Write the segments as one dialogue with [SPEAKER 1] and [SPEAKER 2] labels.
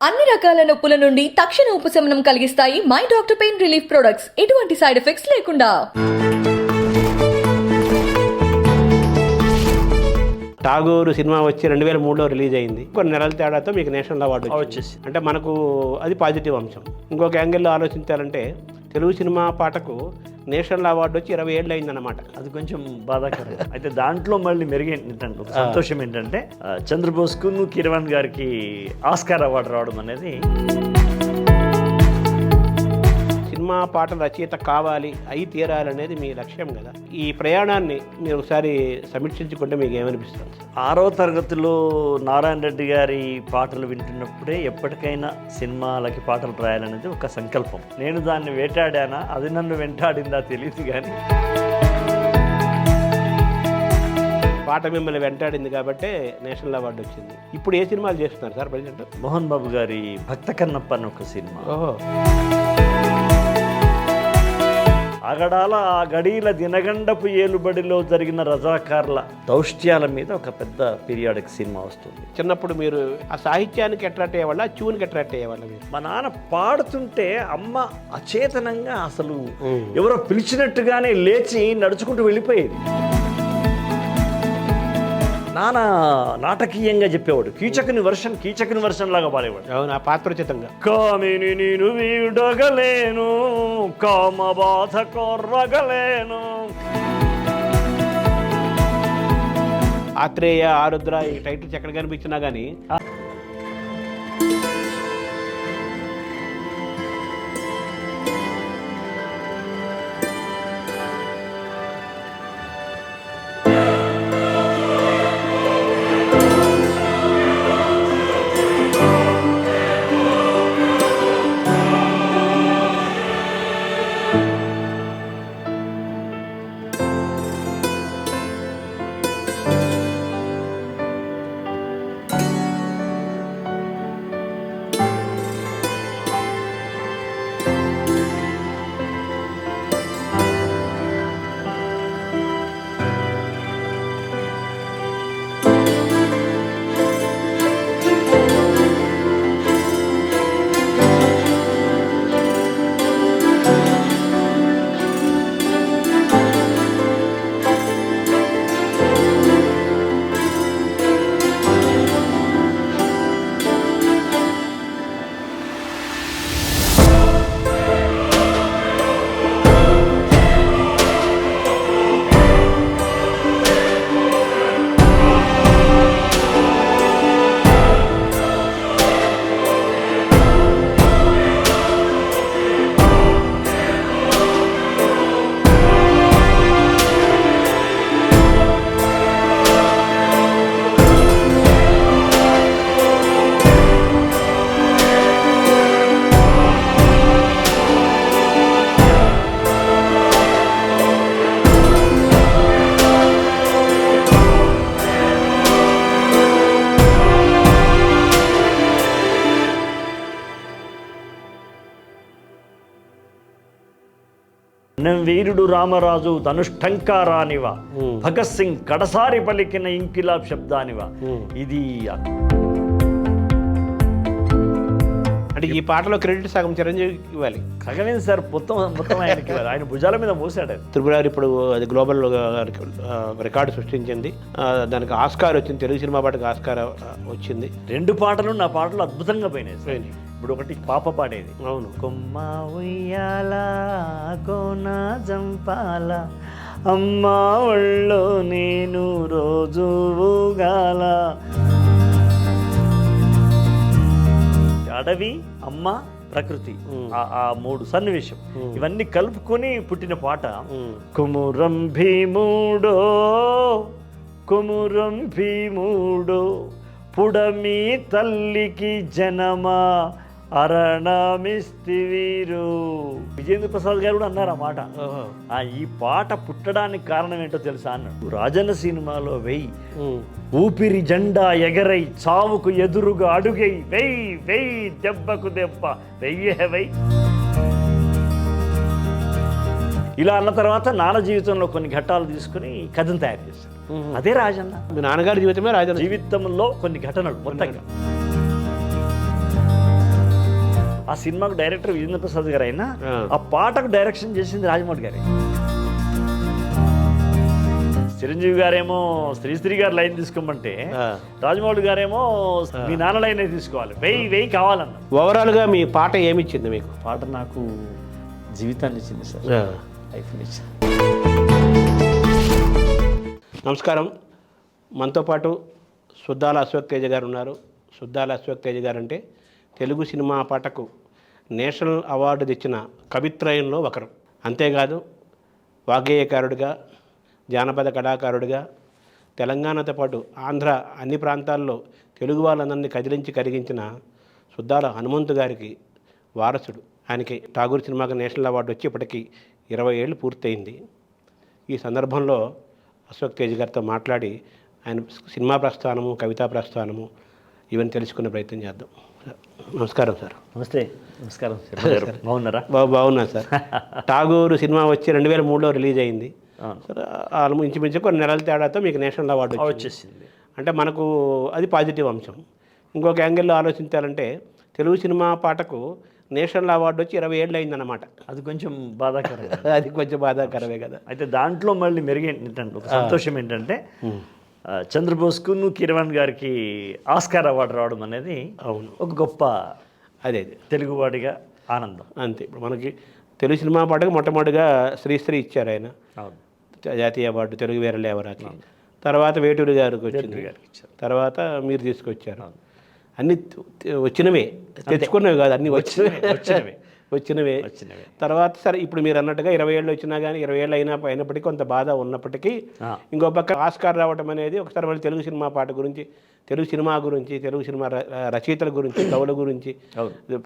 [SPEAKER 1] అన్ని రకాల నొప్పుల నుండి తక్షణ ఉపశమనం కలిగిస్తాయి my doctor pain relief products. ఎటువంటి సైడ్ ఎఫెక్ట్స్ లేకుండా.
[SPEAKER 2] ఠాగూర్ సినిమా వచ్చి 2003లో రిలీజ్ అయింది. కొన్ని నెలల తేడాతో మీకు నేషనల్ అవార్డు వచ్చేసి, అంటే మనకు అది పాజిటివ్ అంశం. ఇంకొక యాంగిల్లో ఆలోచించాలంటే తెలుగు సినిమా పాటకు నేషనల్ అవార్డు వచ్చి 20 ఏళ్ళు అయిందన్నమాట.
[SPEAKER 3] అది కొంచెం బాధాకరం. అయితే దాంట్లో మళ్ళీ మెరుగేంటంటే ఒక సంతోషం ఏంటంటే చంద్రబోస్కు కిరవాణ్ గారికి ఆస్కార్ అవార్డు రావడం అనేది.
[SPEAKER 2] సినిమా పాటల రచయిత కావాలి, అయి తీరాలనేది మీ లక్ష్యం కదా. ఈ ప్రయాణాన్ని మీరు ఒకసారి సమీక్షించుకుంటే మీకు ఏమనిపిస్తుంది?
[SPEAKER 3] 6వ తరగతిలో నారాయణ రెడ్డి గారి పాటలు వింటున్నప్పుడే ఎప్పటికైనా సినిమాలకి పాటలు రాయాలనేది ఒక సంకల్పం. నేను దాన్ని వేటాడానా, అది నన్ను వెంటాడిందా తెలియదు, కానీ
[SPEAKER 2] పాట మిమ్మల్ని వెంటాడింది కాబట్టే నేషనల్ అవార్డు వచ్చింది. ఇప్పుడు ఏ సినిమాలు చేస్తున్నారు సార్ ప్రజెంట్?
[SPEAKER 3] మోహన్ బాబు గారి భక్త కన్నప్ప అని ఒక సినిమా.
[SPEAKER 2] ఓహో.
[SPEAKER 3] అగడాల ఆ గడీల దినగండపు ఏలుబడిలో జరిగిన రజాకార్ల దౌష్ట్యాల మీద ఒక పెద్ద పీరియాడిక్ సినిమా వస్తుంది.
[SPEAKER 2] చిన్నప్పుడు మీరు ఆ సాహిత్యానికి అట్రాక్ట్ అయ్యేవాళ్ళ, ట్యూన్కి అట్రాక్ట్ అయ్యేవాళ్ళ మీరు?
[SPEAKER 3] మా నాన్న పాడుతుంటే అమ్మ అచేతనంగా అసలు ఎవరో పిలిచినట్టుగానే లేచి నడుచుకుంటూ వెళ్ళిపోయేది. నాన్న నాటకీయంగా చెప్పేవాడు. కీచకుని వర్షన్ లాగా పాడేవాడు.
[SPEAKER 2] అవును, ఆ పాత్రోచితంగా.
[SPEAKER 3] కామిని నేను వీడగలేను, కామ బాధ కొర్రగలేను.
[SPEAKER 2] ఆత్రేయ, ఆరుద్ర ఈ టైటిల్స్ ఎక్కడ కనిపించినా కానీ
[SPEAKER 3] వీరుడు రామరాజు ధనుష్టంకారానివా, భగత్ సింగ్ కడసారి పలికిన ఇంకిలాబ్ శబ్దానివా. ఇది
[SPEAKER 2] అంటే ఈ పాటలో క్రెడిట్ సగం చిరంజీవికి ఇవ్వాలి.
[SPEAKER 3] సగమేది సార్, మొత్తం ఆయనకి ఇవ్వాలి. ఆయన భుజాల మీద మోసాడు.
[SPEAKER 2] త్రిపురారి ఇప్పుడు అది గ్లోబల్ రికార్డు సృష్టించింది. దానికి ఆస్కార్ వచ్చింది. తెలుగు సినిమా పాటకు ఆస్కార్ వచ్చింది.
[SPEAKER 3] 2 పాటలు నా పాటలు అద్భుతంగా పోయినాయి. ఇప్పుడు ఒకటి పాప పాడేది.
[SPEAKER 2] అవును.
[SPEAKER 3] కొమ్మ ఉయ్యాల కోన జంపాల, అమ్మ ఒళ్ళో నేను రోజు ఊగాల. అడవి, అమ్మ, ప్రకృతి, ఆ 3 సన్నివేశం ఇవన్నీ కలుపుకొని పుట్టిన పాట. కుమురం భీముడో కుమురం భీముడో, పుడమి తల్లికి జనమా అరణమిస్తివీరు. విజేంద్ర ప్రసాద్ గారు కూడా అన్నారు ఆ మాట. ఈ పాట పుట్టడానికి కారణం ఏంటో తెలుసా అన్నాడు. రాజన్న సినిమాలో వెయ్యి ఊపిరి జెండా ఎగరై చావుకు ఎదురుగా అడుగై వెయ్యి వెయ్యి దెబ్బకు దెబ్బ వెయ్యే వెయ్యి. ఇలా అన్న తర్వాత నాన్న జీవితంలో కొన్ని ఘట్టాలు తీసుకుని కథను తయారు చేశారు. అదే రాజన్న.
[SPEAKER 2] మీ నాన్నగారి జీవితమే రాజన్న
[SPEAKER 3] జీవితంలో కొన్ని ఘటనలు మొత్తంగా. ఆ సినిమాకు డైరెక్టర్ విజేంద్ర ప్రసాద్ గారు అయినా ఆ పాటకు డైరెక్షన్ చేసింది రాజమౌళి గారే. చిరంజీవి గారేమో శ్రీశ్రీ గారు లైన్ తీసుకోమంటే రాజమౌళి గారేమో మీ నాన్న లైన్ తీసుకోవాలి, వెయ్యి కావాలన్న.
[SPEAKER 2] ఓవరాల్గా మీ పాట ఏమిచ్చింది మీకు?
[SPEAKER 3] పాట నాకు జీవితాన్ని ఇచ్చింది సార్, లైఫ్ని ఇచ్చింది.
[SPEAKER 2] నమస్కారం. మనతో పాటు సుద్దాల అశ్వక్ తేజ గారు ఉన్నారు. సుద్దాల అశ్వక్ తేజ గారు అంటే తెలుగు సినిమా పాటకు నేషనల్ అవార్డు తెచ్చిన కవిత్రయంలో ఒకరు. అంతేకాదు వాగ్గేయకారుడిగా, జానపద కళాకారుడిగా తెలంగాణతో పాటు ఆంధ్ర అన్ని ప్రాంతాల్లో తెలుగు వాళ్ళందరినీ కదిలించి కరిగించిన సుద్దాల హనుమంతు గారికి వారసుడు. ఆయనకి ఠాగూర్ సినిమాకి నేషనల్ అవార్డు వచ్చి ఇప్పటికీ 20 ఏళ్ళు పూర్తయింది. ఈ సందర్భంలో అశ్వక్ తేజ్ గారితో మాట్లాడి ఆయన సినిమా ప్రస్థానము, కవితా ప్రస్థానము ఇవన్నీ తెలుసుకునే ప్రయత్నం చేద్దాం. నమస్కారం సార్.
[SPEAKER 3] నమస్తే. నమస్కారం. బాగున్నారా?
[SPEAKER 2] బాగున్నాను సార్. ఠాగూర్ సినిమా వచ్చి 2003లో రిలీజ్ అయింది సార్. ఇంచుమించు కొన్ని నెలల తేడాతో మీకు నేషనల్ అవార్డు వచ్చేసింది. అంటే మనకు అది పాజిటివ్ అంశం. ఇంకొక యాంగిల్లో ఆలోచించాలంటే తెలుగు సినిమా పాటకు నేషనల్ అవార్డు వచ్చి 20 ఏళ్ళు అయిందన్నమాట.
[SPEAKER 3] అది కొంచెం బాధాకరం.
[SPEAKER 2] అది కొంచెం బాధాకరమే కదా. అయితే
[SPEAKER 3] దాంట్లో మళ్ళీ మెరుగేంటంటే ఒక సంతోషం ఏంటంటే చంద్రబోస్కు కిరణ్ గారికి ఆస్కార్ అవార్డు రావడం అనేది
[SPEAKER 2] అవును
[SPEAKER 3] ఒక గొప్ప
[SPEAKER 2] అదే
[SPEAKER 3] తెలుగువాడిగా ఆనందం.
[SPEAKER 2] అంతే. ఇప్పుడు మనకి తెలుగు సినిమా పాటకు మొట్టమొదటిగా శ్రీశ్రీ ఇచ్చారు ఆయన జాతీయ అవార్డు తెలుగు వీరలేవరాకి. తర్వాత వేటూరి గారికి వచ్చింది, తర్వాత మీరు తీసుకొచ్చారు. అన్నీ వచ్చినవే, తెచ్చుకున్నవి కాదు, అన్నీ వచ్చినవే. తర్వాత సరే ఇప్పుడు మీరు అన్నట్టుగా 20 ఏళ్ళు వచ్చినా కానీ 20 ఏళ్ళు అయినప్పటికీ కొంత బాధ ఉన్నప్పటికీ ఇంకో పక్క ఆస్కార్ రావడం అనేది ఒకసారి మళ్ళీ తెలుగు సినిమా పాట గురించి, తెలుగు సినిమా గురించి, తెలుగు సినిమా రచయితల గురించి, కవుల గురించి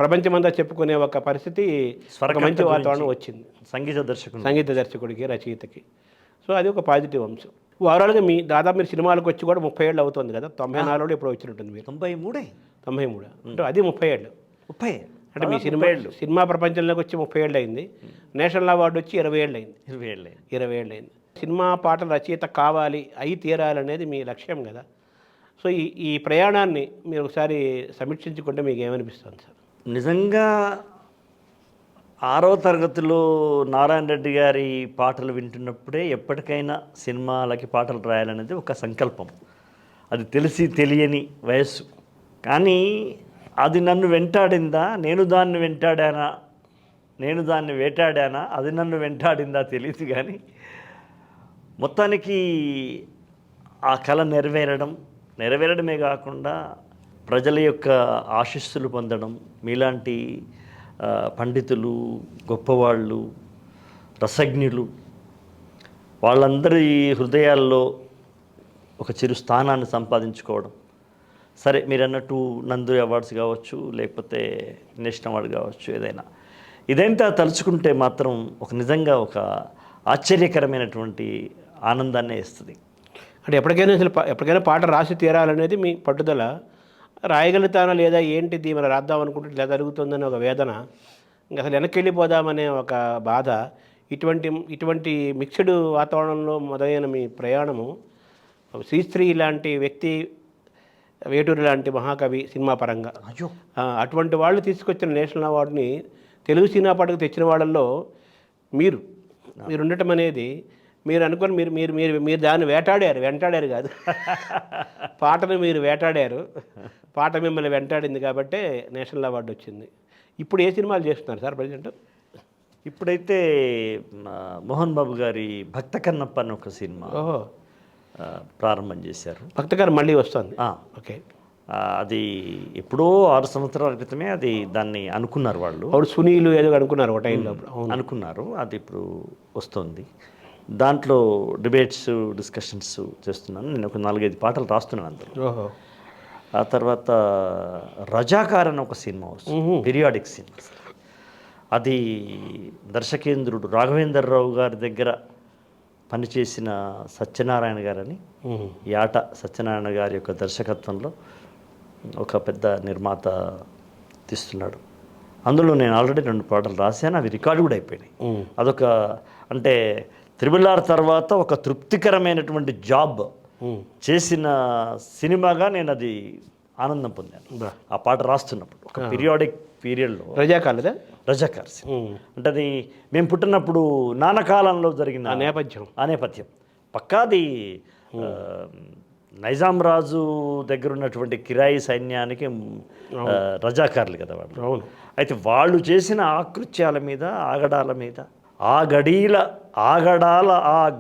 [SPEAKER 2] ప్రపంచమంతా చెప్పుకునే ఒక పరిస్థితి, ఒక మంచి వాతావరణం వచ్చింది సంగీత దర్శకుడికి, రచయితకి. సో అది ఒక పాజిటివ్ అంశం. ఓవరాల్గా దాదాపు మీరు సినిమాలకు వచ్చి కూడా 30 ఏళ్ళు అవుతుంది కదా. 94లో ఇప్పుడు వచ్చినట్టుంది మీరు. 93 అంటే అది 30 ఏళ్ళు. అంటే మీ సినిమా ప్రపంచంలోకి వచ్చి 30 ఏళ్ళు అయింది. నేషనల్ అవార్డు వచ్చి 20 ఏళ్ళు అయింది. 20 ఏళ్ళు అయింది. సినిమా పాటల రచయిత కావాలి, అయి తీరాలనేది మీ లక్ష్యం కదా. సో ఈ ప్రయాణాన్ని మీరు ఒకసారి సమీక్షించుకుంటే మీకు ఏమనిపిస్తుంది సార్?
[SPEAKER 3] నిజంగా 6వ తరగతిలో నారాయణ రెడ్డి గారి పాటలు వింటున్నప్పుడే ఎప్పటికైనా సినిమాలకి పాటలు రాయాలనేది ఒక సంకల్పం. అది తెలిసి తెలియని వయస్సు. కానీ అది నన్ను వెంటాడిందా, నేను దాన్ని వేటాడానా, అది నన్ను వెంటాడిందా తెలియదు. కానీ మొత్తానికి ఆ కళ నెరవేరడమే కాకుండా ప్రజల యొక్క ఆశీస్సులు పొందడం, మీలాంటి పండితులు, గొప్పవాళ్ళు, రసజ్ఞులు, వాళ్ళందరి హృదయాల్లో ఒక చిరు స్థానాన్ని సంపాదించుకోవడం. సరే మీరు అన్నట్టు నందు అవార్డ్స్ కావచ్చు, లేకపోతే నేషనల్ అవార్డు కావచ్చు, ఇదంతా తలుచుకుంటే మాత్రం నిజంగా ఒక ఆశ్చర్యకరమైనటువంటి ఆనందాన్ని ఇస్తుంది.
[SPEAKER 2] అంటే ఎప్పటికైనా పాట రాసి తీరాలనేది మీ పట్టుదల. రాయగలుగుతానా లేదా, ఏంటిది మనం రాద్దాం అనుకుంటే ఇలా జరుగుతుందని ఒక వేదన, ఇంకా అసలు వెనక్కి వెళ్ళిపోదామనే ఒక బాధ, ఇటువంటి మిక్స్డ్ వాతావరణంలో మొదలైన మీ ప్రయాణము శ్రీశ్రీ లాంటి వ్యక్తి, వేటూరి లాంటి మహాకవి సినిమా పరంగా, అటువంటి వాళ్ళు తీసుకొచ్చిన నేషనల్ అవార్డుని తెలుగు సినిమా పాటకు తెచ్చిన వాళ్ళల్లో మీరు ఉండటం అనేది, మీరు అనుకొని మీరు దాన్ని వెంటాడారు కాదు, పాటను మీరు వేటాడారు, పాట మిమ్మల్ని వెంటాడింది కాబట్టే నేషనల్ అవార్డు వచ్చింది. ఇప్పుడు ఏ సినిమాలు చేస్తున్నారు సార్ ప్రజెంట్?
[SPEAKER 3] ఇప్పుడైతే మోహన్ బాబు గారి భక్త కన్నప్ప అని ఒక సినిమా ప్రారంభం చేశారు.
[SPEAKER 2] భక్త కన్నప్ప మళ్ళీ వస్తుంది. ఓకే.
[SPEAKER 3] అది ఎప్పుడో 6 సంవత్సరాల క్రితమే దాన్ని అనుకున్నారు వాళ్ళు.
[SPEAKER 2] అప్పుడు సునీలు ఏదో అనుకున్నారు, ఒక టైంలో
[SPEAKER 3] అనుకున్నారు. అది ఇప్పుడు వస్తుంది. దాంట్లో డిబేట్స్, డిస్కషన్స్ చేస్తున్నాను. నేను ఒక 4-5 పాటలు రాస్తున్నాను అందులో. ఆ తర్వాత రజాకార్ అని ఒక సినిమా వస్తుంది, పీరియాడిక్ సినిమా. అది దర్శకేంద్రుడు రాఘవేంద్రరావు గారి దగ్గర పనిచేసిన సత్యనారాయణ గారని, యాట సత్యనారాయణ గారి యొక్క దర్శకత్వంలో ఒక పెద్ద నిర్మాత తీస్తున్నాడు. అందులో నేను ఆల్రెడీ 2 పాటలు రాశాను, అవి రికార్డు కూడా అయిపోయినాయి. అదొక అంటే త్రిబుల్ ఆర్ తర్వాత ఒక తృప్తికరమైనటువంటి జాబ్ చేసిన సినిమాగా నేను అది ఆనందం పొందాను ఆ పాట రాస్తున్నప్పుడు. ఒక పీరియాడిక్ పీరియడ్లో
[SPEAKER 2] రజాకాలదా
[SPEAKER 3] రజాకార్ అంటే అది మేము పుట్టినప్పుడు నానకాలంలో జరిగిన ఆ నేపథ్యం పక్కాది. నైజాం రాజు దగ్గర ఉన్నటువంటి కిరాయి సైన్యానికి రజాకార్లు కదా వాళ్ళు.
[SPEAKER 2] అవును.
[SPEAKER 3] అయితే వాళ్ళు చేసిన ఆకృత్యాల మీద ఆగడాల మీద ఆ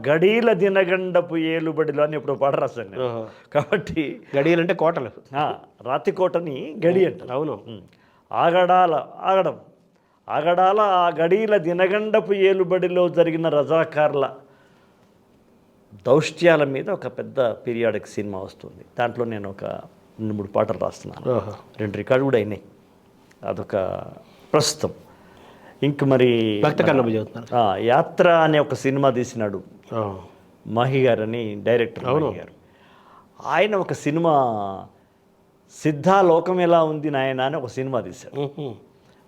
[SPEAKER 3] గడీల దినగండపు ఏలుబడిలో అని ఇప్పుడు పాట రాశాను నేను. కాబట్టి
[SPEAKER 2] గడియలు అంటే కోటలు,
[SPEAKER 3] రాతికోటని గడి అంటారు.
[SPEAKER 2] అవును.
[SPEAKER 3] ఆగడాల ఆ గడీల దినగండపు ఏలుబడిలో జరిగిన రజాకార్ల దౌష్ట్యాల మీద ఒక పెద్ద పీరియాడిక్ సినిమా వస్తుంది. దాంట్లో నేను ఒక 2-3 పాటలు రాస్తున్నాను. 2 రికార్డు కూడా అయినాయి. అదొక ప్రస్తుతం. ఇంక మరి
[SPEAKER 2] భక్త కన్నప్ప చదువుతున్నారు.
[SPEAKER 3] యాత్ర అనే ఒక సినిమా తీసినాడు మహి గారు అని డైరెక్టర్ మహి గారు. ఆయన ఒక సినిమా సిద్ధాలోకం ఎలా ఉంది నాయన అని ఒక సినిమా తీశాడు.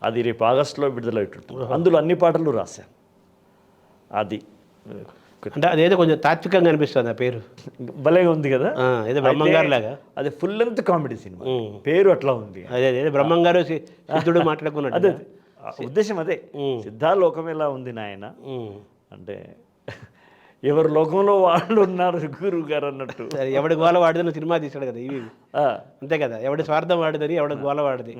[SPEAKER 3] అది రేపు ఆగస్టులో విడుదలవుతుంది. అందులో అన్ని పాటలు రాశాను. అది
[SPEAKER 2] అంటే అదేదో కొంచెం తాత్వికంగా అనిపిస్తుంది ఆ పేరు.
[SPEAKER 3] భలేగా ఉంది కదా,
[SPEAKER 2] ఏదో బ్రహ్మంగారు లాగా.
[SPEAKER 3] అది ఫుల్ లెంత్ కామెడీ సినిమా, పేరు అట్లా ఉంది.
[SPEAKER 2] అదే బ్రహ్మంగారు సిద్ధుడు మాట్లాడుకున్నాడు.
[SPEAKER 3] అదే ఉద్దేశం, అదే సిద్ధాలోకం ఎలా ఉంది నాయన అంటే ఎవరి లోకంలో వాళ్ళు ఉన్నారు గురువు గారు అన్నట్టు.
[SPEAKER 2] ఎవడి గోల వాడిదని సినిమా తీశాడు కదా. ఇవి అంతే కదా, ఎవడి స్వార్థం వాడిదని ఎవడి గోల వాడిది.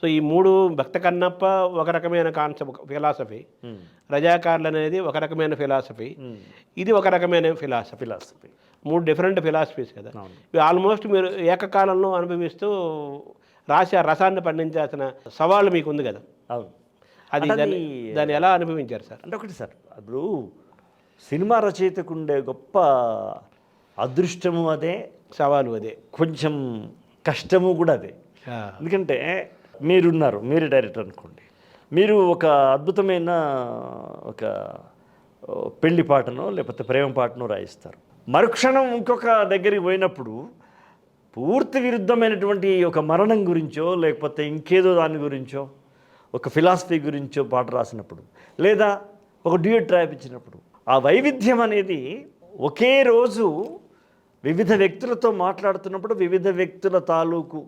[SPEAKER 2] సో ఈ 3 భక్త కన్నప్ప ఒక రకమైన కాన్సెప్ట్ ఫిలాసఫీ, రజాకార్లు అనేది ఒక రకమైన ఫిలాసఫీ, ఇది ఒక రకమైన ఫిలాసఫీ. 3 డిఫరెంట్ ఫిలాసఫీస్ కదా. ఇవి ఆల్మోస్ట్ మీరు ఏకకాలంలో అనుభవిస్తూ రాసి ఆ రసాన్ని పండించాల్సిన సవాళ్ళు మీకు ఉంది కదా.
[SPEAKER 3] అవును.
[SPEAKER 2] అది దాన్ని ఎలా అనుభవించారు సార్?
[SPEAKER 3] అంటే ఒకటి సార్, ఇప్పుడు సినిమా రచయితకు ఉండే గొప్ప అదృష్టము అదే, సవాలు అదే, కొంచెం కష్టము కూడా అదే. ఎందుకంటే మీరే డైరెక్టర్ అనుకోండి, మీరు ఒక అద్భుతమైన ఒక పెళ్లి పాటనో లేకపోతే ప్రేమ పాటనో రాయిస్తారు. మరుక్షణం ఇంకొక దగ్గరికి పోయినప్పుడు పూర్తి విరుద్ధమైనటువంటి ఒక మరణం గురించో లేకపోతే ఇంకేదో దాని గురించో ఒక ఫిలాసఫీ గురించో పాట రాసినప్పుడు లేదా ఒక డ్యూయట్ రాయించినప్పుడు ఆ వైవిధ్యం అనేది ఒకే రోజు వివిధ వ్యక్తులతో మాట్లాడుతున్నప్పుడు వివిధ వ్యక్తుల తాలూకు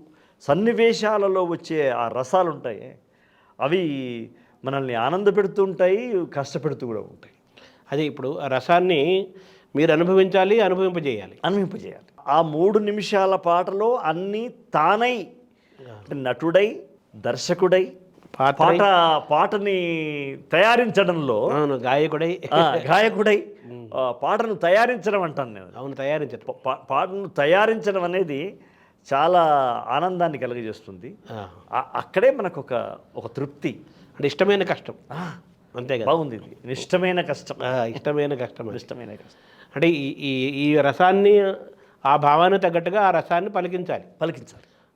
[SPEAKER 3] సన్నివేశాలలో వచ్చే ఆ రసాలు ఉంటాయి, అవి మనల్ని ఆనందపెడుతూ ఉంటాయి, కష్టపెడుతూ కూడా ఉంటాయి.
[SPEAKER 2] అది ఇప్పుడు ఆ రసాన్ని మీరు అనుభవింపజేయాలి.
[SPEAKER 3] ఆ 3 నిమిషాల పాటలో అన్నీ తానై, నటుడై, దర్శకుడై, పాటని తయారించడంలో గాయకుడై పాటను తయారించడం అంటాను నేను.
[SPEAKER 2] అవును, తయారించడం.
[SPEAKER 3] పాటను తయారించడం అనేది చాలా ఆనందాన్ని కలుగజేస్తుంది. అక్కడే మనకు ఒక తృప్తి,
[SPEAKER 2] అంటే ఇష్టమైన కష్టం. అంతే కదా,
[SPEAKER 3] బాగుంది. ఇష్టమైన కష్టం
[SPEAKER 2] అంటే ఈ రసాన్ని, ఆ భావాన్ని తగ్గట్టుగా ఆ రసాన్ని పలికించాలి.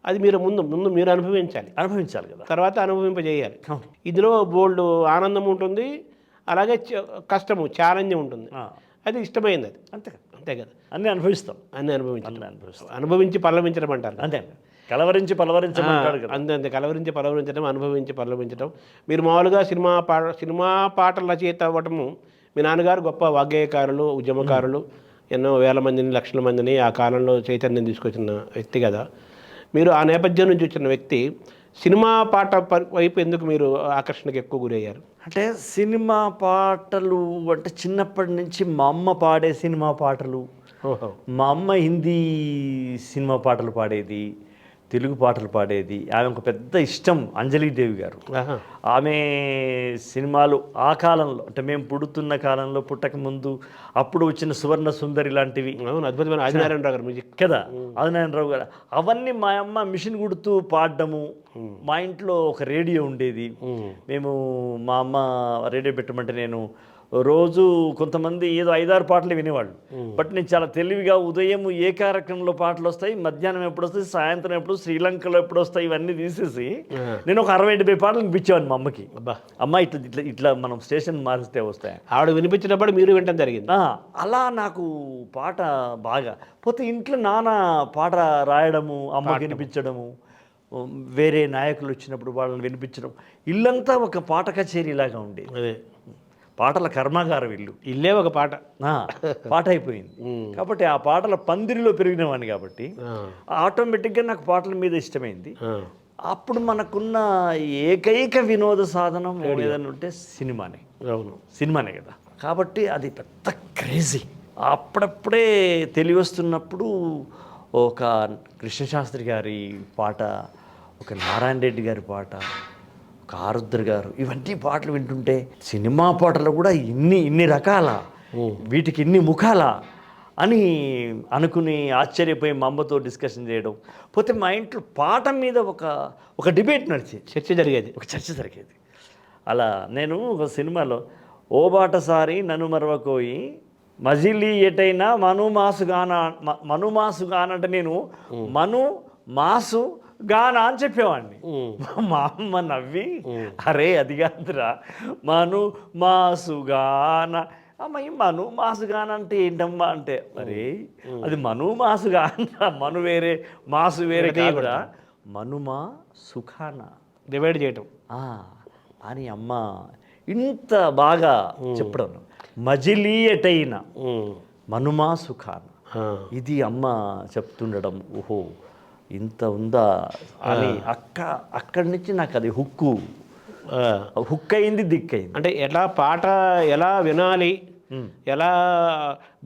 [SPEAKER 2] అది మీరు ముందు మీరు అనుభవించాలి కదా, తర్వాత అనుభవింపజేయాలి. ఇందులో బోల్డ్ ఆనందం ఉంటుంది, అలాగే కష్టము, ఛాలెంజ్ ఉంటుంది. అది ఇష్టమైంది. అది అంతే కదా,
[SPEAKER 3] అన్నీ అనుభవిస్తాం.
[SPEAKER 2] అనుభవించి పల్లవించడం అంటారు.
[SPEAKER 3] అంతే, కలవరించి పలవరించడం.
[SPEAKER 2] అంతే, కలవరించి పలవరించడం, అనుభవించి పల్లవించడం. మీరు మామూలుగా సినిమా పాటల రచయిత అవ్వటము, మీ నాన్నగారు గొప్ప వాగ్గేయకారులు, ఉద్యమకారులు, ఎన్నో వేల మందిని, లక్షల మందిని ఆ కాలంలో చైతన్యం తీసుకొచ్చిన వ్యక్తి కదా. మీరు ఆ నేపథ్యం నుంచి వచ్చిన వ్యక్తి, సినిమా పాట వైపు ఎందుకు మీరు ఆకర్షణకు ఎక్కువ గురయ్యారు?
[SPEAKER 3] అంటే సినిమా పాటలు అంటే చిన్నప్పటి నుంచి మా అమ్మ పాడే సినిమా పాటలు, మా అమ్మ హిందీ సినిమా పాటలు పాడేది, తెలుగు పాటలు పాడేది. ఆమె ఒక పెద్ద ఇష్టం అంజలీదేవి గారు. ఆమె సినిమాలు ఆ కాలంలో, అంటే మేము పుడుతున్న కాలంలో, పుట్టక ముందు అప్పుడు వచ్చిన సువర్ణ సుందరి లాంటివి,
[SPEAKER 2] అద్భుతమైన ఆదినారాయణరావు గారు మ్యూజిక్
[SPEAKER 3] కదా, ఆదినారాయణరావు గారు, అవన్నీ మా అమ్మ మిషన్ కుడుతూ పాడడము. మా ఇంట్లో ఒక రేడియో ఉండేది. మా అమ్మ రేడియో పెట్టమంటే నేను రోజు కొంతమంది ఏదో 5-6 పాటలు వినేవాళ్ళు. బట్ నేను చాలా తెలివిగా ఉదయం ఏ కార్యక్రమంలో పాటలు వస్తాయి, మధ్యాహ్నం ఎప్పుడు వస్తాయి, సాయంత్రం ఎప్పుడు, శ్రీలంకలో ఎప్పుడు వస్తాయి, ఇవన్నీ తీసేసి నేను ఒక 60-70 పాటలు వినిపించేవాడిని మా అమ్మకి. అమ్మ ఇట్లా మనం స్టేషన్ మారిస్తే వస్తాయి.
[SPEAKER 2] ఆవిడ వినిపించినప్పుడు మీరు వినటం జరిగింది.
[SPEAKER 3] అలా నాకు పాట బాగా పోతే ఇంట్లో నాన్న పాట రాయడము, అమ్మకి వినిపించడము, వేరే నాయకులు వచ్చినప్పుడు వాళ్ళని వినిపించడం, ఇల్లంతా ఒక పాట కచేరీలాగా ఉండేది. పాటల కర్మాగారం ఇల్లు,
[SPEAKER 2] ఇల్లే ఒక పాట.
[SPEAKER 3] పాట అయిపోయింది. కాబట్టి ఆ పాటల పందిరిలో పెరిగినవాడిని కాబట్టి ఆటోమేటిక్గా నాకు పాటల మీద ఇష్టమైంది. అప్పుడు మనకున్న ఏకైక వినోద సాధనం ఏదైనా ఉంటే సినిమానే.
[SPEAKER 2] అవును,
[SPEAKER 3] సినిమానే కదా. కాబట్టి అది పెద్ద క్రేజీ. అప్పుడప్పుడే తెలివస్తున్నప్పుడు ఒక కృష్ణశాస్త్రి గారి పాట, ఒక నారాయణ రెడ్డి గారి పాట, ఒక ఆరుద్ర గారు, ఇవన్నీ పాటలు వింటుంటే సినిమా పాటలు కూడా ఇన్ని రకాల, వీటికి ఇన్ని ముఖాల అని అనుకుని ఆశ్చర్యపోయి మా అమ్మతో డిస్కషన్ చేయడం. పోతే మా ఇంట్లో పాట మీద ఒక డిబేట్ నడిచేది,
[SPEAKER 2] చర్చ జరిగేది.
[SPEAKER 3] అలా నేను ఒక సినిమాలో ఓ బాటసారి నన్ను మరవకోయి మజిలీ ఎటైనా మను మాసు గాన అంటే నేను మను మాసు గాన అని చెప్పేవాడిని. మా అమ్మ నవ్వి, అరే అది కాదురా మను మాసు గాన. అమ్మ ఈ మను మాసు గాన అంటే ఏంటమ్మా అంటే, అరే అది మను మాసు గాన, మను వేరే మాసు వేరే కాదురా, మనుమా సుఖాన
[SPEAKER 2] డివైడ్ చేయటం
[SPEAKER 3] అని అమ్మ ఇంత బాగా చెప్పడం. మజిలీ ఎటైనా మనుమా సుఖాన, ఇది అమ్మ చెప్తుండడం. ఓహో ఇంత ఉందా అని అక్కడి నుంచి నాకు అది హుక్ అయింది, దిక్కయింది.
[SPEAKER 2] అంటే పాట ఎలా వినాలి, ఎలా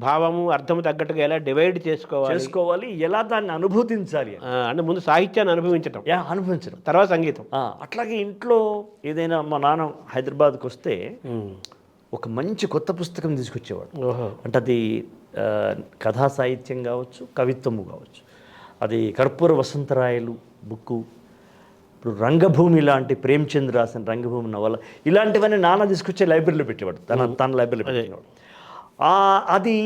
[SPEAKER 2] భావము అర్థము తగ్గట్టుగా ఎలా డివైడ్ చేసుకోవాలి,
[SPEAKER 3] ఎలా దాన్ని అనుభూతించాలి.
[SPEAKER 2] అంటే ముందు సాహిత్యాన్ని అనుభవించడం, తర్వాత సంగీతం.
[SPEAKER 3] అట్లాగే ఇంట్లో ఏదైనా మా నాన్న హైదరాబాద్కి వస్తే ఒక మంచి కొత్త పుస్తకం తీసుకొచ్చేవాడు. అంటే అది కథా సాహిత్యం కావచ్చు, కవిత్వము కావచ్చు. అది కర్పూర వసంతరాయలు బుక్కు, ఇప్పుడు రంగభూమి లాంటి ప్రేమ్చంద్ రాసిన రంగభూమి నవల, ఇలాంటివన్నీ నాన్న తీసుకొచ్చే లైబ్రరీలో పెట్టేవాడు, తన లైబ్రరీలో పెట్టేవాడు. అది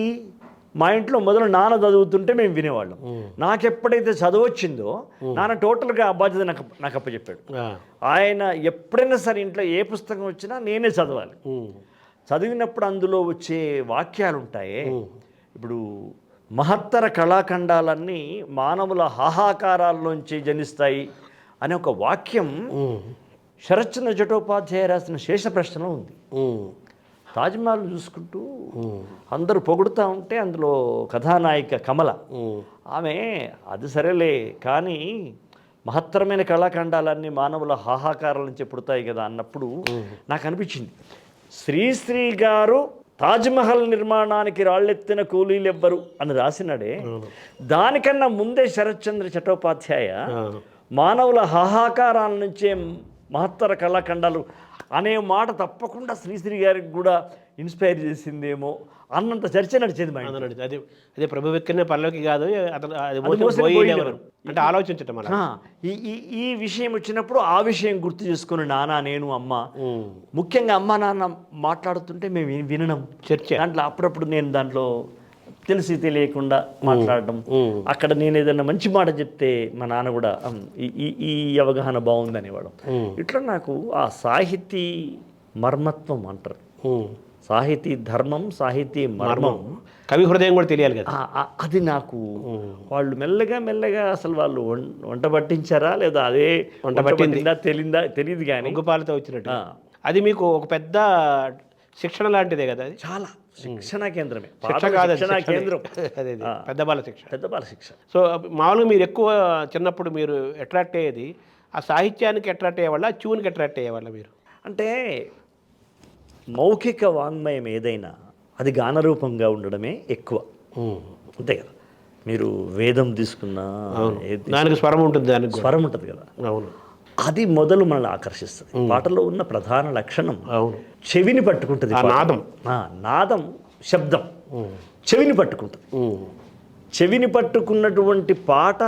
[SPEAKER 3] మా ఇంట్లో మొదలు నాన్న చదువుతుంటే మేము వినేవాళ్ళం. నాకు ఎప్పుడైతే చదువు వచ్చిందో నాన్న టోటల్గా ఆ బాధ్యత నాకు అప్పచెప్పాడు. ఆయన ఎప్పుడైనా సరే ఇంట్లో ఏ పుస్తకం వచ్చినా నేనే చదవాలి. చదివినప్పుడు అందులో వచ్చే వాక్యాలు ఉంటాయే, ఇప్పుడు మహత్తర కళాఖండాలన్నీ మానవుల హాహాకారాల్లోంచి జనిస్తాయి అనే ఒక వాక్యం శరత్చంద్ర చటోపాధ్యాయ రాసిన శేష ప్రశ్నలో ఉంది. తాజ్మహల్ చూసుకుంటూ అందరూ పొగుడుతూ ఉంటే అందులో కథానాయిక కమల, ఆమె అది సరేలే కానీ మహత్తరమైన కళాఖండాలన్నీ మానవుల హాహాకారాల నుంచి పుడతాయి కదా అన్నప్పుడు నాకు అనిపించింది, శ్రీశ్రీ గారు తాజ్మహల్ నిర్మాణానికి రాళ్ళెత్తిన కూలీలు ఎవ్వరు అని రాసినాడే, దానికన్నా ముందే శరత్చంద్ర చటోపాధ్యాయ మానవుల హాహాకారాల నుంచే మహత్తర కళాఖండాలు అనే మాట తప్పకుండా శ్రీశ్రీ గారికి కూడా ఇన్స్పైర్ చేసిందేమో అన్నంత చర్చ నడిచేది మా ఇంట్లో.
[SPEAKER 2] అదే ప్రభు వెక్కిన పల్లవికి కాదు, అంటే ఆలోచించటం.
[SPEAKER 3] ఈ విషయం వచ్చినప్పుడు ఆ విషయం గుర్తు చేసుకుని నాన్న, నేను, అమ్మ, ముఖ్యంగా అమ్మ నాన్న మాట్లాడుతుంటే మేము వినడం,
[SPEAKER 2] చర్చ.
[SPEAKER 3] దాంట్లో అప్పుడప్పుడు నేను దాంట్లో తెలిసి తెలియకుండా మాట్లాడడం, అక్కడ నేను ఏదైనా మంచి మాట చెప్తే మా నాన్న కూడా ఈ అవగాహన బాగుంది అనేవాడు. ఇట్లా నాకు ఆ సాహితీ మర్మత్వం అంటారు, సాహితీ ధర్మం, సాహితీ మర్మం,
[SPEAKER 2] కవి హృదయం కూడా తెలియాలి కదా,
[SPEAKER 3] అది నాకు వాళ్ళు మెల్లగా అసలు వాళ్ళు వంట పట్టించారా లేదా అదే వంట పట్టిందా తెలియదు కానీ
[SPEAKER 2] ఉగ్గుపాలతో వచ్చినట్టు అది మీకు ఒక పెద్ద శిక్షణ లాంటిదే కదా. అది
[SPEAKER 3] చాలా శిక్షణ కేంద్రమే,
[SPEAKER 2] శిక్షణ
[SPEAKER 3] కేంద్రం,
[SPEAKER 2] పెద్ద బాల శిక్ష. సో
[SPEAKER 3] మామూలుగా
[SPEAKER 2] మీరు ఎక్కువ చిన్నప్పుడు మీరు అట్రాక్ట్ అయ్యేది ఆ సాహిత్యానికి అట్రాక్ట్ అయ్యేవాళ్ళ, ట్యూన్కి అట్రాక్ట్ అయ్యేవాళ్ళ మీరు?
[SPEAKER 3] అంటే మౌఖిక వాంగ్మయం ఏదైనా అది గానరూపంగా ఉండడమే ఎక్కువ, అంతే కదా. మీరు వేదం తీసుకున్నా
[SPEAKER 2] దానికి స్వరం ఉంటుంది,
[SPEAKER 3] స్వరం ఉంటుంది కదా.
[SPEAKER 2] అవును,
[SPEAKER 3] అది మొదలు మనల్ని ఆకర్షిస్తుంది. పాటలో ఉన్న ప్రధాన లక్షణం చెవిని పట్టుకుంటుంది. నాదం శబ్దం చెవిని పట్టుకుంటుంది. చెవిని పట్టుకున్నటువంటి పాట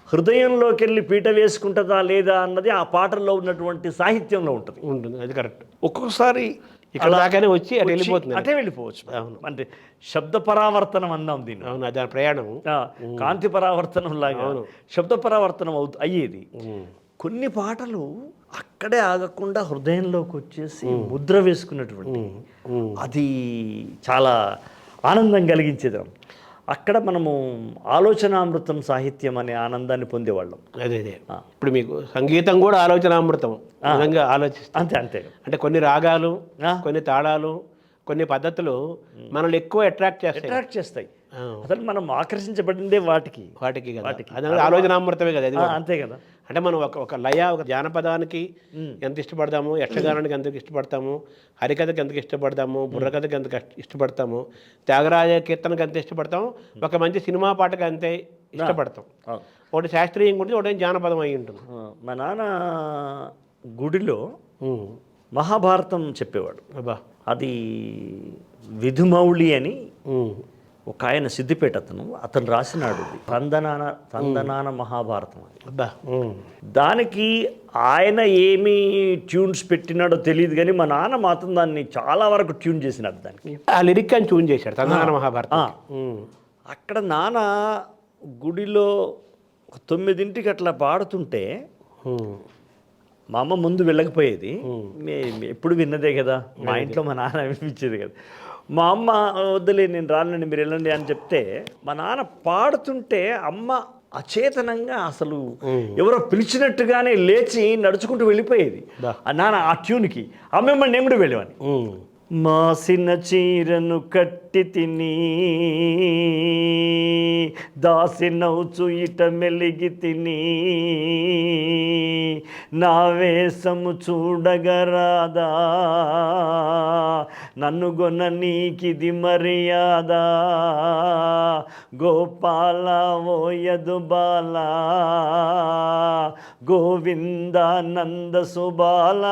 [SPEAKER 3] హృదయంలోకి వెళ్ళి పీట వేసుకుంటుందా లేదా అన్నది ఆ పాటల్లో ఉన్నటువంటి సాహిత్యంలో ఉంటుంది.
[SPEAKER 2] అది కరెక్ట్.
[SPEAKER 3] ఒక్కొక్కసారి
[SPEAKER 2] ఇక్కడ దాకానే వచ్చి
[SPEAKER 3] అటే వెళ్ళిపోవచ్చు. అంటే శబ్ద పరావర్తనం అందాం దీన్ని.
[SPEAKER 2] అవును, అది ప్రయాణం.
[SPEAKER 3] కాంతి పరావర్తనం లాగా శబ్ద పరావర్తనం అయ్యేది. కొన్ని పాటలు అక్కడే ఆగకుండా హృదయంలోకి వచ్చేసి ముద్ర వేసుకున్నటువంటి, అది చాలా ఆనందం కలిగించేది. అక్కడ మనము ఆలోచనామృతం సాహిత్యం అనే ఆనందాన్ని పొందేవాళ్ళం.
[SPEAKER 2] అదే ఇప్పుడు మీకు సంగీతం కూడా ఆలోచనామృతం, నిజంగా ఆలోచిస్తాం.
[SPEAKER 3] అంతే అంతే.
[SPEAKER 2] అంటే కొన్ని రాగాలు, కొన్ని తాళాలు, కొన్ని పద్ధతులు మనల్ని ఎక్కువ అట్రాక్ట్
[SPEAKER 3] చేస్తాయి. అసలు మనం ఆకర్షించబడిందే వాటికి
[SPEAKER 2] కదా. అది ఆలోచనామృతమే కదా అది.
[SPEAKER 3] అంతే కదా.
[SPEAKER 2] అంటే మనం ఒక లయ, ఒక జానపదానికి ఎంత ఇష్టపడతాము, యక్షగానానికి ఎంత ఇష్టపడతాము, హరికథకి ఎంత ఇష్టపడతాము, బుర్రకథకి ఎంత ఇష్టపడతాము, త్యాగరాజ కీర్తనకి ఎంత ఇష్టపడతాము, ఒక మంచి సినిమా పాటకి అంతే ఇష్టపడతాం. ఒకటి శాస్త్రీయం ఉంటుంది, ఒకటి జానపదం అయి ఉంటుంది.
[SPEAKER 3] మా నాన్న గుడిలో మహాభారతం చెప్పేవాడు. అది విధుమౌళి అని ఒక ఆయన సిద్దిపేట అతను రాసినాడు తందనాన మహాభారతం అని. దానికి ఆయన ఏమి ట్యూన్స్ పెట్టినాడో తెలియదు, కానీ మా నాన్న మాత్రం దాన్ని చాలా వరకు ట్యూన్ చేసినాడు. దానికి
[SPEAKER 2] ఆ లిరిక్ అని ట్యూన్ చేశాడు తందనాన మహాభారతం.
[SPEAKER 3] అక్కడ నాన్న గుడిలో 9ంటికి అట్లా పాడుతుంటే మా అమ్మ ముందు వెళ్ళకపోయేది, ఎప్పుడు విన్నదే కదా, మా ఇంట్లో మా నాన్న వినిపించేది కదా. మా అమ్మ వద్దులే నేను రానండి మీరు వెళ్ళండి అని చెప్తే, మా నాన్న పాడుతుంటే అమ్మ అచేతనంగా అసలు ఎవరో పిలిచినట్టుగానే లేచి నడుచుకుంటూ వెళ్ళిపోయేది నాన్న ఆ ట్యూన్కి. అమ్మమ్మ నేను కూడా వెళ్ళేవాడిని. మాసిన చీరను కట్టి తిని దాసినవుచు ఇట మెలిగి తిని నా వేషము చూడగరాదా నన్ను గొన్న నీకిది మర్యాదా గోపాల ఓయదు బాల గోవింద నంద సుబాల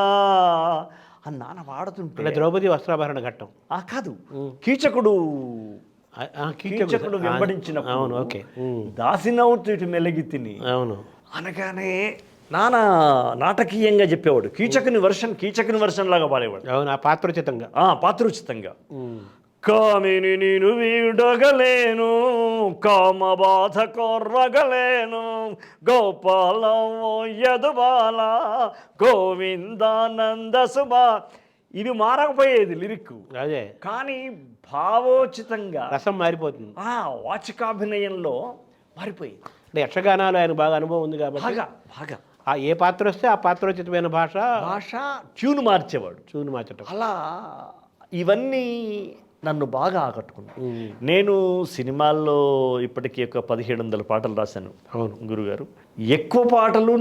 [SPEAKER 3] అని నాన్న వాడుతుంటే,
[SPEAKER 2] ద్రౌపది వస్త్రాభరణ ఘట్టం
[SPEAKER 3] కాదు, కీచకుడు వెంబడించినప్పుడు.
[SPEAKER 2] అవును, ఓకే.
[SPEAKER 3] దాసినవుతూ ఇటు మెలిగి తిని,
[SPEAKER 2] అవును
[SPEAKER 3] అనగానే నాన్న నాటకీయంగా చెప్పేవాడు. కీచకుని వర్షన్ లాగా పాడేవాడు.
[SPEAKER 2] అవును, పాత్రోచితంగా.
[SPEAKER 3] పాత్రోచితంగా. కామిని నేను వీడగలేను, కామబాధ కొర్రగలేను, గోపాల యదుబాల గోవిందానంద సుబా. ఇది మారకపోయేది లిరిక్,
[SPEAKER 2] అదే,
[SPEAKER 3] కానీ భావోచితంగా
[SPEAKER 2] రసం మారిపోతుంది.
[SPEAKER 3] వాచికాభినయంలో మారిపోయింది.
[SPEAKER 2] అంటే యక్షగానాలు ఆయన బాగా అనుభవం ఉంది కాబట్టి
[SPEAKER 3] బాగా
[SPEAKER 2] ఏ పాత్ర వస్తే ఆ పాత్రోచితమైన భాష
[SPEAKER 3] ట్యూన్ మార్చేవాడు.
[SPEAKER 2] మార్చటం.
[SPEAKER 3] అలా ఇవన్నీ నన్ను బాగా ఆకట్టుకున్నాను. నేను సినిమాల్లో ఇప్పటికీ ఒక 1700 పాటలు రాశాను. అవును గురుగారు. ఎక్కువ పాటలు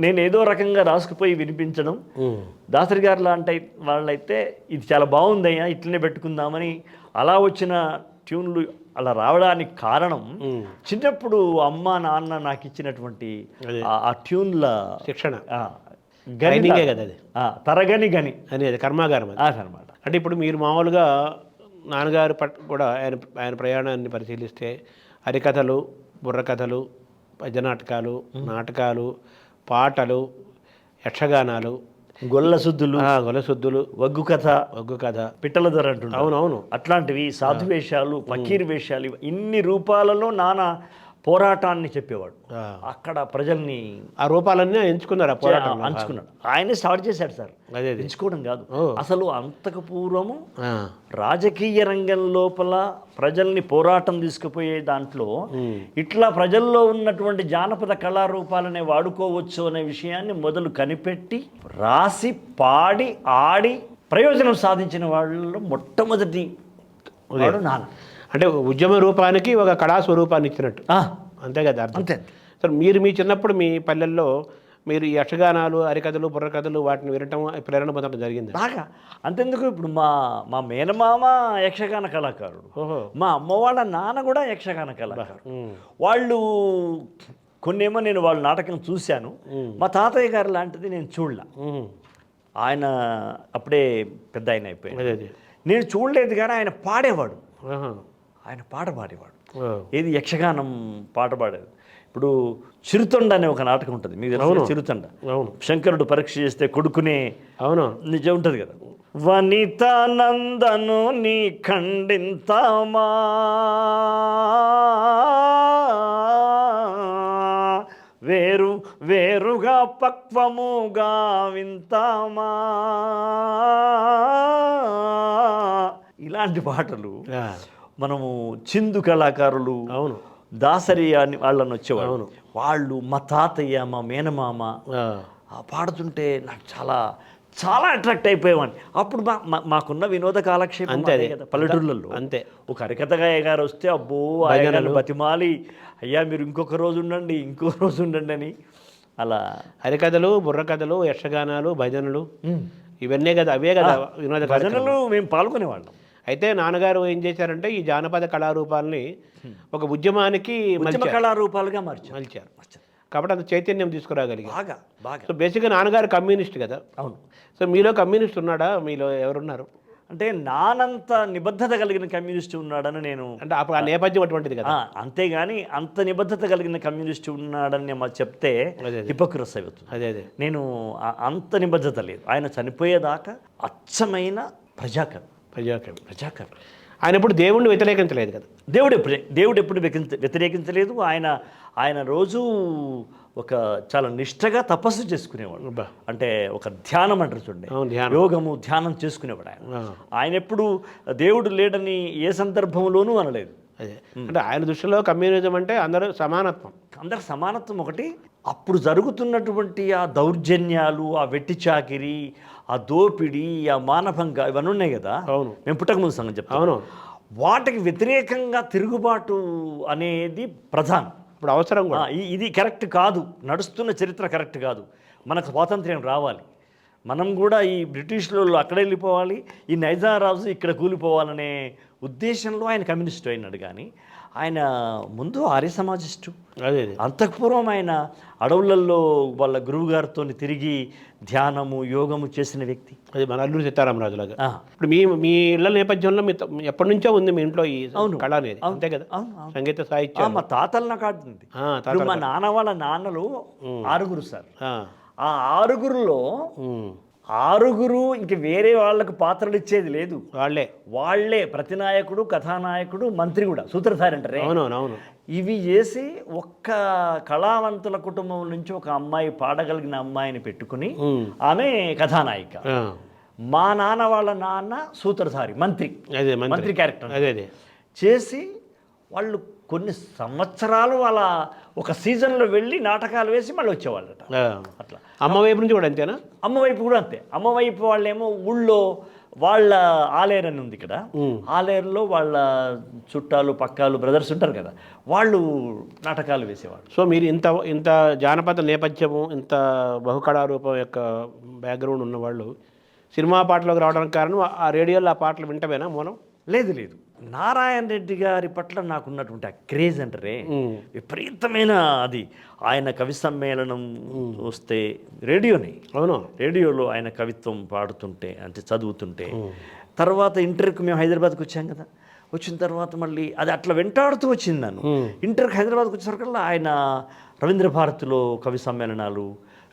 [SPEAKER 3] నేను ఏదో రకంగా రాసుకుపోయి వినిపించడం. దాసరి గారు లాంటి వాళ్ళైతే ఇది చాలా బాగుందయ్యా ఇట్లనే పెట్టుకుందామని అలా వచ్చిన ట్యూన్లు అలా రావడానికి కారణం చిన్నప్పుడు అమ్మ నాన్న నాకు ఇచ్చినటువంటి ఆ ట్యూన్ల
[SPEAKER 2] శిక్షణ,
[SPEAKER 3] గనిగే కదా అది, తరగని గని
[SPEAKER 2] అనేది కర్మాగారం అనమాట. అంటే ఇప్పుడు మీరు మామూలుగా నాన్నగారు కూడా ఆయన ప్రయాణాన్ని పరిశీలిస్తే హరికథలు, బుర్రకథలు, పద్యనాటకాలు, నాటకాలు, పాటలు, యక్షగానాలు, గొల్లసుద్దులు, ఒగ్గు కథ, పిట్టల దొర అంటున్నారు. అవునవును, అట్లాంటివి, సాధు వేషాలు, ఫకీర్ వేషాలు, ఇన్ని రూపాలలో నాన్న పోరాటాన్ని చెప్పేవాడు. అక్కడ ప్రజల్ని ఆ రూపాలన్నీ ఎంచుకున్నారు,
[SPEAKER 3] ఆయనే స్టార్ట్ చేశాడు సార్. ఎంచుకోవడం కాదు, అసలు అంతకు పూర్వము రాజకీయ రంగం లోపల ప్రజల్ని పోరాటం తీసుకుపోయే దాంట్లో ఇట్లా ప్రజల్లో ఉన్నటువంటి జానపద కళారూపాలనే వాడుకోవచ్చు అనే విషయాన్ని మొదలు కనిపెట్టి రాసి పాడి ఆడి ప్రయోజనం సాధించిన వాళ్ళలో మొట్టమొదటి వాడు నాన్న.
[SPEAKER 2] అంటే ఉద్యమ రూపానికి ఒక కళా స్వరూపాన్ని ఇచ్చినట్టు, అంతే కదా అర్థం.
[SPEAKER 3] అంతే.
[SPEAKER 2] సరే, మీరు మీ చిన్నప్పుడు మీ పల్లెల్లో మీరు ఈ యక్షగానాలు, హరికథలు, బుర్రకథలు వాటిని వినటం, ప్రేరణ పొందడం జరిగింది
[SPEAKER 3] బాగా. అంతెందుకు, ఇప్పుడు మా మేనమామ యక్షగాన కళాకారుడు, మా అమ్మ వాళ్ళ నాన్న కూడా యక్షగాన కళాకారుడు. వాళ్ళు కొన్నేమో నేను వాళ్ళ నాటకం చూశాను, మా తాతయ్య గారు లాంటిది నేను చూడలే. ఆయన అప్పుడే పెద్ద ఆయన అయిపోయాడు. నేను చూడలేదు, కానీ ఆయన పాడేవాడు. ఆయన పాట పాడేవాడు. ఏది యక్షగానం పాట పాడేది. ఇప్పుడు చిరుతొండ అనే ఒక నాటకం ఉంటుంది, మీకు తెలుసు చిరుతొండ. శంకరుడు పరీక్ష చేస్తే కొడుకునే నిజం ఉంటుంది కదా. వనితానందను నీ ఖండింతామా వేరుగా పక్వముగా వింతామా, ఇలాంటి పాటలు మనము చిందు కళాకారులు,
[SPEAKER 2] అవును.
[SPEAKER 3] దాసరి అని వాళ్ళని వచ్చేవాళ్ళు. వాళ్ళు మా తాతయ్య, మా మేనమామ పాడుతుంటే నాకు చాలా చాలా అట్రాక్ట్ అయిపోయేవాడిని. అప్పుడు మాకున్న వినోద కాలక్షేపం
[SPEAKER 2] అంతే
[SPEAKER 3] కదా పల్లెటూళ్ళల్లో.
[SPEAKER 2] అంతే.
[SPEAKER 3] ఒక హరికథగాయ గారు వస్తే అబ్బో ఆయన బతిమాలి, అయ్యా మీరు ఇంకొక రోజు ఉండండి, ఇంకో రోజు ఉండండి అని. అలా
[SPEAKER 2] హరికథలు, బుర్రకథలు, యక్షగానాలు, భజనలు ఇవన్నీ కదా, అవే కదా వినోద
[SPEAKER 3] భజనలు మేము పాల్గొనేవాళ్ళం.
[SPEAKER 2] అయితే నాన్నగారు ఏం చేశారంటే ఈ జానపద కళారూపాలని ఒక ఉద్యమానికి
[SPEAKER 3] కళారూపాలుగా
[SPEAKER 2] మలిచారు. కాబట్టి అంత చైతన్యం తీసుకురాగలిగారు
[SPEAKER 3] బాగా బాగా.
[SPEAKER 2] సో బేసిక్గా నాన్నగారు కమ్యూనిస్ట్ కదా.
[SPEAKER 3] అవును.
[SPEAKER 2] సో మీలో కమ్యూనిస్ట్ ఉన్నాడా? మీలో ఎవరున్నారు?
[SPEAKER 3] అంటే నానంత నిబద్ధత కలిగిన కమ్యూనిస్ట్ ఉన్నాడని నేను,
[SPEAKER 2] అంటే అప్పుడు ఆ నేపథ్యం అటువంటిది కదా.
[SPEAKER 3] అంతేగాని అంత నిబద్ధత కలిగిన కమ్యూనిస్ట్ ఉన్నాడని చెప్తే హిపోక్రసీ అవుతుంది.
[SPEAKER 2] అదే
[SPEAKER 3] నేను అంత నిబద్ధత లేదు. ఆయన చనిపోయేదాకా అచ్చమైన ప్రజాకవి.
[SPEAKER 2] ఆయన ఎప్పుడు దేవుణ్ణి వ్యతిరేకించలేదు కదా.
[SPEAKER 3] దేవుడు ఎప్పుడు వ్యతిరేకించలేదు. ఆయన రోజు ఒక చాలా నిష్ఠగా తపస్సు చేసుకునేవాడు. అంటే ఒక ధ్యానం అంటారు చూడండి, యోగము ధ్యానం చేసుకునేవాడు ఆయన ఎప్పుడు దేవుడు లేడని ఏ సందర్భంలోనూ అనలేదు.
[SPEAKER 2] అదే అంటే ఆయన దృష్టిలో కమ్యూనిజం అంటే అందరూ
[SPEAKER 3] సమానత్వం ఒకటి. అప్పుడు జరుగుతున్నటువంటి ఆ దౌర్జన్యాలు, ఆ వెట్టి చాకిరి, ఆ దోపిడీ, ఆ మానభంగ ఇవన్నీ ఉన్నాయి కదా.
[SPEAKER 2] అవును.
[SPEAKER 3] మేము పుట్టకముందు సంగతి చెప్తాను.
[SPEAKER 2] అవును.
[SPEAKER 3] వాటికి వ్యతిరేకంగా తిరుగుబాటు అనేది ప్రధానం.
[SPEAKER 2] ఇప్పుడు అవసరం కూడా.
[SPEAKER 3] ఇది కరెక్ట్ కాదు, నడుస్తున్న చరిత్ర కరెక్ట్ కాదు, మనకు స్వాతంత్ర్యం రావాలి, మనం కూడా ఈ బ్రిటిష్లో అక్కడ వెళ్ళిపోవాలి, ఈ నైజారాజు ఇక్కడ కూలిపోవాలనే ఉద్దేశంలో ఆయన కమ్యూనిస్టు అయినాడు. కానీ ఆయన ముందు ఆర్య సమాజిస్టు.
[SPEAKER 2] అదే
[SPEAKER 3] అంతఃపూర్వం ఆయన అడవులలో వాళ్ళ గురువు గారితో తిరిగి ధ్యానము, యోగము చేసిన వ్యక్తి.
[SPEAKER 2] అది మన అల్లూరి సీతారామరాజు లాగా. ఇప్పుడు మీ ఇళ్ళ నేపథ్యంలో మీ ఎప్పటి నుంచో ఉంది మీ ఇంట్లో ఈ కళ అనేది, అంతే కదా? సంగీత సాహిత్యం
[SPEAKER 3] మా తాతల నాకు ఆడుతుంది. మా నాన్న వాళ్ళ నాన్నలు 6 సార్. ఆ 6లో 6 ఇంక వేరే వాళ్ళకు పాత్రలు ఇచ్చేది లేదు. వాళ్ళే ప్రతినాయకుడు, కథానాయకుడు, మంత్రి కూడా, సూత్రధారి అంటారే.
[SPEAKER 2] అవునవును.
[SPEAKER 3] ఇవి చేసి ఒక్క కళావంతుల కుటుంబం నుంచి ఒక అమ్మాయి, పాడగలిగిన అమ్మాయిని పెట్టుకుని ఆమె కథానాయిక. మా నాన్న వాళ్ళ నాన్న సూత్రధారి, మంత్రి క్యారెక్టర్
[SPEAKER 2] అదే
[SPEAKER 3] చేసి వాళ్ళు కొన్ని సంవత్సరాలు వాళ్ళ ఒక సీజన్లో వెళ్ళి నాటకాలు వేసి మళ్ళీ వచ్చేవాళ్ళట. అట్లా
[SPEAKER 2] అమ్మ వైపు నుంచి కూడా అంతేనా?
[SPEAKER 3] అమ్మ వైపు కూడా అంతే. అమ్మ వైపు వాళ్ళేమో ఊళ్ళో వాళ్ళ ఆలేరు అని ఉంది ఇక్కడ, ఆలేరులో వాళ్ళ చుట్టాలు, పక్కాలు, బ్రదర్స్ ఉంటారు కదా, వాళ్ళు నాటకాలు వేసేవాళ్ళు.
[SPEAKER 2] సో మీరు ఇంత జానపద నేపథ్యము, ఇంత బహుకళారూపం యొక్క బ్యాక్గ్రౌండ్ ఉన్నవాళ్ళు సినిమా పాటలోకి రావడానికి కారణం ఆ రేడియోలో ఆ పాటలు వింటమేనా మూలం?
[SPEAKER 3] లేదు. నారాయణ రెడ్డి గారి పట్ల నాకున్నటువంటి ఆ క్రేజ్ అంటారే విపరీతమైన. అది ఆయన కవి సమ్మేళనం వస్తే రేడియోలో ఆయన కవిత్వం పాడుతుంటే, అంటే చదువుతుంటే, తర్వాత ఇంటర్కి మేము హైదరాబాద్కి వచ్చాం కదా, వచ్చిన తర్వాత మళ్ళీ అది అట్లా వెంటాడుతూ వచ్చింది నన్ను. ఇంటర్కి హైదరాబాద్కి వచ్చేసరికల్లా ఆయన రవీంద్ర భారతిలో కవి సమ్మేళనాలు,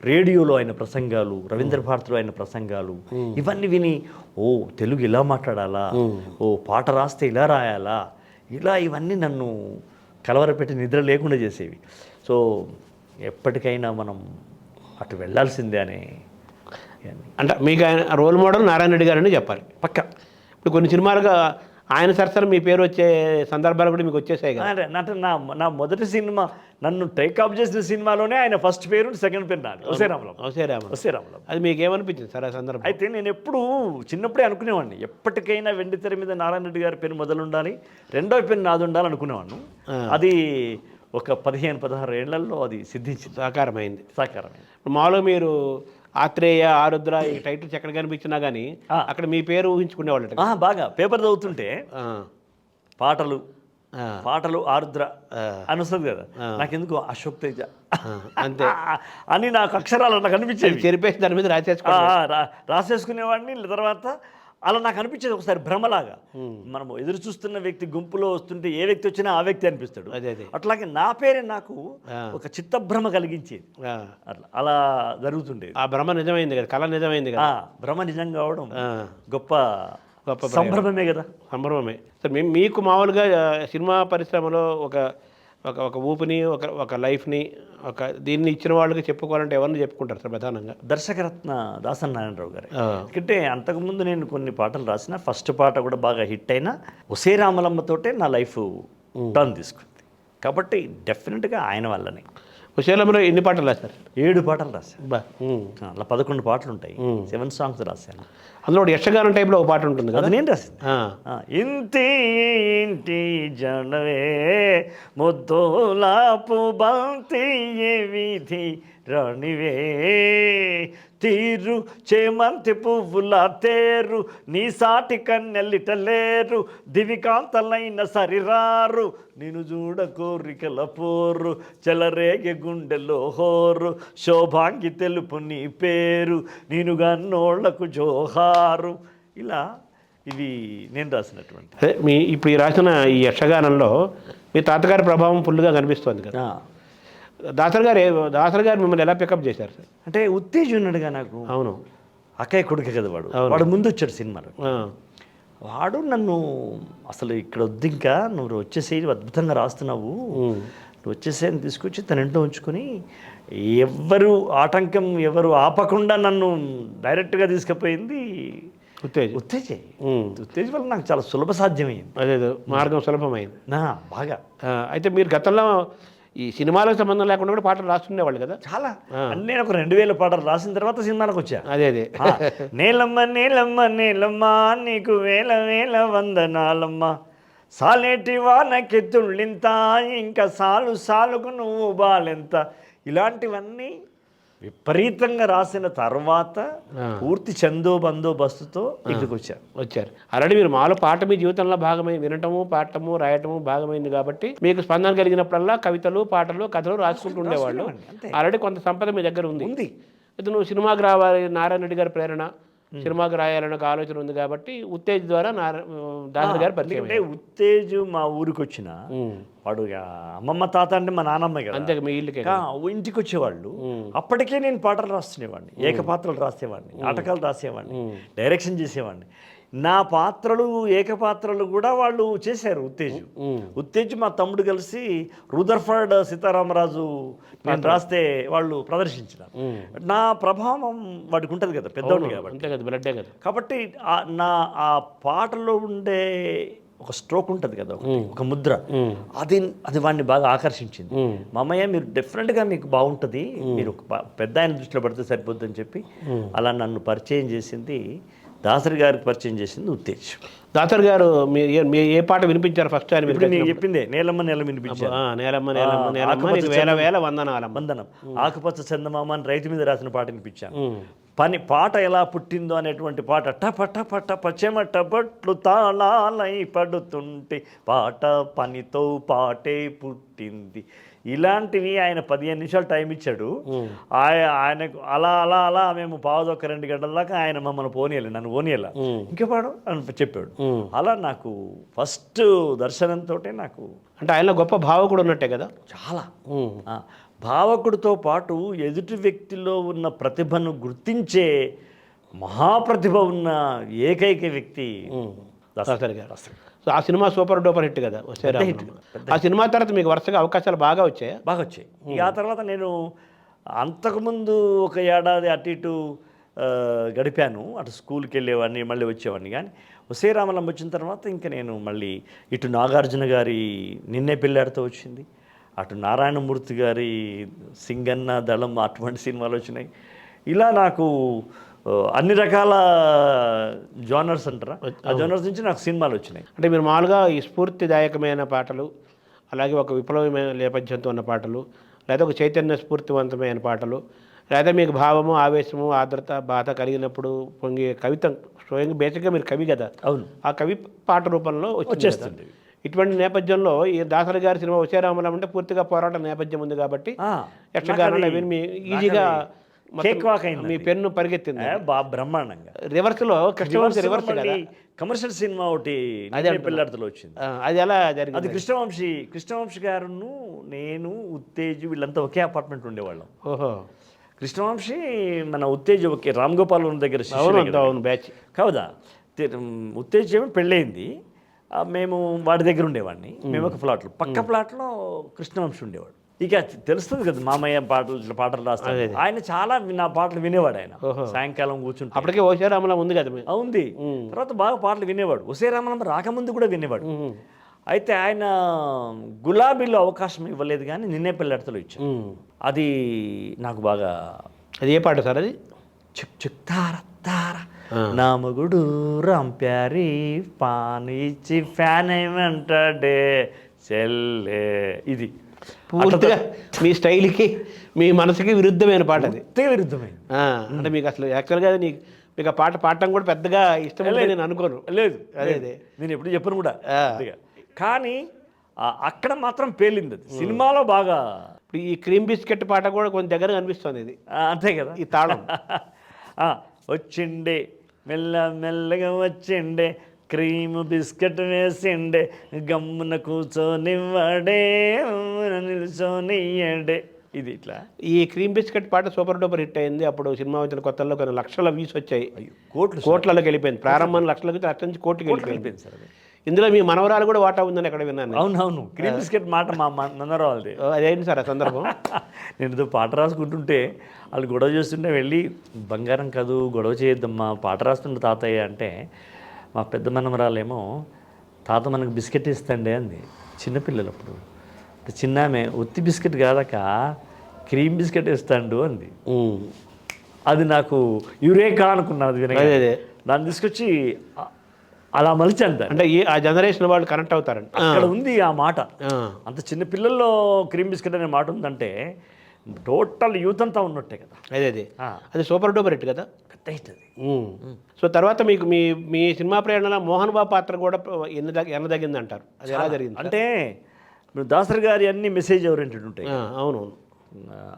[SPEAKER 3] రేడియోలో ఆయన ప్రసంగాలు, రవీంద్ర భారతిలో ఆయన ప్రసంగాలు, ఇవన్నీ విని ఓ తెలుగు ఇలా మాట్లాడాలా, ఓ పాట రాస్తే ఇలా రాయాలా, ఇవన్నీ నన్ను కలవరపెట్టి నిద్ర లేకుండా చేసేవి. సో ఎప్పటికైనా మనం అటు వెళ్ళాల్సిందే అని.
[SPEAKER 2] అంటే మీకు ఆయన రోల్ మోడల్ నారాయణ రెడ్డి గారని చెప్పాలి పక్క. ఇప్పుడు కొన్ని సినిమాలుగా ఆయన సరసన మీ పేరు వచ్చే సందర్భాలు కూడా మీకు వచ్చేసాయి కదా.
[SPEAKER 3] అంటే నా మొదటి సినిమా, నన్ను టేక్అప్ చేసిన సినిమాలోనే ఆయన ఫస్ట్ పేరు, సెకండ్ పేరు నాది, ఒసేరామలం.
[SPEAKER 2] అది మీకు ఏమనిపించింది సార్ ఆ సందర్భం?
[SPEAKER 3] అయితే నేను ఎప్పుడు చిన్నప్పుడే అనుకునేవాడిని, ఎప్పటికైనా వెండితెర మీద నారాయణ రెడ్డి గారి పేరు మొదలు ఉండాలి, రెండో పేరు నాది ఉండాలి అనుకునేవాడిని. అది ఒక 15-16 ఏళ్లలో అది సిద్ధించింది, సాకారమైంది. ఇప్పుడు మామూలుగా మీరు ఆత్రేయ, ఆరుద్ర ఈ టైటిల్స్ ఎక్కడ కనిపించినా కానీ అక్కడ మీ పేరు ఊహించుకునేవాళ్ళు బాగా. పేపర్ చదువుతుంటే పాటలు ఆరుద్ర అని వస్తుంది కదా, నాకెందుకు అశోక్ తేజ
[SPEAKER 2] అంతే
[SPEAKER 3] అని నాకు అక్షరాలు అట్లా కనిపించేది.
[SPEAKER 2] చెరిపేసి దాని మీద
[SPEAKER 3] రాసేసుకునేవాడిని. తర్వాత అలా నాకు అనిపించేది ఒకసారి భ్రమలాగా. మనం ఎదురు చూస్తున్న వ్యక్తి గుంపులో వస్తుంటే ఏ వ్యక్తి వచ్చినా ఆ వ్యక్తి అనిపిస్తాడు. అట్లాగే నా పేరే నాకు ఒక చిత్తభ్రమ కలిగించేది. అలా జరుగుతుండేది.
[SPEAKER 2] ఆ భ్రమ నిజమైంది కదా, కళ నిజమైంది కదా.
[SPEAKER 3] భ్రమ నిజం కావడం గొప్ప సంభ్రమమే కదా.
[SPEAKER 2] సంభ్రమమే. సార్ మీకు మామూలుగా సినిమా పరిశ్రమలో ఒక ఒక ఊపిని ఒక లైఫ్ని దీన్ని ఇచ్చిన వాళ్ళకి చెప్పుకోవాలంటే ఎవరిని చెప్పుకుంటారు సార్ ప్రధానంగా?
[SPEAKER 3] దర్శకరత్న దాసరి నారాయణరావు గారు. ఎందుకంటే అంతకుముందు నేను కొన్ని పాటలు రాసిన, ఫస్ట్ పాట కూడా బాగా హిట్ అయినా ఒసే రామలమ్మతోటే నా లైఫ్ టర్న్ తీసుకుంది. కాబట్టి డెఫినెట్గా ఆయన వల్లనే.
[SPEAKER 2] హుషేలంలో ఎన్ని పాటలు రాశారు?
[SPEAKER 3] 7 పాటలు రాశాను.
[SPEAKER 2] బా
[SPEAKER 3] అలా 11 పాటలు ఉంటాయి. 7 సాంగ్స్ రాశాను.
[SPEAKER 2] అందులో ఒకటి యక్షగానం టైప్లో ఒక పాట ఉంటుంది కదా,
[SPEAKER 3] అది నేను రాసింది. ఇంటి ఇంటి జనవే ముద్దోలాపు బంతి వీధి రాణివే తీరు చేమంతి పువ్వుల తేరు నీ సాటి కన్నెల్లిటలేరు దివికాంతలైన సరిరారు నేను చూడ కోరికల పోరు చెలరేగే గుండెలో హోరు శోభాంగి తెలుపు నీ పేరు నేను గన్నోళ్లకు జోహారు. ఇలా ఇవి నేను రాసినటువంటి.
[SPEAKER 2] అదే ఇప్పుడు ఈ రాసిన ఈ యక్షగానంలో మీ తాతగారి ప్రభావం ఫుల్గా కనిపిస్తుంది కదా. దాసరి గారు మిమ్మల్ని ఎలా పికప్ చేశారు సార్?
[SPEAKER 3] అంటే ఉత్తేజం ఉన్నాడుగా నాకు.
[SPEAKER 2] అవును,
[SPEAKER 3] అక్కయ్య కొడుకు కదా వాడు ముందు వచ్చాడు సినిమాలో. వాడు నన్ను అసలు ఇక్కడ వద్దు, ఇంకా నువ్వు వచ్చేసి అద్భుతంగా రాస్తున్నావు, నువ్వు వచ్చేసేని తీసుకొచ్చి తన ఇంట్లో ఉంచుకొని ఎవరు ఆటంకం ఎవరు ఆపకుండా నన్ను డైరెక్ట్గా తీసుకుపోయింది ఉత్తేజ్ వల్ల నాకు చాలా సులభ సాధ్యమైంది.
[SPEAKER 2] అదే మార్గం సులభమైంది
[SPEAKER 3] బాగా.
[SPEAKER 2] అయితే మీరు గతంలో ఈ సినిమాలకు సంబంధం లేకుండా కూడా పాటలు రాస్తుండేవాళ్ళు కదా
[SPEAKER 3] చాలా. నేను ఒక 2000 పాటలు రాసిన తర్వాత సినిమాలకు వచ్చా.
[SPEAKER 2] అదే
[SPEAKER 3] నేలమ్మ నేలమ్మ నేలమ్మ నీకు వేల వేల వందనాలమ్మ సాలేటి వానకెత్తుళ్ళింత ఇంకా సాలు సాలుకు నువ్వు బాలెంత, ఇలాంటివన్నీ విపరీతంగా రాసిన తర్వాత పూర్తి చందో బందోబస్తుతో ఇక్కడికి
[SPEAKER 2] వచ్చారు. ఆల్రెడీ మీరు మాలో పాట మీ జీవితంలో భాగమై వినటము పాడటము రాయటము భాగమైంది కాబట్టి మీకు స్పందన కలిగినప్పుడల్లా కవితలు పాటలు కథలు రాసుకుంటూ ఉండేవాళ్ళు. ఆల్రెడీ కొంత సంపద మీ దగ్గర ఉంది. అయితే నువ్వు సినిమాకి రావాలి, నారాయణ రెడ్డి గారి ప్రేరణ, సినిమాకి రాయాలని ఒక ఆలోచన ఉంది కాబట్టి ఉత్తేజ్ ద్వారా దాసరి గారు పరిచయం.
[SPEAKER 3] అంటే ఉత్తేజ్ మా ఊరికి వచ్చిన వాడు అమ్మమ్మ తాత అంటే మా నాన్నమ్మ కదా,
[SPEAKER 2] అంతే మీ ఇల్లుకే
[SPEAKER 3] ఇంటికి వచ్చేవాళ్ళు. అప్పటికే నేను పాటలు రాసుకునేవాడిని, ఏకపాత్రలు రాసేవాడిని, నాటకాలు రాసేవాడిని, డైరెక్షన్ చేసేవాడిని. నా పాత్రలు ఏకపాత్రలు కూడా వాళ్ళు చేశారు. ఉత్తేజ్ మా తమ్ముడు కలిసి రూదర్ఫర్డ్ సీతారామరాజు నేను రాస్తే వాళ్ళు ప్రదర్శించినారు. నా ప్రభావం వాడికి ఉంటుంది కదా, పెద్దవాడిని కాబట్టి. కాబట్టి ఆ పాటలో ఉండే ఒక స్ట్రోక్ ఉంటుంది కదా, ఒక ముద్ర, అది వాడిని బాగా ఆకర్షించింది. మామయ్య మీరు డెఫినెట్గా మీకు బాగుంటుంది, మీరు పెద్ద ఆయన దృష్టిలో పడితే సరిపోద్ది అని చెప్పి అలా నన్ను పరిచయం చేసింది. దాసరి గారికి పరిచయం చేసింది ఉత్తేజ్.
[SPEAKER 2] దాసరి గారు ఏ పాట వినిపించారు ఫస్ట్ ఆయన?
[SPEAKER 3] నేను చెప్పిందే నేలమ్మ నేల వినిపించారు. వందనం ఆకుపచ్చ చందమామ అని రైతు మీద రాసిన పాట వినిపించాను. పాట ఎలా పుట్టిందో అనేటువంటి పాట, టప టప టప చెమట బట్లు తాళాలై పడుతుంటే పాట పనితో పాటే పుట్టింది. ఇలాంటివి ఆయన 15 నిమిషాలు టైం ఇచ్చాడు. ఆయనకు అలా అలా అలా మేము పావుదొక్క 2 గంటల దాకా ఆయన మమ్మల్ని పోనీయాలి, నన్ను పోనీయాల, ఇంకా పాడు అని చెప్పాడు. అలా నాకు ఫస్ట్ దర్శనంతో నాకు
[SPEAKER 2] అంటే ఆయన గొప్ప భావకుడు ఉన్నట్టే కదా.
[SPEAKER 3] చాలా భావకుడితో పాటు ఎదుటి వ్యక్తిలో ఉన్న ప్రతిభను గుర్తించే మహాప్రతిభ ఉన్న ఏకైక వ్యక్తి
[SPEAKER 2] దాసరి గారు. సో ఆ సినిమా సూపర్ డూపర్ హిట్ కదా. ఆ సినిమా తర్వాత మీకు వరుసగా అవకాశాలు బాగా వచ్చాయి.
[SPEAKER 3] ఇక ఆ తర్వాత నేను అంతకుముందు ఒక ఏడాది అటు ఇటు గడిపాను. అటు స్కూల్కి వెళ్ళేవాడిని, మళ్ళీ వచ్చేవాడిని. కానీ ఒసే రామలమ్మ వచ్చిన తర్వాత ఇంకా నేను మళ్ళీ ఇటు నాగార్జున గారి నిన్నే పెళ్ళాడితో వచ్చింది, అటు నారాయణమూర్తి గారి సింగన్న దళం అటువంటి సినిమాలు వచ్చినాయి. ఇలా నాకు అన్ని రకాల జోనర్స్ అంటారా, ఆ జోనర్స్ నుంచి నాకు సినిమాలు వచ్చినాయి.
[SPEAKER 2] అంటే మీరు మామూలుగా ఈ స్ఫూర్తిదాయకమైన పాటలు, అలాగే ఒక విప్లవమైన నేపథ్యంతో ఉన్న పాటలు, లేదా ఒక చైతన్య స్ఫూర్తివంతమైన పాటలు, లేదా మీకు భావము ఆవేశము ఆర్ద్రత బాధ కలిగినప్పుడు పొంగే కవిత, స్వయంగా బేసిక్గా మీరు కవి కదా.
[SPEAKER 3] అవును,
[SPEAKER 2] ఆ కవి పాట రూపంలో వచ్చేస్తుంది. ఇటువంటి నేపథ్యంలో ఈ దాసరి గారి సినిమా ఒసే రామలమ్మ అంటే పూర్తిగా పోరాట నేపథ్యం ఉంది కాబట్టి యక్షగానాలు అవి ఈజీగా మీ పెన్ను పరిగెత్తింది
[SPEAKER 3] బ్రహ్మాండంగా.
[SPEAKER 2] రివర్స్లో కృష్ణవంశీ రివర్స్
[SPEAKER 3] కమర్షియల్ సినిమా ఒకటి పెళ్ళాడుతలో వచ్చింది.
[SPEAKER 2] అది ఎలా జరిగింది?
[SPEAKER 3] అది కృష్ణవంశీ గారును నేను ఉత్తేజ్ వీళ్ళంతా ఒకే అపార్ట్మెంట్ ఉండేవాళ్ళం.
[SPEAKER 2] ఓహో,
[SPEAKER 3] కృష్ణవంశీ మన ఉత్తేజ్ ఒకే రామ్ గోపాల్ దగ్గర
[SPEAKER 2] బ్యాచ్
[SPEAKER 3] కావదా. ఉత్తేజ్ ఏమో పెళ్ళయింది, మేము వాడి దగ్గర ఉండేవాడిని. మేము ఒక ప్లాట్లో, పక్క ప్లాట్లో కృష్ణవంశీ ఉండేవాడు. ఇక తెలుస్తుంది కదా మామయ్య పాటలు రాస్తాడు. ఆయన చాలా నా పాటలు వినేవాడు. ఆయన సాయంకాలం కూర్చుంటే
[SPEAKER 2] అప్పటికే ఓషే రామలం ఉంది కదా
[SPEAKER 3] ఉంది. తర్వాత బాగా పాటలు వినేవాడు. ఒసే రామలం రాకముందు కూడా వినేవాడు. అయితే ఆయన గులాబీలో అవకాశం ఇవ్వలేదు కానీ నిన్నే పెళ్ళాడతలో ఇచ్చాడు. అది నాకు బాగా.
[SPEAKER 2] అది ఏ పాట సార్ అది?
[SPEAKER 3] చుక్ చుక్ తార తార నా మగుడు రంప్యారి పాని ఇచ్చి ఫ్యాన్ ఏమంటాడే చెల్లే. ఇది
[SPEAKER 2] పూర్తిగా మీ స్టైల్కి మీ మనసుకి విరుద్ధమైన పాట అది.
[SPEAKER 3] విరుద్ధమైన
[SPEAKER 2] అంటే మీకు అసలు యాక్చువల్గా మీకు ఆ పాట పాడటం కూడా పెద్దగా ఇష్టం నేను అనుకోను.
[SPEAKER 3] లేదు
[SPEAKER 2] అదే
[SPEAKER 3] నేను ఎప్పుడు చెప్పను కూడా. కానీ అక్కడ మాత్రం పేలింది అది. సినిమాలో బాగా.
[SPEAKER 2] ఇప్పుడు ఈ క్రీమ్ బిస్కెట్ పాట కూడా కొంచెం దగ్గర అనిపిస్తుంది ఇది.
[SPEAKER 3] అంతే కదా
[SPEAKER 2] ఈ తాళం.
[SPEAKER 3] వచ్చిండే మెల్ల మెల్లగా వచ్చిండే క్రీమ్ బిస్కెట్ వేసిండే గమ్మున కూర్చొనివ్వడే నిల్చొనియ్యండే. ఇది ఇట్లా.
[SPEAKER 2] ఈ క్రీమ్ బిస్కెట్ పాట సూపర్ డూపర్ హిట్ అయింది. అప్పుడు సినిమా వచ్చిన కొత్తల్లో కొన్ని లక్షల వ్యూస్ వచ్చాయి. కోట్లలోకి వెళ్ళిపోయింది. ప్రారంభం లక్షలకి అట్ల నుంచి కోట్లకి వెళ్ళిపోయింది సార్. ఇందులో మీ మనవరాలు కూడా వాటా ఉందని ఎక్కడ విన్నాను.
[SPEAKER 3] అవునవును. క్రీమ్ బిస్కెట్ మాట మా మనవరాలది.
[SPEAKER 2] అదేంటి సార్ ఆ సందర్భం?
[SPEAKER 3] నేను పాట రాసుకుంటుంటే వాళ్ళు గొడవ చేస్తుంటే వెళ్ళి బంగారం కాదు గొడవ చేయొద్దమ్మా పాట రాస్తుంటే తాతయ్య అంటే, మా పెద్ద మనమరాలేమో తాత మనకు బిస్కెట్ ఇస్తాండే అంది. చిన్నపిల్లలు అప్పుడు. చిన్నామే ఒత్తి బిస్కెట్ కాదక క్రీమ్ బిస్కెట్ ఇస్తాండు అంది. అది నాకు యురేకా అనుకున్నది వినగానే. దాన్ని తీసుకొచ్చి అలా మలిచి అంటారు.
[SPEAKER 2] అంటే ఆ జనరేషన్ వాళ్ళు కనెక్ట్ అవుతారండి.
[SPEAKER 3] అక్కడ ఉంది ఆ మాట. అంత చిన్న పిల్లల్లో క్రీమ్ బిస్కెట్ అనే మాట ఉందంటే టోటల్ యూత్ అంతా ఉన్నట్టే కదా.
[SPEAKER 2] అదే అది సూపర్ డూపర్ హిట్ కదా.
[SPEAKER 3] పెద్ద హిట్ అది.
[SPEAKER 2] సో తర్వాత మీకు మీ సినిమా ప్రయాణంలో మోహన్ బాబు పాత్ర కూడా ఎన్నదగింది అంటారు. అది ఎలా జరిగింది?
[SPEAKER 3] అంటే ఇప్పుడు దాసరి గారి అన్ని మెసేజ్ ఓరియంటెడ్ ఉంటాయి.
[SPEAKER 2] అవునవును.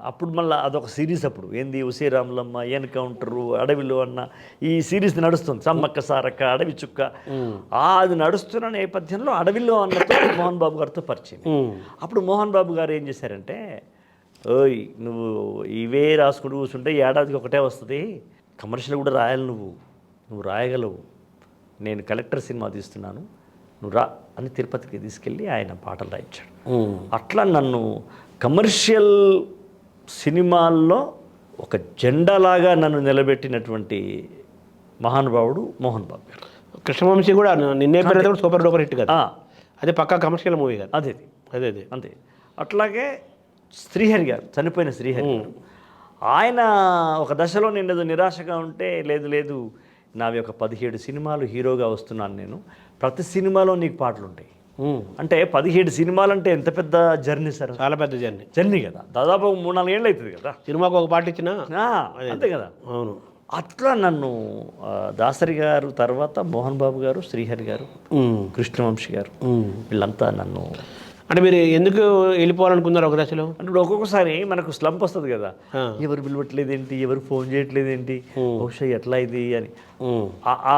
[SPEAKER 3] అప్పుడు మళ్ళీ అదొక సిరీస్. అప్పుడు ఏంది ఉసే రాములమ్మ, ఎన్కౌంటరు, అడవిలో అన్న ఈ సిరీస్ నడుస్తుంది. సమ్మక్క సారక్క, అడవి చుక్క. అది నడుస్తున్న నేపథ్యంలో అడవిలో అన్నతో మోహన్ బాబు గారితో పరిచయం. అప్పుడు మోహన్ బాబు గారు ఏం చేశారంటే, ఓయ్ నువ్వు ఇవే రాసుకుంటూ కూర్చుంటే ఏడాదికి ఒకటే వస్తుంది, కమర్షియల్ కూడా రాయాలి, నువ్వు రాయగలవు, నేను కలెక్టర్ సినిమా తీస్తున్నాను, నువ్వు రా అని తిరుపతికి తీసుకెళ్ళి ఆయన పాటలు రాయించాడు. అట్లా నన్ను కమర్షియల్ సినిమాల్లో ఒక జెండాలాగా నన్ను నిలబెట్టినటువంటి మహానుభావుడు మోహన్ బాబు గారు.
[SPEAKER 2] కృష్ణవంశీ కూడా నిన్నే పేరు కూడా సూపర్ డూపర్ హిట్ కదా. అదే పక్కా కమర్షియల్ మూవీ కదా. అదే అంతే.
[SPEAKER 3] అట్లాగే శ్రీహరి గారు, చనిపోయిన శ్రీహరి గారు, ఆయన ఒక దశలో నేను ఏదో నిరాశగా ఉంటే, లేదు నావి ఒక 17 సినిమాలు హీరోగా వస్తున్నాను నేను, ప్రతి సినిమాలో నీకు పాటలు ఉంటాయి అంటే 17 సినిమాలు అంటే ఎంత పెద్ద జర్నీ సార్.
[SPEAKER 2] చాలా పెద్ద
[SPEAKER 3] జర్నీ కదా. దాదాపు 3-4 ఏళ్ళు అవుతుంది కదా
[SPEAKER 2] సినిమాకు ఒక పాట ఇచ్చినా.
[SPEAKER 3] అంతే కదా.
[SPEAKER 2] అవును.
[SPEAKER 3] అట్లా నన్ను దాసరి గారు తర్వాత మోహన్ బాబు గారు, శ్రీహరి గారు, కృష్ణవంశీ గారు, వీళ్ళంతా నన్ను.
[SPEAKER 2] అంటే మీరు ఎందుకు వెళ్ళిపోవాలనుకున్నారు ఒక దశలో?
[SPEAKER 3] అంటే ఒక్కొక్కసారి మనకు స్లంప్ వస్తుంది కదా, ఎవరు పిలవట్లేదేంటి, ఎవరు ఫోన్ చేయట్లేదేంటి, బహుశా ఎట్లా ఇది అని ఆ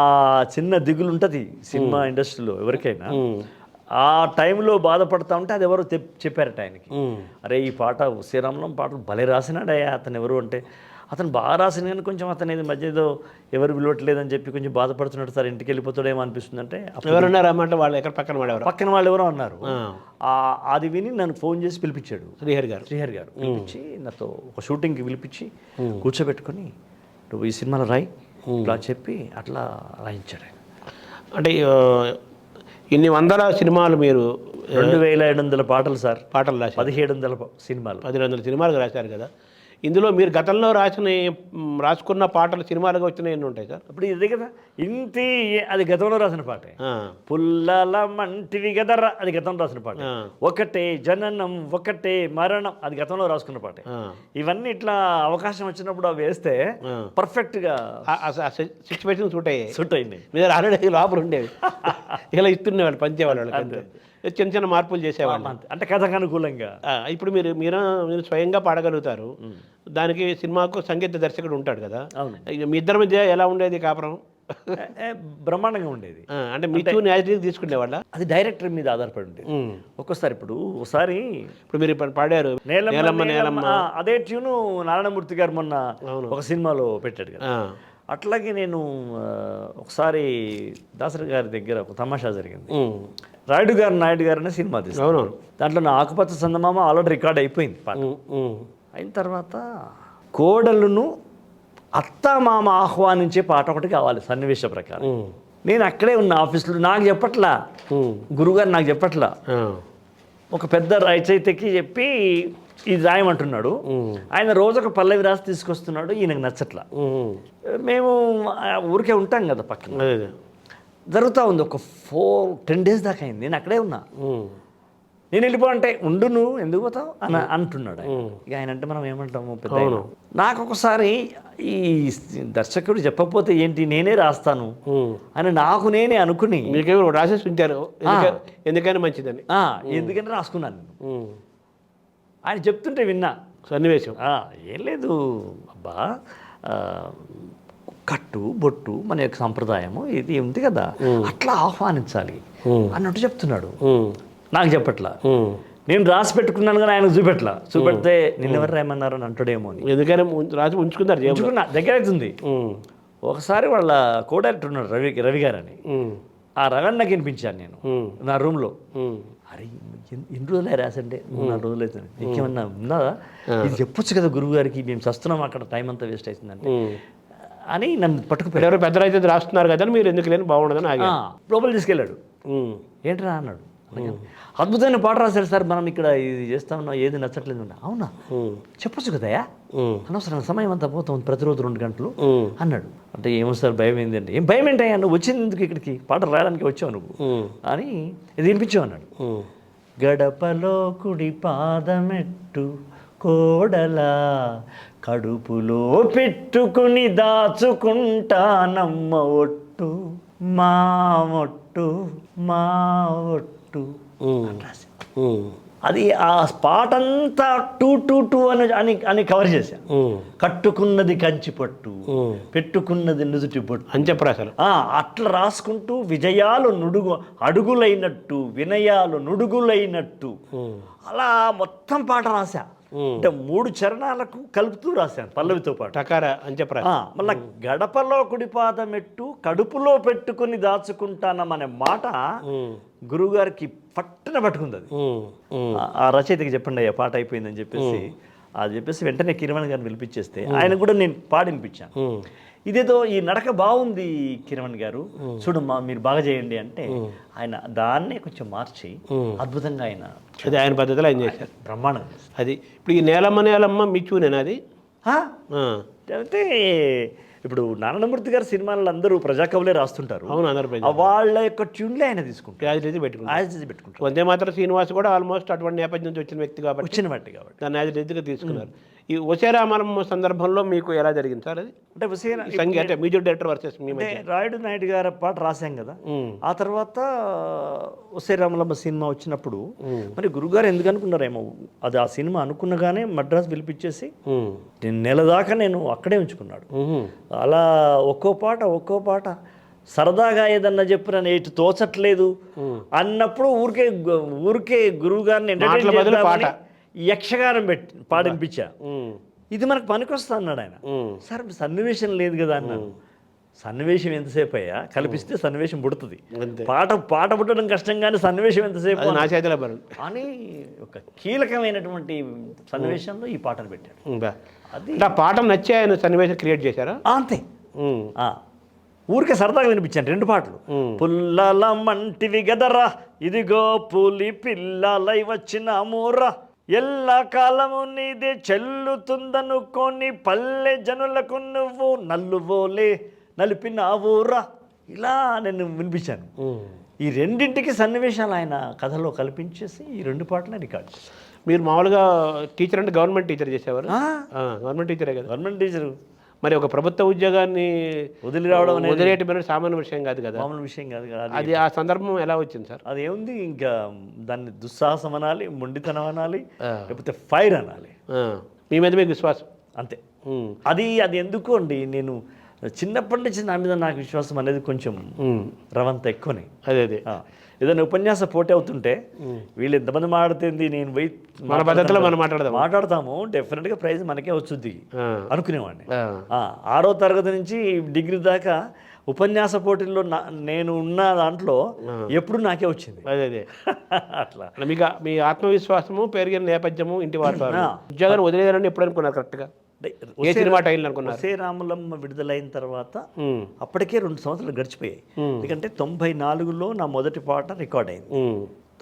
[SPEAKER 3] చిన్న దిగులు ఉంటుంది సినిమా ఇండస్ట్రీలో ఎవరికైనా. ఆ టైంలో బాధపడతా ఉంటే అది ఎవరో చెప్పారట ఆయనకి, అరే ఈ పాట శ్రీరామలం పాటలు భలే రాసినాడయ్యా అతను. ఎవరు అంటే అతను బాగా రాసిన కానీ కొంచెం అతను మధ్య ఏదో ఎవరు విలువట్లేదని చెప్పి కొంచెం బాధపడుతున్నాడు సార్, ఇంటికి వెళ్ళిపోతాడేమో అనిపిస్తుంది అంటే.
[SPEAKER 2] ఎవరున్నారు అన్నమాట వాళ్ళు ఎక్కడ పక్కన
[SPEAKER 3] వాళ్ళు ఎవరో అన్నారు. అది విని నన్ను ఫోన్ చేసి పిలిపించాడు శ్రీహరి గారు పిలిపించి నాతో ఒక షూటింగ్కి పిలిపించి కూర్చోబెట్టుకొని, నువ్వు ఈ సినిమాలో రాయి ఇలా చెప్పి అట్లా రాయించాడు.
[SPEAKER 2] అంటే ఇన్ని వందల సినిమాలు మీరు
[SPEAKER 3] 2700 పాటలు సార్,
[SPEAKER 2] పాటలు రాశారు.
[SPEAKER 3] 1700 సినిమాలు,
[SPEAKER 2] 1700 సినిమాలు రాశారు కదా. ఇందులో మీరు గతంలో రాసుకున్న పాటలు సినిమాలుగా వచ్చిన ఎన్ని ఉంటాయి సార్?
[SPEAKER 3] ఇప్పుడు ఇదే కదా ఇంటి, అది గతంలో రాసిన పాటే. పుల్లల మంటివి గదర్రా, అది గతంలో రాసిన పాట. ఒకటే జననం ఒకటే మరణం, అది గతంలో రాసుకున్న పాటే. ఇవన్నీ ఇట్లా అవకాశం వచ్చినప్పుడు అవి వేస్తే పర్ఫెక్ట్ గా
[SPEAKER 2] సిచ్యువేషన్ సూట్
[SPEAKER 3] అయింది.
[SPEAKER 2] మీరు ఆల్రెడీ లోపల ఉండేవి ఇలా ఇస్తుండేవాళ్ళు, పంచేవాళ్ళు, చిన్న మార్పులు చేసేవాళ్ళు,
[SPEAKER 3] అంటే కథకు అనుకూలంగా.
[SPEAKER 2] ఇప్పుడు మీరు స్వయంగా పాడగలుగుతారు, దానికి సినిమాకు సంగీత దర్శకుడు ఉంటాడు కదా. మీ ఇద్దరి మధ్య ఎలా ఉండేది కాపురం?
[SPEAKER 3] బ్రహ్మాండంగా ఉండేది.
[SPEAKER 2] అంటే మీ ట్యూన్ యాజిటీగా తీసుకునేవాళ్ళ?
[SPEAKER 3] అది డైరెక్టర్ మీద ఆధారపడి ఉండేది. ఒక్కోసారి ఒకసారి
[SPEAKER 2] మీరు పాడారు
[SPEAKER 3] నేలమ్మ, అదే ట్యూను నారాయణమూర్తి గారు మొన్న ఒక సినిమాలో పెట్టాడు కదా. అట్లాగే నేను ఒకసారి దాసరి గారి దగ్గర ఒక తమాషా జరిగింది. నాయుడు గారు అనే సినిమా తీస్తాను.
[SPEAKER 2] అవునవును.
[SPEAKER 3] దాంట్లో నా ఆకుపచ్చ చందమామ ఆల్రెడీ రికార్డ్ అయిపోయింది పాట. అయిన తర్వాత కోడలును అత్త మామ ఆహ్వానించే పాట ఒకటి కావాలి సన్నివేశ ప్రకారం. నేను అక్కడే ఉన్న ఆఫీస్లో, నాకు చెప్పట్లా, గురుగారు నాకు చెప్పట్లా, ఒక పెద్ద రచయితకి చెప్పి ఇది రాయమంటున్నాడు. ఆయన రోజు ఒక పల్లవి రాసి తీసుకొస్తున్నాడు. ఈయనకు నచ్చట్లా. మేము ఊరికే ఉంటాం కదా పక్కన. జరుగుతూ ఉంది. ఒక 10 days దాకా అయింది. నేను అక్కడే ఉన్నా. నేను వెళ్ళిపోంటే ఉండు, నువ్వు ఎందుకు పోతావు అని అంటున్నాడు ఆయన. ఇక ఆయన అంటే మనం ఏమంటాము పెద్ద. నాకు ఒకసారి ఈ దర్శకుడు చెప్పకపోతే ఏంటి, నేనే రాస్తాను అని నాకు నేనే అనుకుని
[SPEAKER 2] మీకేమో రాసేసి ఉంచారు, ఎందుకని మంచిదని,
[SPEAKER 3] ఎందుకని రాసుకున్నాను నేను. ఆయన చెప్తుంటే విన్నా
[SPEAKER 2] సన్నివేశం.
[SPEAKER 3] ఏం లేదు అబ్బా, కట్టు బొట్టు మన యొక్క సంప్రదాయము ఇది ఉంది కదా, అట్లా ఆహ్వానించాలి అన్నట్టు చెప్తున్నాడు. నాకు చెప్పట్లా. నేను రాసి పెట్టుకున్నాను కానీ ఆయనకు చూపెడితే నిన్నెవరు రాయమన్నారు అని అంటాడేమో అని.
[SPEAKER 2] ఎందుకని రాసి ఉంచుకున్నా
[SPEAKER 3] దగ్గర అవుతుంది. ఒకసారి వాళ్ళ కో డైరెక్టర్ ఉన్నాడు రవి గారు అని. ఆ రవణ నాకు వినిపించాను నేను నా రూమ్లో. అరే ఎన్ని రోజులే రాసంటే 3-4 రోజులు అవుతుంది, ఇంకేమన్నా ఉందా, ఇది చెప్పొచ్చు కదా గురువు గారికి, మేము చస్తున్నాం అక్కడ, టైం అంతా వేస్ట్ అవుతుందంటే అని నన్ను పట్టుకుపోయాడు.
[SPEAKER 2] ఎవరు పెద్ద రైతు రాస్తున్నారు కదా మీరు ఎందుకు లేని బాగుండదని
[SPEAKER 3] లోపల తీసుకెళ్ళాడు. ఏంట్రా అన్నాడు. అద్భుతమైన పాట రాశారు సార్, మనం ఇక్కడ ఇది చేస్తా ఉన్నాం, ఏది నచ్చట్లేదు. అవునా, చెప్పొచ్చు కదయా, అనవసరం సమయం అంతా పోతాం ప్రతిరోజు 2 గంటలు అన్నాడు. అంటే ఏమో సార్ భయం ఏంటంటే, ఏం భయం ఏంటయ్యా, నువ్వు వచ్చింది ఎందుకు ఇక్కడికి, పాట రాయడానికి వచ్చావు నువ్వు అని ఇది వినిపించావు అన్నాడు. గడపలో కుడి పాదమెట్టు కోడలా, కడుపులో పెట్టుకుని దాచుకుంటానమ్మ ఒట్టు, మా ఒట్టు, మా ఒట్టు. అది ఆ పాట అంతా 2 అని కవర్ చేశా. కట్టుకున్నది కంచి పట్టు, పెట్టుకున్నది నుదుటి బొట్టు
[SPEAKER 2] అని చెప్పరు అసలు.
[SPEAKER 3] అట్లా రాసుకుంటూ విజయాలు అడుగులైనట్టు, వినయాలు నుడుగులైనట్టు అలా మొత్తం పాట రాశా. అంటే 3 చరణాలకు కలుపుతూ రాశాను పల్లవితో పాటు.
[SPEAKER 2] టకారా అని చెప్పరా.
[SPEAKER 3] మళ్ళా గడపలో కుడిపాదమెట్టు, కడుపులో పెట్టుకుని దాచుకుంటానమనే మాట గురువుగారికి పట్టున పట్టుకుంది. అది ఆ రచయితకి చెప్పండి అయ్యా పాట అయిపోయిందని చెప్పేసి అది చెప్పేసి వెంటనే కిరవణ్ గారిని పిలిపించేస్తే ఆయన కూడా నేను పాడినిపించాను. ఇదేదో ఈ నడక బాగుంది కిరవణ్ గారు, చూడమ్మా మీరు బాగా చేయండి అంటే ఆయన దాన్నే కొంచెం మార్చి అద్భుతంగా ఆయన
[SPEAKER 2] పద్ధతిలో ఆయన చేశారు.
[SPEAKER 3] బ్రహ్మాండం.
[SPEAKER 2] అది ఇప్పుడు ఈ నేలమ్మ మిచ్చునేనా అది.
[SPEAKER 3] అంటే ఇప్పుడు నారాయణమూర్తి గారి సినిమాలు అందరూ ప్రజాకవులే రాస్తుంటారు.
[SPEAKER 2] అవును, అందరూ
[SPEAKER 3] వాళ్ళ యొక్క ట్యూన్లే ఆయన తీసుకుంటారు,
[SPEAKER 2] యాజ్ రీతి పెట్టుకుంటారు. వందే మాత్రం శ్రీనివాస్ కూడా ఆల్మోస్ట్ అటువంటి నేపథ్యం నుంచి వచ్చిన వ్యక్తి కాబట్టి దాన్ని యాజ్ రీతిగా తీసుకున్నారు. ఈ వసేరామలం సందర్భంలో మీకు ఎలా జరిగింది సార్ అది?
[SPEAKER 3] అంటే
[SPEAKER 2] అంటే music director versus
[SPEAKER 3] Rayudu Naidu గారి పాట రాశాం కదా, ఆ తర్వాత వసేరామలమ్మ సినిమా వచ్చినప్పుడు మరి గురుగారు ఎందుకు అనుకున్నారేమో అది, ఆ సినిమా అనుకున్నగానే మద్రాసు పిలిపించేసి నెల దాకా నేను అక్కడే ఉంచుకున్నాడు. అలా ఒక్కో పాట సరదాగా ఏదన్నా చెప్పిన నేటి తోచట్లేదు అన్నప్పుడు ఊరికే గురువు గారిని యక్షగానం పాడినిపించా. ఇది మనకు పనికొస్తా అన్నాడు ఆయన. సార్ సన్నివేశం లేదు కదా అన్నాను. సన్నివేశం ఎంతసేపు అయ్యా, కల్పిస్తే సన్నివేశం పుడుతుంది. పాట పుట్టడం కష్టం కానీ సన్నివేశం ఎంతసేపు
[SPEAKER 2] నా చేతిలో
[SPEAKER 3] అని ఒక కీలకమైనటువంటి సన్నివేశంలో ఈ పాటను పెట్టాడు.
[SPEAKER 2] అది ఆ పాట నచ్చి ఆయన సన్నివేశం క్రియేట్ చేశారా?
[SPEAKER 3] అంతే. ఊరికే సరదాగా వినిపించాను 2 పాటలు. పుల్లల మంటివి గదరా, ఇదిగో పులి పిల్లలై వచ్చిన మూర్రా, ఎల్ల కాలము నీదే చెల్లుతుందనుకోని పల్లె జనులకు నువ్వు నల్లువోలే నలిపినావురా, ఇలా నేను వినిపించాను. ఈ 2ంటికి సన్నివేశాలు ఆయన కథలో కల్పించేసి ఈ 2 పాటలే రికార్డ్ చేశారు.
[SPEAKER 2] మీరు మామూలుగా టీచర్ అంటే గవర్నమెంట్ టీచర్ చేసేవారు? గవర్నమెంట్ టీచరే కదా.
[SPEAKER 3] Government teacher.
[SPEAKER 2] మరి ఒక ప్రభుత్వ ఉద్యోగాన్ని వదిలేయటం సామాన్య విషయం కాదు కదా.
[SPEAKER 3] మామూలు విషయం కాదు కదా.
[SPEAKER 2] అది ఆ సందర్భం ఎలా వచ్చింది సార్?
[SPEAKER 3] అది ఏముంది, ఇంకా దాన్ని దుస్సాహసం అనాలి, మొండితనం అనాలి, లేకపోతే ఫైర్ అనాలి.
[SPEAKER 2] మీ మీద మీకు విశ్వాసం
[SPEAKER 3] అంతే. అది ఎందుకు అండి, నేను చిన్నప్పటి నుంచి నా మీద నాకు విశ్వాసం అనేది కొంచెం రవంత ఎక్కువనే.
[SPEAKER 2] అదే
[SPEAKER 3] ఏదైనా ఉపన్యాస పోటీ అవుతుంటే వీళ్ళు ఎంతమంది మాట్లాడుతుంది నేను పోయి
[SPEAKER 2] మన పద్ధతిలో మనం
[SPEAKER 3] మాట్లాడతాము డెఫినెట్గా ప్రైజ్ మనకే వచ్చుద్ది అనుకునేవాడిని.
[SPEAKER 2] ఆ.
[SPEAKER 3] 6వ తరగతి నుంచి డిగ్రీ దాకా ఉపన్యాస పోటీల్లో నేను ఉన్న దాంట్లో ఎప్పుడు నాకే వచ్చింది.
[SPEAKER 2] అదే
[SPEAKER 3] అట్లా
[SPEAKER 2] మీకు మీ ఆత్మవిశ్వాసము పెరిగిన నేపథ్యము ఇంటి వాతావరణం ఉద్యోగాన్ని వదిలేయాలని ఎప్పుడు అనుకున్నారు కరెక్ట్గా? ఏ సినిమా టైంలో అనుకున్నారు?
[SPEAKER 3] ఒసే రాములమ్మ విడుదలైన తర్వాత అప్పటికే 2 సంవత్సరాలు గడిచిపోయాయి. ఎందుకంటే 94లో నా మొదటి పాట రికార్డ్ అయింది,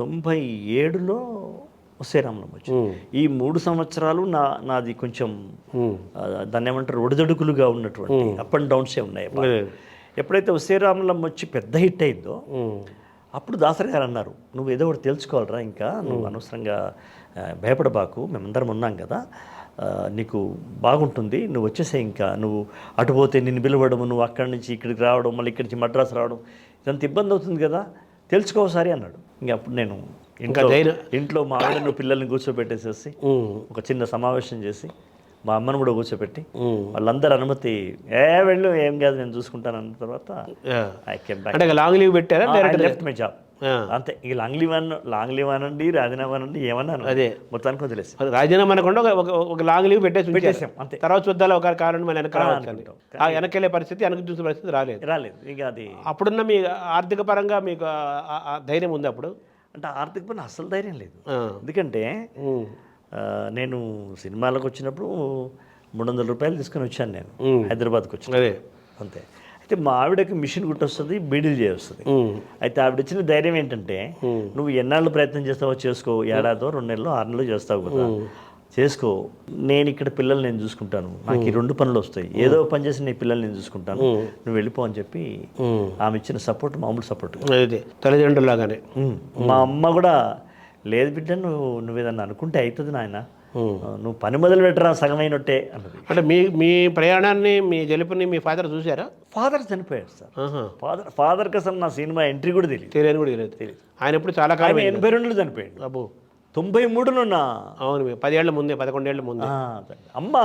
[SPEAKER 3] 97లో ఒసే రాములమ్మ వచ్చింది. ఈ 3 సంవత్సరాలు నాది కొంచెం దాన్ని ఏమంటారు ఒడిదొడుకులుగా ఉన్నటువంటి అప్ అండ్ డౌన్సే ఉన్నాయి. ఎప్పుడైతే ఒసే రాములమ్మ వచ్చి పెద్ద హిట్ అయిందో అప్పుడు దాసరి గారు అన్నారు, నువ్వు ఏదో ఒకటి తెలుసుకోవాలరా, ఇంకా నువ్వు అనవసరంగా భయపడబాకు, మేమందరం ఉన్నాం కదా, నీకు బాగుంటుంది, నువ్వు వచ్చేసే, ఇంకా నువ్వు అటు పోతే నిన్ను పిలవడము, నువ్వు అక్కడి నుంచి ఇక్కడికి రావడం, మళ్ళీ ఇక్కడి నుంచి మద్రాసు రావడం, ఇదంత ఇబ్బంది అవుతుంది కదా, తెలుసుకోసారి అన్నాడు. ఇంకా అప్పుడు నేను ఇంట్లో మా ఆవిడను పిల్లల్ని కూర్చోబెట్టేసేసి ఒక చిన్న సమావేశం చేసి మా అమ్మను కూడా కూర్చోబెట్టి వాళ్ళందరూ అనుమతి వెళ్ళు, ఏం కాదు నేను చూసుకుంటాను అన్న తర్వాత I came back.
[SPEAKER 2] Long leave పెట్టారా?
[SPEAKER 3] లెఫ్ట్ మై జాబ్ అంతే. ఇక లాంగ్ లీవ్ అనండి, రాజీనామా అనండి, ఏమన్నాను
[SPEAKER 2] అదే
[SPEAKER 3] మొత్తానికి వదిలేసి
[SPEAKER 2] రాజీనామా అనకుండా ఒక లాంగ్ లీవ్ పెట్టేసాం అంతే. తర్వాత చూద్దాం ఒక కారణం మన వెనకెళ్ళే పరిస్థితి, వెనక చూసే పరిస్థితి రాలేదు. ఇక అది అప్పుడున్న మీ ఆర్థిక పరంగా మీకు ధైర్యం ఉంది అప్పుడు?
[SPEAKER 3] అంటే ఆర్థిక పరంగా అస్సలు ధైర్యం లేదు. ఎందుకంటే నేను సినిమాలకు వచ్చినప్పుడు 300 రూపాయలు తీసుకొని వచ్చాను నేను హైదరాబాద్కి వచ్చి, అంతే. అయితే మా ఆవిడకి మిషన్ కుట్టొస్తుంది, బీడీలు చేయొస్తుంది. అయితే ఆవిడ ఇచ్చిన ధైర్యం ఏంటంటే, నువ్వు ఎన్నాళ్ళు ప్రయత్నం చేస్తావో చేసుకో, ఏడాదో 2 నెలలు 6 నెలలు చేస్తావు కదా, చేసుకో, నేను ఇక్కడ పిల్లలు నేను చూసుకుంటాను, నాకు ఈ 2 పనులు వస్తాయి, ఏదో పని చేసి నీ పిల్లలు నేను చూసుకుంటాను, నువ్వు వెళ్ళిపో అని చెప్పి ఆమె ఇచ్చిన సపోర్ట్ మామూలు సపోర్ట్,
[SPEAKER 2] తల్లిదండ్రులాగానే.
[SPEAKER 3] మా అమ్మ కూడా, లేదు బిడ్డ, నువ్వు ఏదన్నా అనుకుంటే అవుతుంది నాయన, నువ్వు పని మొదలు పెట్టరా, సగమైనట్టే అన్నది.
[SPEAKER 2] అంటే మీ ప్రయాణాన్ని, మీ గెలుపుని మీ ఫాదర్ చూసారా?
[SPEAKER 3] ఫాదర్ చనిపోయాడు సార్. ఫాదర్ కోసం నా సినిమా ఎంట్రీ కూడా తెలియదు.
[SPEAKER 2] ఆయన ఎప్పుడు చాలా కాలం
[SPEAKER 3] 82లో చనిపోయాడు. అబ్బో 93లో నా,
[SPEAKER 2] అవును, 10 ఏళ్ల ముందే, 11 ఏళ్ల ముందే.
[SPEAKER 3] అమ్మ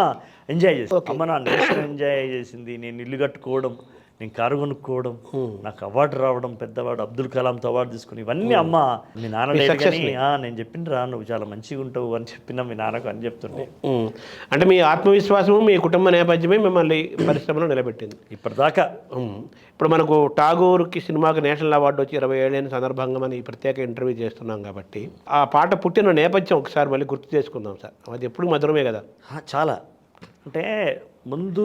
[SPEAKER 3] ఎంజాయ్ చేసి, అమ్మ నా నేషన్ ఎంజాయ్ చేసింది, నేను ఇల్లు కట్టుకోవడం, నేను కారు కొనుక్కోవడం, నాకు అవార్డు రావడం, పెద్దవాడు అబ్దుల్ కలాంతో అవార్డు తీసుకుని, ఇవన్నీ అమ్మ మీ నాన్న నేను చెప్పిండ్రా, నువ్వు చాలా మంచిగా ఉంటావు అని చెప్పిన మీ నాన్నకు అని చెప్తుంటే.
[SPEAKER 2] అంటే మీ ఆత్మవిశ్వాసము, మీ కుటుంబ నేపథ్యమే మిమ్మల్ని పరిశ్రమలో నిలబెట్టింది
[SPEAKER 3] ఇప్పటిదాకా.
[SPEAKER 2] ఇప్పుడు మనకు ఠాగూర్కి సినిమాకి నేషనల్ అవార్డు వచ్చి 20 ఏళ్ళైన సందర్భంగా మనం ఈ ప్రత్యేక ఇంటర్వ్యూ చేస్తున్నాం కాబట్టి ఆ పాట పుట్టిన నేపథ్యం ఒకసారి మళ్ళీ గుర్తు చేసుకుందాం సార్. అది ఎప్పుడు మధురమే కదా.
[SPEAKER 3] చాలా. అంటే ముందు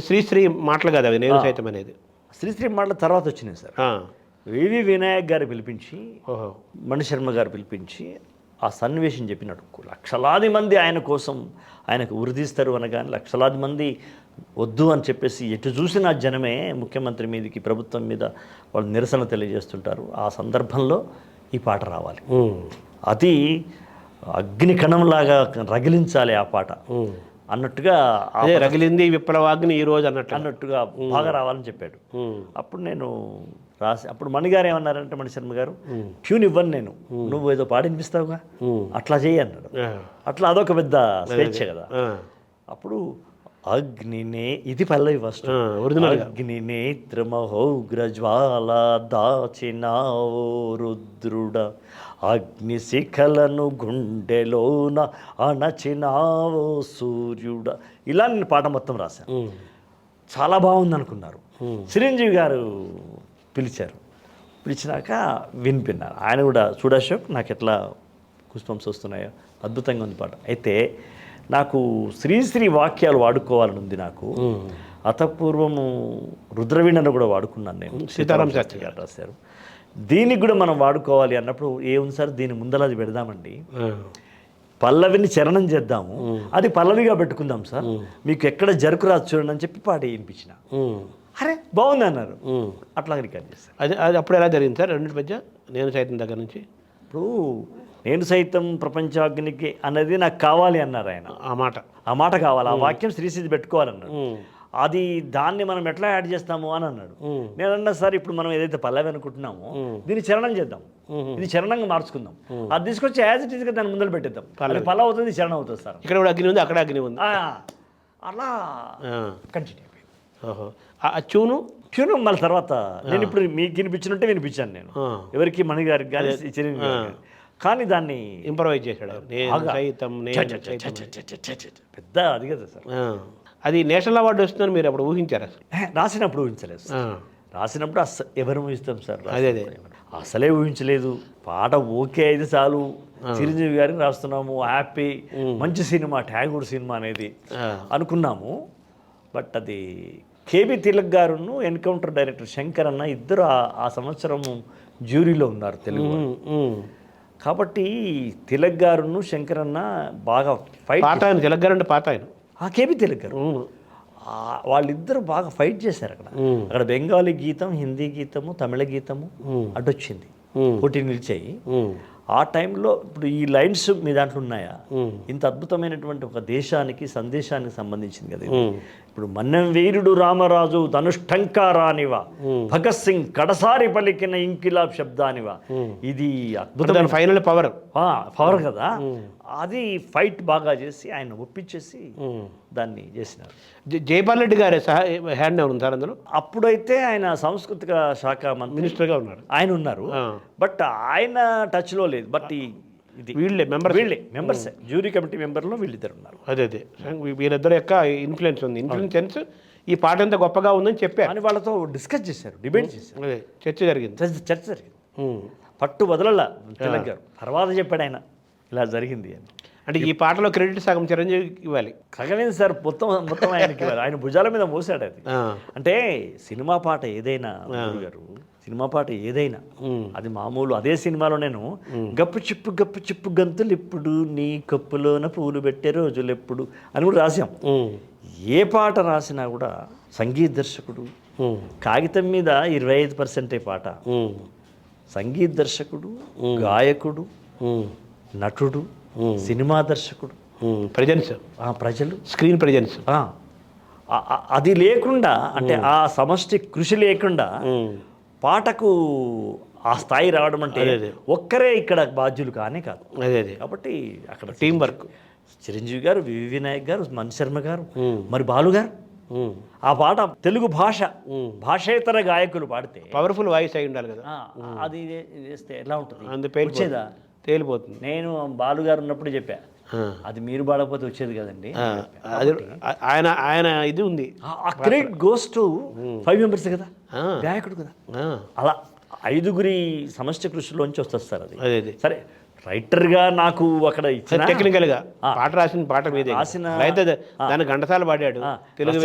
[SPEAKER 2] శ్రీశ్రీ మాటలు కదా అవి, నేను సైతం అనేది
[SPEAKER 3] శ్రీశ్రీ మాటల తర్వాత వచ్చినాయి సార్. వివి వినాయక్ గారు పిలిపించి, మణిశర్మ గారు పిలిపించి ఆ సన్నివేశం చెప్పినట్టు, లక్షలాది మంది ఆయన కోసం ఆయనకు ఉరిదీస్తారు అనగానే లక్షలాది మంది వద్దు అని చెప్పేసి ఎటు చూసిన జనమే ముఖ్యమంత్రి మీదకి, ప్రభుత్వం మీద వాళ్ళు నిరసన తెలియజేస్తుంటారు. ఆ సందర్భంలో ఈ పాట రావాలి, అది అగ్ని కణంలాగా రగిలించాలి ఆ పాట అన్నట్టుగా,
[SPEAKER 2] రగిలింది విప్లవాగ్ని ఈ రోజు
[SPEAKER 3] అన్నట్టుగా బాగా రావాలని చెప్పాడు. అప్పుడు నేను రాసి, అప్పుడు మణిగారు ఏమన్నారంటే, మణిశర్మ గారు, ట్యూన్ ఇవ్వను నేను, నువ్వు ఏదో పాడి వినిపిస్తావుగా, అట్లా చేయి అన్నాడు. అట్లా అదొక పెద్ద స్వేచ్ఛ కదా. అప్పుడు అగ్నినే, ఇది పల్లవి ఫస్ట్, అగ్నినేత్రమహోగ్రజ్వాల దాచినావో రుద్రుడ, అగ్నిశిఖలను గుండెలోన అణచినావో సూర్యుడ. ఇలా నేను పాట మొత్తం రాశాను. చాలా బాగుంది అనుకున్నారు. చిరంజీవి గారు పిలిచినాక వినిపిన్నారు. ఆయన కూడా, చూడశోక్ నాకు ఎట్లా గుస్పంప్స్ వస్తున్నాయో, అద్భుతంగా ఉంది పాట. అయితే నాకు శ్రీశ్రీ వాక్యాలు వాడుకోవాలని ఉంది నాకు. అతపూర్వము రుద్రవీణను కూడా వాడుకున్నాను నేను,
[SPEAKER 2] సీతారాం శాస్త్రి
[SPEAKER 3] గారు రాశారు. దీనికి కూడా మనం వాడుకోవాలి అన్నప్పుడు ఏముంది సార్, దీని ముందల అది పెడదామండి, పల్లవిని చరణం చేద్దాము, అది పల్లవిగా పెట్టుకుందాం సార్, మీకు ఎక్కడ జరుకు రాదు చూడండి అని చెప్పి పాట వినిపించిన. అరే బాగుంది అన్నారు. అట్లా రికార్డ్ చేస్తారు.
[SPEAKER 2] అది అప్పుడు ఎలా జరిగింది సార్ రెండింటి మధ్య? నేను సైతం దగ్గర నుంచి
[SPEAKER 3] ఇప్పుడు నేను సైతం ప్రపంచాగ్నికి అనేది నాకు కావాలి అన్నారు ఆయన. ఆ మాట కావాలి, ఆ వాక్యం శ్రీశ్రీ పెట్టుకోవాలన్నాడు. అది దాన్ని మనం ఎట్లా యాడ్ చేస్తాము అని అన్నాడు. నేను అన్నా సార్, ఇప్పుడు మనం ఏదైతే పల్లవి అనుకుంటున్నామో దీన్ని చరణం చేద్దాం, ఇది చరణంగా మార్చుకుందాం, అది తీసుకొచ్చి యాజ్ ఇట్ ఈస్గా దాన్ని ముందర పెట్టేద్దాం, పల్లవి అవుతుంది, చరణం అవుతుంది సార్.
[SPEAKER 2] ఇక్కడ కూడా అగ్ని ఉంది, అక్కడ అగ్ని ఉంది,
[SPEAKER 3] అలా కంటిన్యూ.
[SPEAKER 2] ఓహో. ఆ ట్యూను
[SPEAKER 3] ట్యూన్ మళ్ళీ తర్వాత నేను ఇప్పుడు మీకు వినిపించినట్టే వినిపించాను నేను, ఎవరికి మణి గారికి కానీ చిరంజీవి గారికి కానీ. కానీ దాన్ని
[SPEAKER 2] ఇంప్రవైజ్ చేశాడు నేను
[SPEAKER 3] బాగా
[SPEAKER 2] సైతం నేను సైతం.
[SPEAKER 3] పెద్ద అది కదా సార్.
[SPEAKER 2] అది నేషనల్ అవార్డు వస్తుందని మీరు అప్పుడు ఊహించారు అసలు?
[SPEAKER 3] రాసినప్పుడు ఊహించలేదు సార్. రాసినప్పుడు ఎవరు ఊహిస్తాం సార్?
[SPEAKER 2] అదే అదే
[SPEAKER 3] అసలే ఊహించలేదు. పాట ఓకే అయితే చాలు, చిరంజీవి గారికి రాస్తున్నాము, హ్యాపీ, మంచి సినిమా, ట్యాగూర్ సినిమా అనేది అనుకున్నాము. బట్ అది కేబీ తిలక్ గారును ఎన్కౌంటర్ డైరెక్టర్ శంకర్ అన్న ఇద్దరు ఆ సంవత్సరం జ్యూరీలో ఉన్నారు తెలుగు. కాబట్టి తిలక్ గారును శంకర్ అన్న బాగా ఫైట్.
[SPEAKER 2] పాత ఆయన తిలక్ గారు అంటే పాత ఆయన
[SPEAKER 3] కేబీ తిలక్ గారు వాళ్ళిద్దరు బాగా ఫైట్ చేశారు అక్కడ. అక్కడ బెంగాలీ గీతం, హిందీ గీతము, తమిళ గీతము అడ్డొచ్చింది, పోటీ నిలిచాయి. ఆ టైంలో ఇప్పుడు ఈ లైన్స్ మీ దాంట్లో ఉన్నాయా? ఇంత అద్భుతమైనటువంటి ఒక దేశానికి సందేశానికి సంబంధించింది కదా. ఇప్పుడు మన్నెం వీరుడు రామరాజు ధనుష్టంకారానివా, భగత్ సింగ్ కడసారి పలికిన ఇంకిలాబ్ శబ్దానివా. ఇది అద్భుతమైన
[SPEAKER 2] ఫైనల్ పవర్
[SPEAKER 3] పవర్ కదా. అది ఫైట్ బాగా చేసి ఆయన ఒప్పించేసి దాన్ని చేసినారు.
[SPEAKER 2] జైపాల్ రెడ్డి గారే హ్యాండ్ ఉంది సార్ అందులో.
[SPEAKER 3] అప్పుడైతే ఆయన సాంస్కృతిక శాఖ
[SPEAKER 2] మినిస్టర్గా ఉన్నారు,
[SPEAKER 3] ఆయన ఉన్నారు. బట్ ఆయన టచ్లో లేదు. బట్ ఇది
[SPEAKER 2] వీళ్ళే
[SPEAKER 3] మెంబర్స్ జ్యూరీ కమిటీ మెంబర్లో వీళ్ళిద్దరు ఉన్నారు.
[SPEAKER 2] అదే వీళ్ళిద్దరు యొక్క ఇన్ఫ్లుయెన్స్ ఉంది. ఇన్ఫ్లుయెన్స్ ఈ పాట ఎంత గొప్పగా ఉందని చెప్పారు
[SPEAKER 3] అని వాళ్ళతో డిస్కస్ చేశారు, డిబేట్ చేశారు.
[SPEAKER 2] అదే చర్చ జరిగింది.
[SPEAKER 3] పట్టు వదలల తిలక్ గారు. తర్వాత చెప్పాడు ఆయన ఇలా జరిగింది అని.
[SPEAKER 2] అంటే ఈ పాటలో క్రెడిట్ సగం చిరంజీవికి ఇవ్వాలి.
[SPEAKER 3] సగమేది సార్, మొత్తం ఆయనకి ఇవ్వాలి. ఆయన భుజాల మీద మోసాడు అది. అంటే సినిమా పాట ఏదైనా గారు, సినిమా పాట ఏదైనా అది మామూలు అదే సినిమాలో నేను గప్పు చిప్పు గంతులు ఇప్పుడు నీ కప్పులోన పూలు పెట్టే రోజులు ఎప్పుడు అని కూడా రాసాం. ఏ పాట రాసినా కూడా సంగీత దర్శకుడు, కాగితం మీద 25% పాట, సంగీత దర్శకుడు, గాయకుడు, నటుడు, సినిమా దర్శకుడు, ప్రజలు,
[SPEAKER 2] స్క్రీన్ ప్రెజెన్స్,
[SPEAKER 3] అది లేకుండా అంటే ఆ సమష్టి కృషి లేకుండా పాటకు ఆ స్థాయి రావడం అంటే ఒక్కరే ఇక్కడ బాధ్యులు కానే కాదు. కాబట్టి అక్కడ
[SPEAKER 2] టీం వర్క్.
[SPEAKER 3] చిరంజీవి గారు, వివి వినాయక్ గారు, మణి శర్మ గారు, మరి బాలు గారు. ఆ పాట తెలుగు భాషేతర గాయకులు పాడితే
[SPEAKER 2] పవర్ఫుల్ వాయిస్ అయి ఉండాలి కదా.
[SPEAKER 3] అది చేస్తే ఎలా ఉంటుంది?
[SPEAKER 2] వచ్చేదా? తేలిపోతుంది.
[SPEAKER 3] నేను బాలు గారు ఉన్నప్పుడు చెప్పా, అది మీరు పాడకపోతే వచ్చేది కదండి.
[SPEAKER 2] అది ఆయన ఇది ఉంది.
[SPEAKER 3] ఆ క్రెడిట్ గోస్ టు 5 మెంబర్స్ కదా, గాయకుడు కదా. అలా 5గురి సమష్టి కృషిలోంచి వస్తుంది సార్ అది. సరే రైటర్గా నాకు అక్కడ
[SPEAKER 2] టెక్నికల్గా పాట రాసిన పాట మీద
[SPEAKER 3] రాసిన
[SPEAKER 2] దాన్ని ఘంటసాల పాడాడు. తెలుగు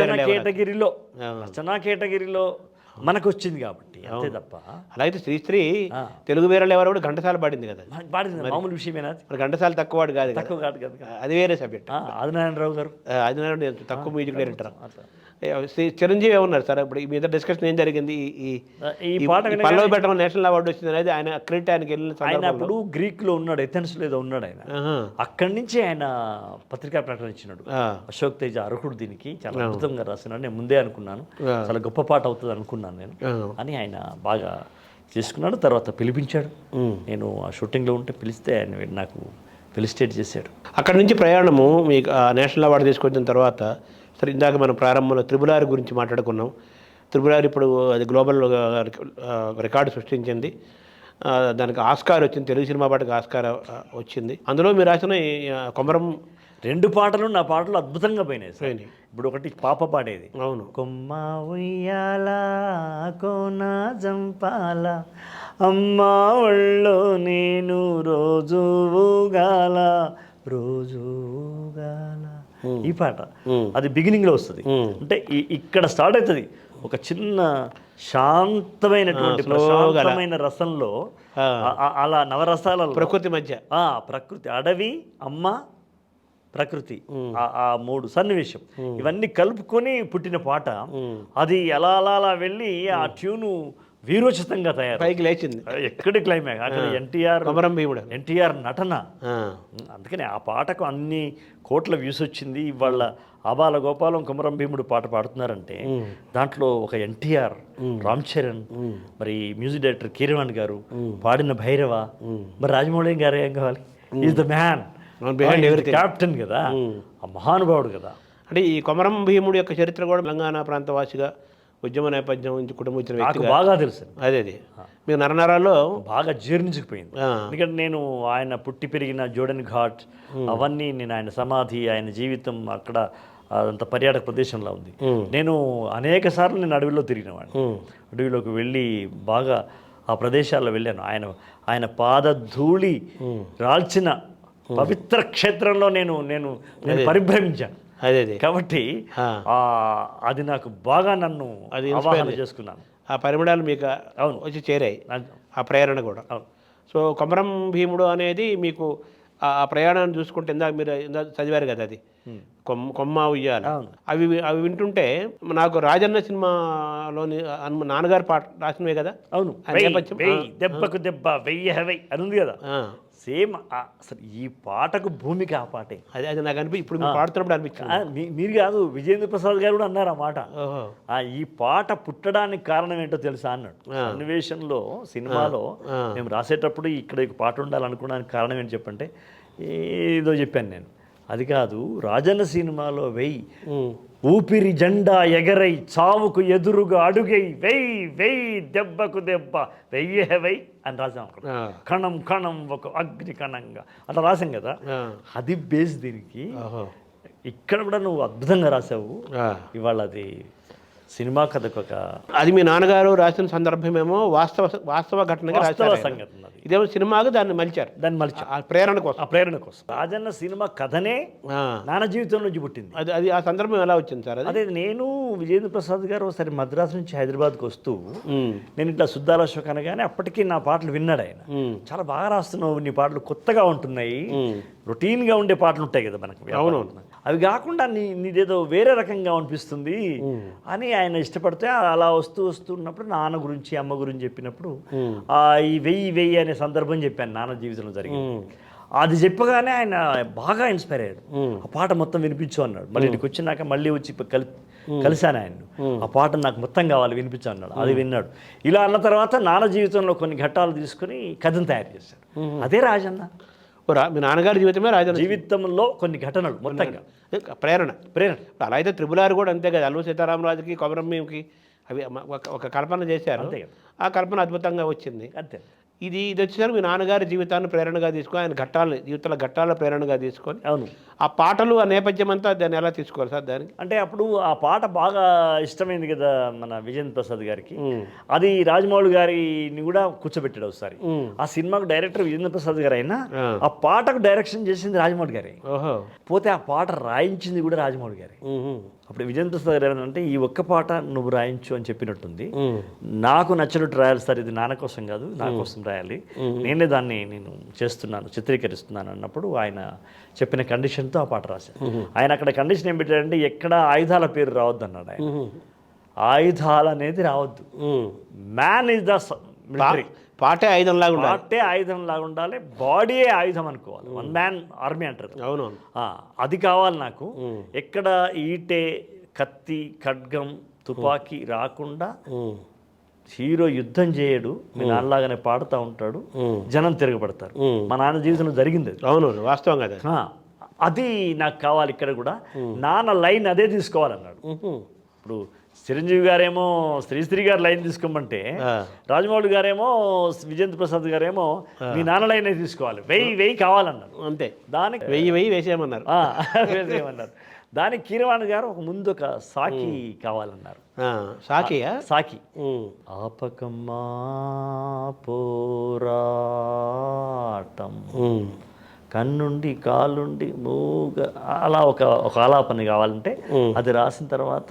[SPEAKER 3] రచనా కేటగిరీలో మనకు వచ్చింది కాబట్టి అంతే తప్ప.
[SPEAKER 2] అలాగే శ్రీశ్రీ తెలుగు వేరే ఎవరు కూడా ఘంటసాల పాడింది కదా.
[SPEAKER 3] పాడింది మామూలు విషయమేనా?
[SPEAKER 2] ఘంటసాల తక్కువ కాదు, అది వేరే సబ్జెక్ట్.
[SPEAKER 3] ఆదినారాయణరావు గారు
[SPEAKER 2] తక్కువ మ్యూజిక్ డైరెక్టర్. చిరంజీవి ఏమన్నారు సార్ ఇప్పుడు మీద డిస్కషన్ ఏం జరిగింది? ఈ పాట పల్లవి పెట్టడం నేషనల్ అవార్డు వచ్చింది అనేది ఆయన క్రెడిట్ ఆయనకి వెళ్ళిన.
[SPEAKER 3] ఆయన అప్పుడు గ్రీక్లో ఉన్నాడు, ఎథెన్స్లో ఏదో ఉన్నాడు ఆయన. అక్కడి నుంచి ఆయన పత్రికా ప్రకటన ఇచ్చినాడు, అశోక్ తేజ అర్హుడు దీనికి, చాలా అద్భుతంగా రాసినాడు, నేను ముందే అనుకున్నాను, చాలా గొప్ప పాట అవుతుంది అనుకున్నాను నేను అని ఆయన బాగా చేసుకున్నాడు. తర్వాత పిలిపించాడు, నేను ఆ షూటింగ్లో ఉంటే పిలిస్తే ఆయన నాకు ఫెలిసిటేట్ చేశాడు.
[SPEAKER 2] అక్కడి నుంచి ప్రయాణము మీకు నేషనల్ అవార్డు తీసుకొచ్చిన తర్వాత, సరే ఇందాక మనం ప్రారంభంలో త్రిబుల్ గురించి మాట్లాడుకున్నాం. త్రిబుల్ ఇప్పుడు అది గ్లోబల్ రికార్డు సృష్టించింది. దానికి ఆస్కార్ వచ్చింది, తెలుగు సినిమా పాటకి ఆస్కార్ వచ్చింది. అందులో మీరు రాసిన కొమరం
[SPEAKER 3] 2 పాటలు నా పాటలు అద్భుతంగా పోయినాయి సార్. ఇప్పుడు ఒకటి పాప పాడేది,
[SPEAKER 2] అవును,
[SPEAKER 3] కొమ్మ ఉయ్యాల కోన జంపాల అమ్మా ఒళ్ళో నేను రోజు ఊగాల రోజు ఊగాల, ఈ పాట అది బిగినింగ్లో వస్తుంది. అంటే ఇక్కడ స్టార్ట్ అవుతుంది ఒక చిన్న శాంతమైనటువంటి ప్రశాంతమైన రసంలో, అలా నవరసాలలో
[SPEAKER 2] ప్రకృతి మధ్య,
[SPEAKER 3] ప్రకృతి, అడవి, అమ్మ, ప్రకృతి, ఆ 3 సన్నివేశం ఇవన్నీ కలుపుకొని పుట్టిన పాట. అది అలా అలా అలా వెళ్ళి ఆ ట్యూను వీరోచితంగా తయారు
[SPEAKER 2] పైకి లేచింది.
[SPEAKER 3] ఎక్కడి క్లైమాక్స్ అక్కడ ఎన్టీఆర్ నటన. అందుకని ఆ పాటకు అన్ని కోట్ల వ్యూస్ వచ్చింది. ఇవాళ ఆబాల గోపాలం కొమరం భీముడు పాట పాడుతున్నారంటే దాంట్లో ఒక ఎన్టీఆర్, రామ్ చరణ్, మరి మ్యూజిక్ డైరెక్టర్ కీరవాణి గారు పాడిన భైరవ, మరి రాజమౌళి గారు ఏం కావాలి, ఈజ్ ద మ్యాన్, క్యాప్టెన్ కదా, ఆ మహానుభావుడు కదా.
[SPEAKER 2] అంటే ఈ కొమరం భీముడి యొక్క చరిత్ర కూడా తెలంగాణ ప్రాంతవాసిగా ఉద్యమ నేపథ్యం నుంచి కుటుంబం వచ్చిన
[SPEAKER 3] నాకు
[SPEAKER 2] వ్యక్తిగా
[SPEAKER 3] బాగా తెలుసు,
[SPEAKER 2] అదే మీకు నరనరాల్లో
[SPEAKER 3] బాగా జీర్ణించుకుపోయింది.
[SPEAKER 2] ఆ.
[SPEAKER 3] ఎందుకంటే నేను ఆయన పుట్టి పెరిగిన జోడెన్ ఘాట్ అవన్నీ, నేను ఆయన సమాధి, ఆయన జీవితం అక్కడ అదంత పర్యాటక ప్రదేశంలో ఉంది. నేను అనేక సార్లు నేను అడవిలో తిరిగినవాడిని. అడవిలోకి వెళ్ళి బాగా ఆ ప్రదేశాల్లో వెళ్ళాను. ఆయన పాదధూళి రాల్చిన పవిత్ర క్షేత్రంలో నేను నేను నేను పరిభ్రమించాను.
[SPEAKER 2] అదే
[SPEAKER 3] కాబట్టి అది నాకు బాగా నన్ను అవగాహన చేసుకున్నాను.
[SPEAKER 2] ఆ పరిమళాలు మీకు
[SPEAKER 3] అవును
[SPEAKER 2] వచ్చి చేరాయి, ఆ ప్రేరణ కూడా.
[SPEAKER 3] అవును.
[SPEAKER 2] సో కొమరం భీముడు అనేది మీకు ఆ ప్రయాణాన్ని చూసుకుంటే ఇందాక మీరు చదివారు కదా, అది కొమ్మ ఉయ్యాల, అవి అవి వింటుంటే నాకు రాజన్న సినిమాలోని నాన్నగారు పాట రాసినవే కదా.
[SPEAKER 3] అవును, దెబ్బకు దెబ్బ వెయ్యి అని ఉంది కదా, సేమ్ అసలు ఈ పాటకు భూమికి ఆ పాటే.
[SPEAKER 2] అది నాకు ఇప్పుడు మీరు పాడుతున్నప్పుడు అనిపించింది.
[SPEAKER 3] మీరు కాదు, విజయేంద్ర ప్రసాద్ గారు కూడా అన్నారు ఆ మాట. ఈ పాట పుట్టడానికి కారణం ఏంటో తెలుసా అన్నాడు. అన్వేషణలో సినిమాలో మేము రాసేటప్పుడు ఇక్కడ పాట ఉండాలనుకోవడానికి కారణం ఏంటి చెప్పంటే, ఏదో చెప్పాను నేను. అది కాదు, రాజన్న సినిమాలో వెయ్యి ఊపిరి జెండా ఎగరై చావుకు ఎదురుగా అడుగై వెయ్యి దెబ్బకు దెబ్బ వెయ్యి అని రాసాం. కణం కణం ఒక అగ్ని కణంగా అట్లా రాసాం కదా. అది బేస్ దీనికి. ఇక్కడ కూడా నువ్వు అద్భుతంగా రాసావు. ఇవాళ అది సినిమా కథకు ఒక,
[SPEAKER 2] అది మీ నాన్నగారు రాసిన సందర్భమేమో వాస్తవ ఘటనగా రాసిన
[SPEAKER 3] సంఘటన.
[SPEAKER 2] ఇదేమో సినిమాగా దాన్ని మలిచారు, ఆ ప్రేరణ కోసం.
[SPEAKER 3] రాజన్న సినిమా కథనే నాన్న జీవితం నుంచి పుట్టింది.
[SPEAKER 2] అది ఆ సందర్భం ఎలా వచ్చింది సార్?
[SPEAKER 3] అదే నేను విజయేంద్ర ప్రసాద్ గారు ఒకసారి మద్రాసు నుంచి హైదరాబాద్కి వస్తూ నేను ఇట్లా సుద్దాల అశోక్ అనగానే అప్పటికి నా పాటలు విన్నాడు ఆయన. చాలా బాగా రాస్తున్నావు, నీ పాటలు కొత్తగా ఉంటున్నాయి, రొటీన్గా ఉండే పాటలు ఉంటాయి కదా మనకు, అవునవును, అవి కాకుండా నీదేదో వేరే రకంగా అనిపిస్తుంది అని ఆయన ఇష్టపడితే అలా వస్తున్నప్పుడు నాన్న గురించి అమ్మ గురించి చెప్పినప్పుడు ఈ వెయ్యి అనే సందర్భం చెప్పాను నాన్న జీవితంలో జరిగింది. అది చెప్పగానే ఆయన బాగా ఇన్స్పైర్ అయ్యాడు. ఆ పాట మొత్తం వినిపించు అన్నాడు. మళ్ళీ ఇక్కడికి వచ్చినాక మళ్ళీ వచ్చి కలిశాను ఆయన్ను. ఆ పాట నాకు మొత్తం కావాలి వినిపించు అన్నాడు. అది విన్నాడు. ఇలా అన్న తర్వాత నాన్న జీవితంలో కొన్ని ఘట్టాలు తీసుకుని కథను తయారు చేశాడు. అదే రాజన్న.
[SPEAKER 2] మీ నాన్నగారి జీవితమే రాజన్న
[SPEAKER 3] జీవితంలో కొన్ని ఘటనలు మొత్తంగా
[SPEAKER 2] ప్రేరణ. అలా అయితే త్రిపులారు కూడా అంతే కదా, అల్లు సీతారామరాజుకి కొమరం భీముకి అవి ఒక కల్పన చేశారు. ఆ కల్పన అద్భుతంగా వచ్చింది.
[SPEAKER 3] అంతే.
[SPEAKER 2] ఇది వచ్చేసరికి మీ నాన్నగారి జీవితాన్ని ప్రేరణగా తీసుకొని, ఆయన జీవితాల ఘట్టాల ప్రేరణగా తీసుకొని,
[SPEAKER 3] అవును,
[SPEAKER 2] ఆ పాటలు ఆ నేపథ్యం అంతా దాన్ని ఎలా తీసుకోవాలి సార్? దానికి
[SPEAKER 3] అంటే అప్పుడు ఆ పాట బాగా ఇష్టమైంది కదా మన విజయేంద్ర ప్రసాద్ గారికి. అది రాజమౌళి గారిని కూడా కూర్చోబెట్టాడు ఒకసారి. ఆ సినిమాకు డైరెక్టర్ విజయేంద్ర ప్రసాద్ గారు అయినా ఆ పాటకు డైరెక్షన్ చేసింది రాజమౌళి గారే. పోతే ఆ పాట రాయించింది కూడా రాజమౌళి గారే. అప్పుడు విజయేంద్ర ప్రసాద్ గారు ఏమంటే, ఈ ఒక్క పాట నువ్వు రాయించు అని చెప్పినట్టుంది. నాకు నచ్చినట్టు రాయాలి సార్, ఇది నాన్న కోసం కాదు, నా కోసం రాయాలి, నేనే దాన్ని నేను చేస్తున్నాను, చిత్రీకరిస్తున్నాను అన్నప్పుడు ఆయన చెప్పిన కండిషన్తో ఆ పాట రాశాను. ఆయన అక్కడ కండిషన్ ఏం పెట్టాడంటే, ఎక్కడ ఆయుధాల పేరు రావద్దు అన్నాడు ఆయన. ఆయుధాలు అనేది రావద్దు, మ్యాన్ ఇస్ ద మిలిటరీ.
[SPEAKER 2] పాటే ఆయుధంలాగా ఉండాలి,
[SPEAKER 3] పాటే ఆయుధంలాగా ఉండాలి, బాడీయే ఆయుధం అనుకోవాలి. వన్ మ్యాన్ ఆర్మీ అంటారు.
[SPEAKER 2] అవునవును,
[SPEAKER 3] అది కావాలి నాకు. ఎక్కడ ఈటే కత్తి ఖడ్గం తుపాకీ రాకుండా హీరో యుద్ధం చేయడు, మీ నాన్నలాగానే పాడుతూ ఉంటాడు, జనం తిరగబడతారు. మా నాన్న జీవితంలో జరిగింది అది.
[SPEAKER 2] అవును, వాస్తవం కదా.
[SPEAKER 3] అది నాకు కావాలి. ఇక్కడ కూడా నాన్న లైన్ అదే తీసుకోవాలన్నాడు. ఇప్పుడు చిరంజీవి గారేమో శ్రీశ్రీ గారు లైన్ తీసుకోమంటే, రాజమౌళి గారేమో విజయేంద్ర ప్రసాద్ గారేమో మీ నాన్న లైన్ తీసుకోవాలి, వెయ్యి కావాలన్నారు.
[SPEAKER 2] అంతే,
[SPEAKER 3] దానికి
[SPEAKER 2] వెయ్యి వేసేయమన్నారు.
[SPEAKER 3] వేసేయమన్నారు. దానికి కీరవాణి గారు ఒక ముందు ఒక సాకి కావాలన్నారు.
[SPEAKER 2] సాకి
[SPEAKER 3] ఆపకమ్మా పోరాటం కన్నుండి కాలుండి మూగ, అలా ఒక ఆలాపన కావాలంటే అది రాసిన తర్వాత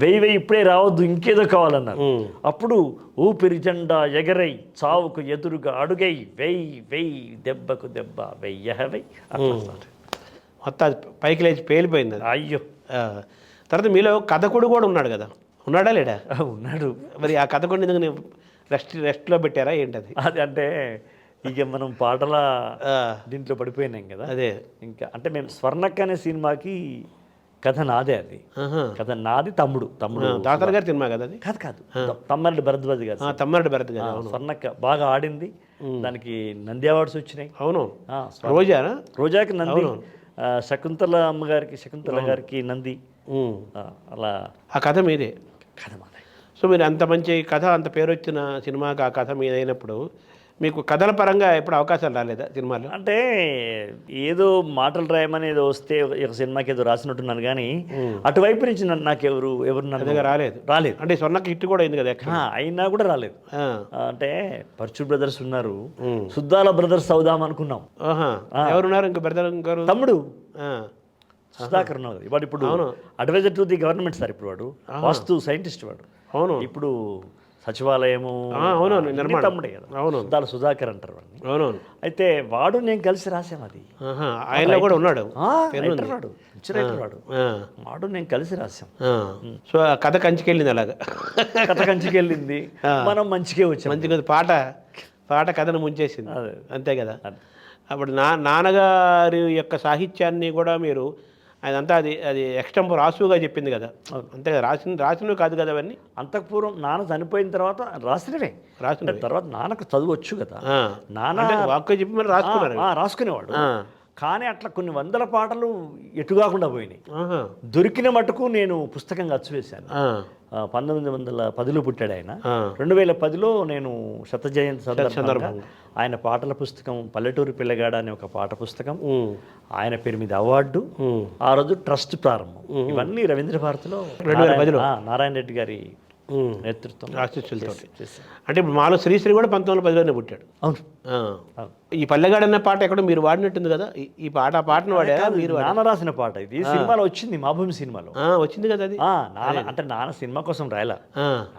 [SPEAKER 3] వెయ్యి ఇప్పుడే రావద్దు, ఇంకేదో కావాలన్నారు. అప్పుడు ఊపిరి జెండా ఎగరై చావుకు ఎదురుగా అడుగై వెయ్యి దెబ్బకు దెబ్బ వెయ్యి
[SPEAKER 2] మొత్తం పైకి లేచి పేలిపోయింది.
[SPEAKER 3] అయ్యో.
[SPEAKER 2] తర్వాత మీలో కథకుడు కూడా ఉన్నాడు కదా, ఉన్నాడా లేడా?
[SPEAKER 3] ఉన్నాడు.
[SPEAKER 2] మరి ఆ కథకుడిని ఎందుకు రెస్ట్లో పెట్టారా ఏంటది?
[SPEAKER 3] అది అంటే ఇక మనం పాటల దీంట్లో పడిపోయినాం కదా.
[SPEAKER 2] అదే
[SPEAKER 3] ఇంకా అంటే మేము స్వర్ణక్క అనే సినిమాకి కథ నాదే. అది కథ నాది, తమ్ముడు
[SPEAKER 2] దాతర్ గారి సినిమా కదా అది?
[SPEAKER 3] కాదు, తమ్మరెడ్డి భరద్వాజ్ గారు.
[SPEAKER 2] తమ్మరెడ్డి భరత్ గారు.
[SPEAKER 3] స్వర్ణక్క బాగా ఆడింది, దానికి నంది అవార్డ్స్ వచ్చినాయి.
[SPEAKER 2] అవును, రోజాకి నంది.
[SPEAKER 3] శకుంతల అమ్మగారికి, శకుంతల గారికి నంది, అలా
[SPEAKER 2] ఆ కథ మీదే.
[SPEAKER 3] కథ మాది.
[SPEAKER 2] సో మీరు అంత మంచి కథ, అంత పేరు వచ్చిన సినిమాకి ఆ కథ మీదైనప్పుడు మీకు కథల పరంగా ఎప్పుడు అవకాశాలు రాలేదా సినిమాలో?
[SPEAKER 3] అంటే ఏదో మాటలు రాయమని ఏదో వస్తే ఒక సినిమాకి ఏదో రాసినట్టున్నాను, కానీ అటువైపు నుంచి నాకు ఎవరు నన్ను
[SPEAKER 2] రాలేదు. అంటే స్వర్ణకి హిట్ కూడా అయింది కదా.
[SPEAKER 3] అయినా కూడా రాలేదు. అంటే పర్చు బ్రదర్స్ ఉన్నారు, సుద్దాల బ్రదర్స్ అవుదాం అనుకున్నాం.
[SPEAKER 2] ఎవరున్నారు ఇంకా బ్రదర్? ఇంకారు
[SPEAKER 3] తమ్ముడు సుధాకర్ ఉన్నారు. వాడు ఇప్పుడు advisor to the government sir. ఇప్పుడు వాడు వాస్తు సైంటిస్ట్. వాడు
[SPEAKER 2] అవును
[SPEAKER 3] ఇప్పుడు సచివాలయము తమ్ముడే కదా. అవును, సుద్దాల సుధాకర్ అంటారు వాడిని.
[SPEAKER 2] అవునవును.
[SPEAKER 3] అయితే వాడు నేను కలిసి రాసాం అది.
[SPEAKER 2] ఆయన కూడా ఉన్నాడు
[SPEAKER 3] వాడు నేను కలిసి రాసాం.
[SPEAKER 2] సో ఆ కథ కంచికెళ్ళింది. అలాగా
[SPEAKER 3] కథ కంచికెళ్ళింది, మనం మంచిగా వచ్చాం.
[SPEAKER 2] మంచిగా పాట కథను ముంచేసింది, అంతే కదా. అప్పుడు నాన్నగారి యొక్క సాహిత్యాన్ని కూడా మీరు అదంతా అది ఎక్స్టెంపో రాసుగా చెప్పింది కదా, అంతే కదా. రాసినవి కాదు కదా అవన్నీ.
[SPEAKER 3] అంతఃపూర్వం నాన్న చనిపోయిన తర్వాత రాసిన తర్వాత నాన్నకు చదువచ్చు కదా. నాన్న
[SPEAKER 2] వాక్కు చెప్పి మరి
[SPEAKER 3] రాసుకునేవాడు. కానీ అట్లా కొన్ని వందల పాటలు ఎటుగాకుండా పోయినాయి. దొరికిన మటుకు నేను పుస్తకంగా అచ్చువేశాను. 1910లో పుట్టాడు ఆయన. 2010లో నేను శత జయంతి సందర్భంగా ఆయన పాటల పుస్తకం పల్లెటూరు పిల్లగాడ అనే ఒక పాట పుస్తకం, ఆయన పేరు మీద అవార్డు, ఆ రోజు ట్రస్ట్ ప్రారంభం, ఇవన్నీ రవీంద్ర భారతిలో నారాయణ రెడ్డి గారి నేతృత్వం
[SPEAKER 2] ఆశీస్సులతో. అంటే ఇప్పుడు మాలో శ్రీశ్రీ కూడా 1910లోనే పుట్టాడు.
[SPEAKER 3] అవును.
[SPEAKER 2] ఈ పల్లెగాడు అన్న పాట ఎక్కడ మీరు వాడినట్టుంది కదా, ఈ పాటను వాడా మీరు?
[SPEAKER 3] నాన్న రాసిన పాట ఇది, సినిమాలో వచ్చింది, మా భూమి సినిమాలో
[SPEAKER 2] వచ్చింది కదా అది.
[SPEAKER 3] అంటే నాన్న సినిమా కోసం రాయలా,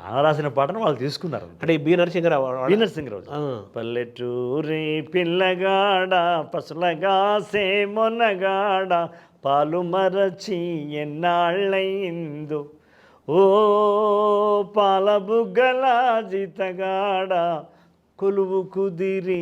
[SPEAKER 3] నాన్న రాసిన పాటను వాళ్ళు తీసుకున్నారు.
[SPEAKER 2] అంటే బి
[SPEAKER 3] నరసింహరావు పల్లెటూరి పిల్లగాడ పసులగా సేమొనగాడ పాలు మరచి ఎన్నాళ్ళయిందో ఓ పాలబుగ్గల జీతగాడ కొలువు కుదిరి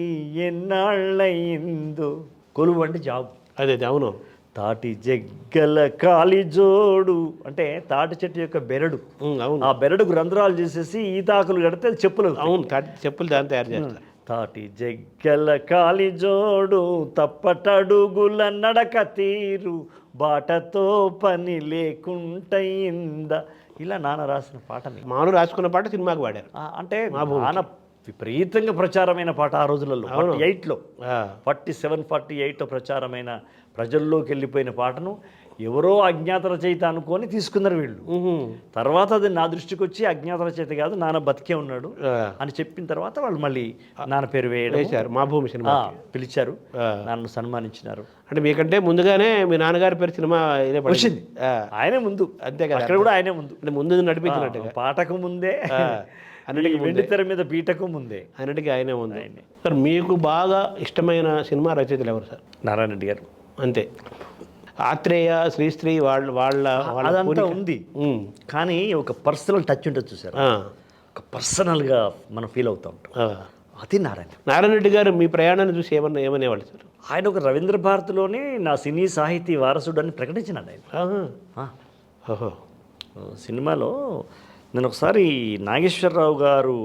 [SPEAKER 3] ఎన్నాళ్ళయిందో. కొలువు అంటే జాబ్.
[SPEAKER 2] అదే అవును.
[SPEAKER 3] తాటి జగ్గల కాలి జోడు అంటే తాటి చెట్టు యొక్క బెరడు.
[SPEAKER 2] అవును.
[SPEAKER 3] ఆ బెరడుకు రంధ్రాలు చేసేసి ఈతాకులు కడితే చెప్పులు.
[SPEAKER 2] అవును, చెప్పులు దాన్ని తయారు చేస్తారు.
[SPEAKER 3] తాటి జగ్గల కాలి జోడు తప్పటడుగుల నడక తీరు బాటతో పని లేకుంటయిందా. ఇలా నాన్న రాసిన పాటని
[SPEAKER 2] మాను రాసుకున్న పాట సినిమాకి వాడారు.
[SPEAKER 3] అంటే నాన్న విపరీతంగా ప్రచారమైన పాట ఆ రోజులలో. 48లో 47, 48లో ప్రచారమైన, ప్రజల్లోకి వెళ్ళిపోయిన పాటను ఎవరో అజ్ఞాత రచయిత అనుకొని తీసుకున్నారు వీళ్ళు. తర్వాత అది నా దృష్టికి వచ్చి అజ్ఞాత రచయిత కాదు, నాన్న బతికే ఉన్నాడు అని చెప్పిన తర్వాత వాళ్ళు మళ్ళీ నాన్న పేరు వేశారు. మా భూమి సినిమా పిలిచారు, నన్ను సన్మానించినారు.
[SPEAKER 2] అంటే మీకంటే ముందుగానే మీ నాన్నగారి పేరు సినిమా
[SPEAKER 3] వచ్చింది, ఆయనే ముందు. అంతే కదా, అక్కడ కూడా ఆయనే ముందు.
[SPEAKER 2] అంటే ముందు నడిపించినట్టుగా
[SPEAKER 3] పాటకు ముందే, అన్నిటికీ వెండి తెర మీద పీటకు ముందే,
[SPEAKER 2] అన్నిటికీ ఆయనే ఉంది. సార్ మీకు బాగా ఇష్టమైన సినిమా రచయితలు ఎవరు సార్?
[SPEAKER 3] నారాయణ రెడ్డి గారు
[SPEAKER 2] అంతే. ఆత్రేయ, శ్రీశ్రీ వాళ్ళ
[SPEAKER 3] అదంతా ఉంది, కానీ ఒక పర్సనల్ టచ్ ఉంటుంది చూసారు, ఒక పర్సనల్గా మనం ఫీల్ అవుతూ ఉంటాం, అది నారాయణ
[SPEAKER 2] రెడ్డి గారు. మీ ప్రయాణాన్ని చూసి ఏమనేవాళ్ళు సార్?
[SPEAKER 3] ఆయన ఒక రవీంద్ర భారతిలోనే నా సినీ సాహితీ వారసుడు అని ప్రకటించినాడు ఆయన. సినిమాలో నేను ఒకసారి నాగేశ్వరరావు గారు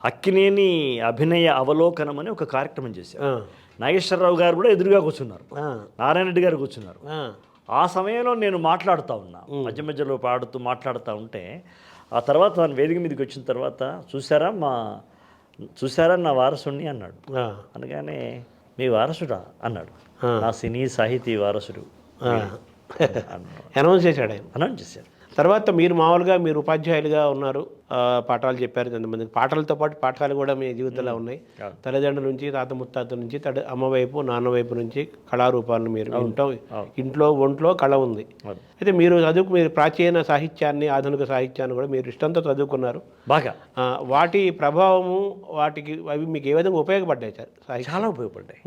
[SPEAKER 3] అక్కినేని అభినయ అవలోకనం అని ఒక కార్యక్రమం చేశారు. నాగేశ్వరరావు గారు కూడా ఎదురుగా కూర్చున్నారు, నారాయణ రెడ్డి గారు కూర్చున్నారు. ఆ సమయంలో నేను మాట్లాడుతూ ఉన్నా, మధ్య మధ్యలో మాట్లాడుతూ ఉంటే, ఆ తర్వాత తను వేదిక మీదకి వచ్చిన తర్వాత చూసారా నా వారసుడిని అన్నాడు. అనగానే మీ వారసుడా అన్నాడు. నా సినీ సాహితీ వారసుడు
[SPEAKER 2] అనౌన్స్ చేశారు. తర్వాత మీరు మామూలుగా మీరు ఉపాధ్యాయులుగా ఉన్నారు, పాఠాలు చెప్పారు కొంతమందికి. పాటలతో పాటు పాఠాలు కూడా మీ జీవితంలో ఉన్నాయి. తల్లిదండ్రుల నుంచి, తాత ముత్తాత నుంచి, అమ్మ వైపు, నాన్న వైపు నుంచి కళారూపాలను మీరు ఇంట్లో ఒంట్లో కళ ఉంది. అయితే మీరు ప్రాచీన సాహిత్యాన్ని, ఆధునిక సాహిత్యాన్ని కూడా మీరు ఇష్టంతో చదువుకున్నారు
[SPEAKER 3] బాగా.
[SPEAKER 2] వాటి ప్రభావము, అవి మీకు ఏ విధంగా ఉపయోగపడ్డాయి సార్?
[SPEAKER 3] చాలా ఉపయోగపడ్డాయి.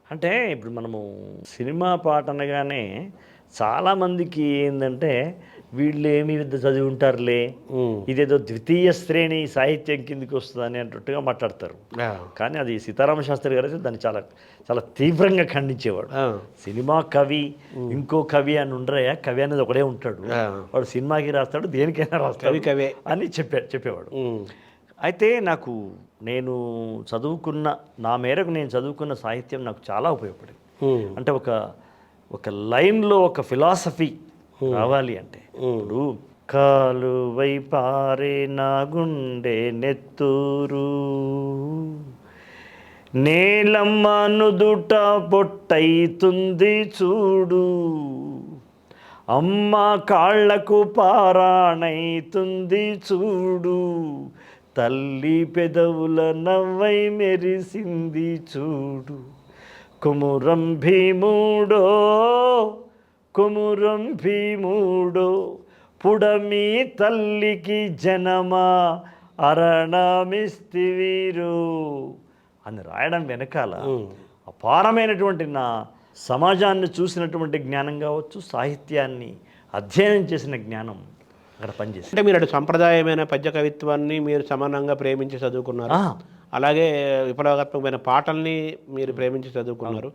[SPEAKER 3] అంటే ఇప్పుడు మనము సినిమా పాట అనగానే చాలామందికి ఏంటంటే వీళ్ళు ఏమి విద్య చదివి ఉంటారులే, ఇదేదో ద్వితీయ శ్రేణి సాహిత్యం కిందకి వస్తుంది అని అన్నట్టుగా మాట్లాడతారు. కానీ అది సీతారామ శాస్త్రి గారు అయితే దాన్ని చాలా చాలా తీవ్రంగా ఖండించేవాడు. సినిమా కవి, ఇంకో కవి అని ఉండరయ్యా, కవి అనేది ఒకడే ఉంటాడు, వాడు సినిమాకి రాస్తాడు, దేనికైనా రాస్తాడు
[SPEAKER 2] కవి అని
[SPEAKER 3] చెప్పేవాడు. అయితే నా మేరకు నేను చదువుకున్న సాహిత్యం నాకు చాలా ఉపయోగపడింది. అంటే ఒక లైన్లో ఒక ఫిలాసఫీ రావాలి అంటే ఇప్పుడు కాలువై పారే నా గుండె నెత్తూరు నేలమ్మ నుదుట పొట్టయితుంది చూడు అమ్మ కాళ్లకు పారాణైతుంది చూడు తల్లి పెదవుల నవ్వై మెరిసింది చూడు కుమురం భీముడో కుమురం భీముడో పుడమి తల్లికి జనమా అరణమిస్తివీరు అని రాయడం వెనకాల అపారమైనటువంటి నా సమాజాన్ని చూసినటువంటి జ్ఞానం కావచ్చు, సాహిత్యాన్ని అధ్యయనం చేసిన జ్ఞానం అక్కడ పనిచేసి.
[SPEAKER 2] అంటే మీరు అటు సంప్రదాయమైన పద్య కవిత్వాన్ని మీరు సమానంగా ప్రేమించి చదువుకున్నారు, అలాగే విప్లవాత్మకమైన పాటల్ని మీరు ప్రేమించి చదువుకున్నారు.